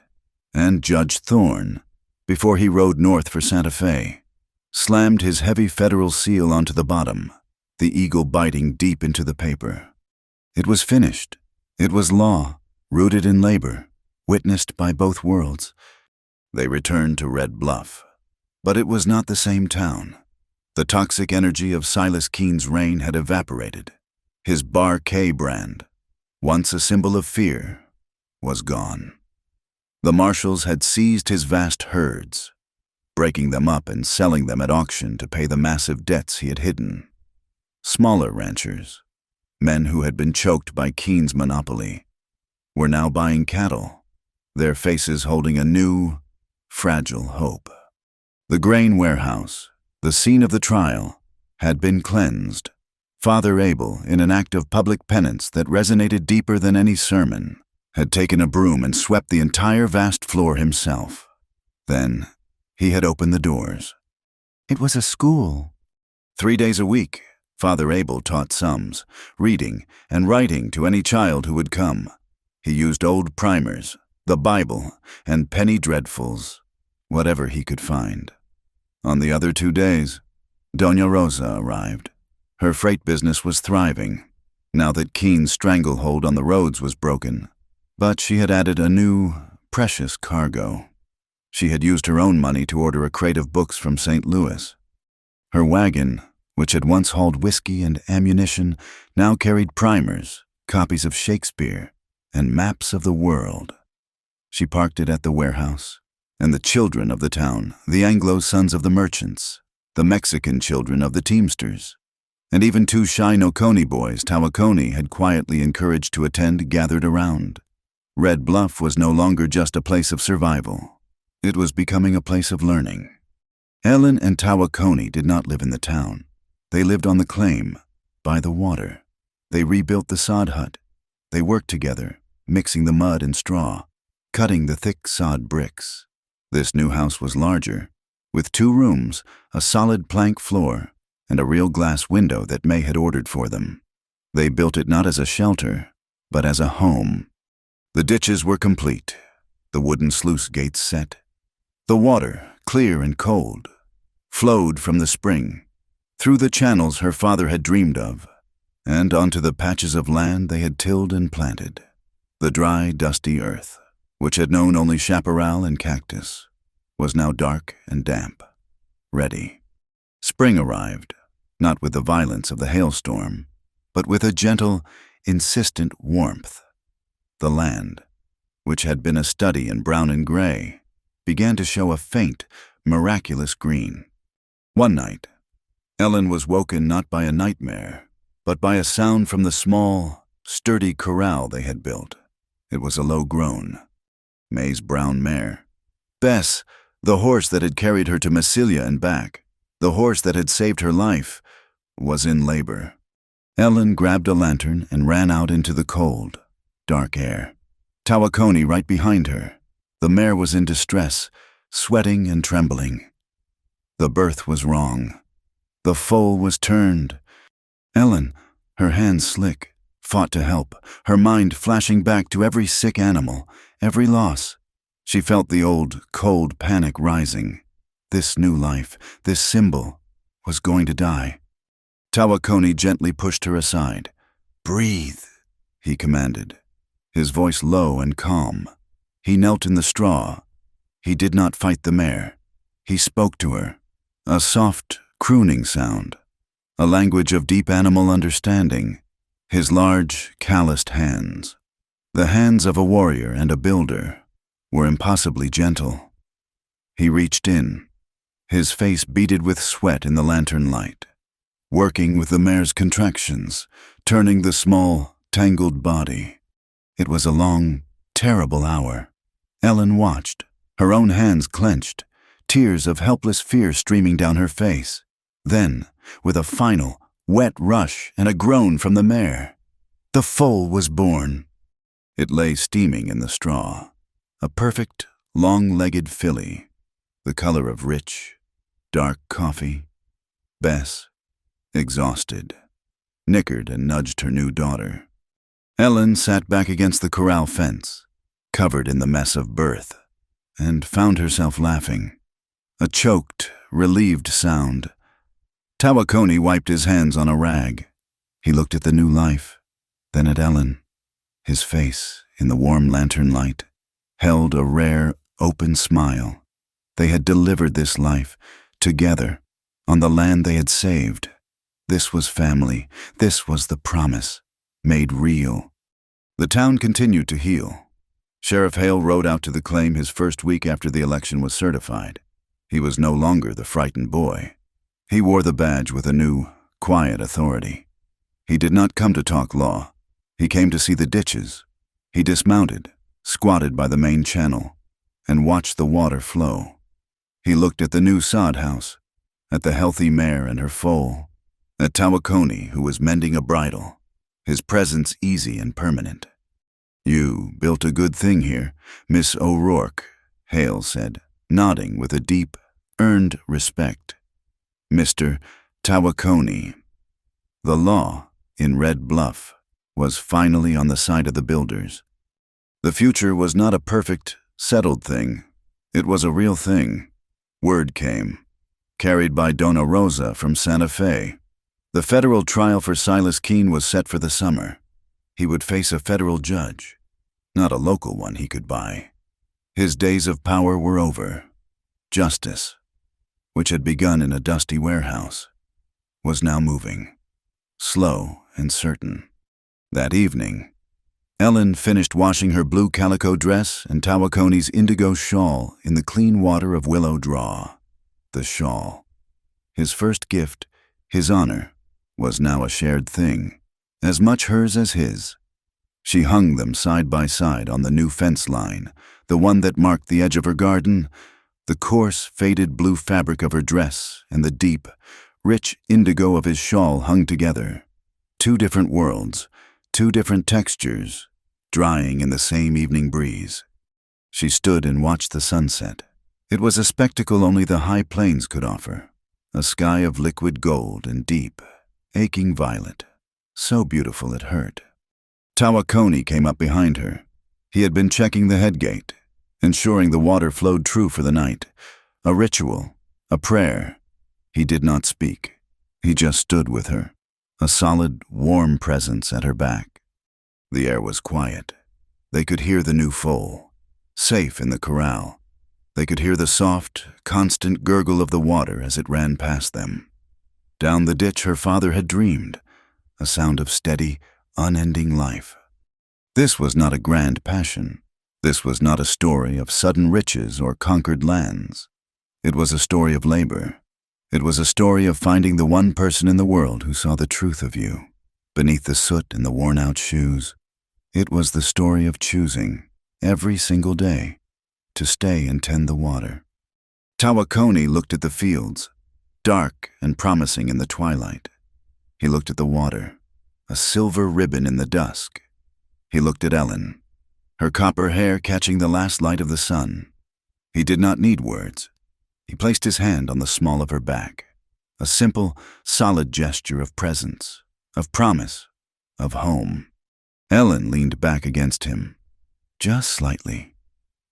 and Judge Thorne, before he rode north for Santa Fe, slammed his heavy federal seal onto the bottom, the eagle biting deep into the paper. It was finished. It was law, rooted in labor, witnessed by both worlds. They returned to Red Bluff. But it was not the same town. The toxic energy of Silas Keene's reign had evaporated. His Bar K brand, once a symbol of fear, was gone. The marshals had seized his vast herds, breaking them up and selling them at auction to pay the massive debts he had hidden. Smaller ranchers, men who had been choked by Keene's monopoly, were now buying cattle, their faces holding a new, fragile hope. The grain warehouse, the scene of the trial, had been cleansed. Father Abel, in an act of public penance that resonated deeper than any sermon, had taken a broom and swept the entire vast floor himself. Then, he had opened the doors. It was a school. 3 days a week, Father Abel taught sums, reading, and writing to any child who would come. He used old primers, the Bible, and penny dreadfuls, whatever he could find. On the other 2 days, Doña Rosa arrived. Her freight business was thriving, now that Keene's stranglehold on the roads was broken. But she had added a new, precious cargo. She had used her own money to order a crate of books from St. Louis. Her wagon, which had once hauled whiskey and ammunition, now carried primers, copies of Shakespeare, and maps of the world. She parked it at the warehouse, and the children of the town, the Anglo sons of the merchants, the Mexican children of the teamsters, and even 2 shy Nokoni boys Tawakoni had quietly encouraged to attend gathered around. Red Bluff was no longer just a place of survival. It was becoming a place of learning. Ellen and Tawakoni did not live in the town. They lived on the claim, by the water. They rebuilt the sod hut. They worked together, mixing the mud and straw, cutting the thick sod bricks. This new house was larger, with 2 rooms, a solid plank floor, and a real glass window that May had ordered for them. They built it not as a shelter, but as a home. The ditches were complete, the wooden sluice gates set, the water clear and cold, flowed from the spring, through the channels her father had dreamed of, and onto the patches of land they had tilled and planted. The dry, dusty earth, which had known only chaparral and cactus, was now dark and damp, ready. Spring arrived, not with the violence of the hailstorm, but with a gentle, insistent warmth. The land, which had been a study in brown and gray, began to show a faint, miraculous green. One night, Ellen was woken not by a nightmare, but by a sound from the small, sturdy corral they had built. It was a low groan. May's brown mare. Bess, the horse that had carried her to Massilia and back, the horse that had saved her life, was in labor. Ellen grabbed a lantern and ran out into the cold, dark air. Tawakoni right behind her. The mare was in distress, sweating and trembling. The birth was wrong. The foal was turned. Ellen, her hands slick, fought to help, her mind flashing back to every sick animal, every loss. She felt the old, cold panic rising. This new life, this symbol, was going to die. Tawakoni gently pushed her aside. "Breathe," he commanded, his voice low and calm. He knelt in the straw. He did not fight the mare. He spoke to her, a soft, crooning sound, a language of deep animal understanding. His large, calloused hands, the hands of a warrior and a builder, were impossibly gentle. He reached in, his face beaded with sweat in the lantern light, working with the mare's contractions, turning the small, tangled body. It was a long, terrible hour. Ellen watched, her own hands clenched, tears of helpless fear streaming down her face. Then, with a final, wet rush and a groan from the mare, the foal was born. It lay steaming in the straw, a perfect, long-legged filly, the color of rich, dark coffee. Bess, exhausted, nickered and nudged her new daughter. Ellen sat back against the corral fence, covered in the mess of birth, and found herself laughing. A choked, relieved sound. Tawakoni wiped his hands on a rag. He looked at the new life, then at Ellen. His face, in the warm lantern light, held a rare, open smile. They had delivered this life, together, on the land they had saved. This was family. This was the promise, made real. The town continued to heal. Sheriff Hale rode out to the claim his first week after the election was certified. He was no longer the frightened boy. He wore the badge with a new, quiet authority. He did not come to talk law. He came to see the ditches. He dismounted, squatted by the main channel, and watched the water flow. He looked at the new sod house, at the healthy mare and her foal, at Tawakoni, who was mending a bridle, his presence easy and permanent. "You built a good thing here, Miss O'Rourke," Hale said, nodding with a deep, earned respect. "Mr. Tawakoni." The law, in Red Bluff, was finally on the side of the builders. The future was not a perfect, settled thing. It was a real thing. Word came, carried by Donna Rosa from Santa Fe. The federal trial for Silas Keene was set for the summer. He would face a federal judge, not a local one he could buy. His days of power were over. Justice, which had begun in a dusty warehouse, was now moving, slow and certain. That evening, Ellen finished washing her blue calico dress and Tawakoni's indigo shawl in the clean water of Willow Draw. The shawl, his first gift, his honor, was now a shared thing, as much hers as his. She hung them side by side on the new fence line, the one that marked the edge of her garden, the coarse, faded blue fabric of her dress and the deep, rich indigo of his shawl hung together. Two different worlds, two different textures, drying in the same evening breeze. She stood and watched the sunset. It was a spectacle only the high plains could offer, a sky of liquid gold and deep, aching violet, so beautiful it hurt. Tawakoni came up behind her. He had been checking the head gate, ensuring the water flowed true for the night, a ritual, a prayer. He did not speak. He just stood with her, a solid, warm presence at her back. The air was quiet. They could hear the new foal, safe in the corral. They could hear the soft, constant gurgle of the water as it ran past them. Down the ditch her father had dreamed, a sound of steady, unending life. This was not a grand passion. This was not a story of sudden riches or conquered lands. It was a story of labor. It was a story of finding the one person in the world who saw the truth of you, beneath the soot and the worn-out shoes. It was the story of choosing, every single day, to stay and tend the water. Tawakoni looked at the fields, dark and promising in the twilight. He looked at the water, a silver ribbon in the dusk. He looked at Ellen, her copper hair catching the last light of the sun. He did not need words. He placed his hand on the small of her back, a simple, solid gesture of presence, of promise, of home. Ellen leaned back against him, just slightly.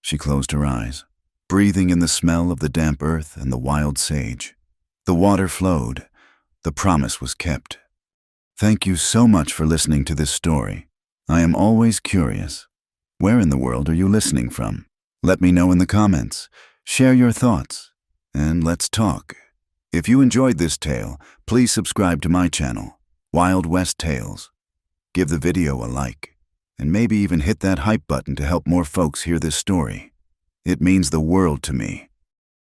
She closed her eyes, breathing in the smell of the damp earth and the wild sage. The water flowed. The promise was kept. Thank you so much for listening to this story. I am always curious. Where in the world are you listening from? Let me know in the comments. Share your thoughts, and let's talk. If you enjoyed this tale, please subscribe to my channel, Wild West Tales. Give the video a like, and maybe even hit that hype button to help more folks hear this story. It means the world to me.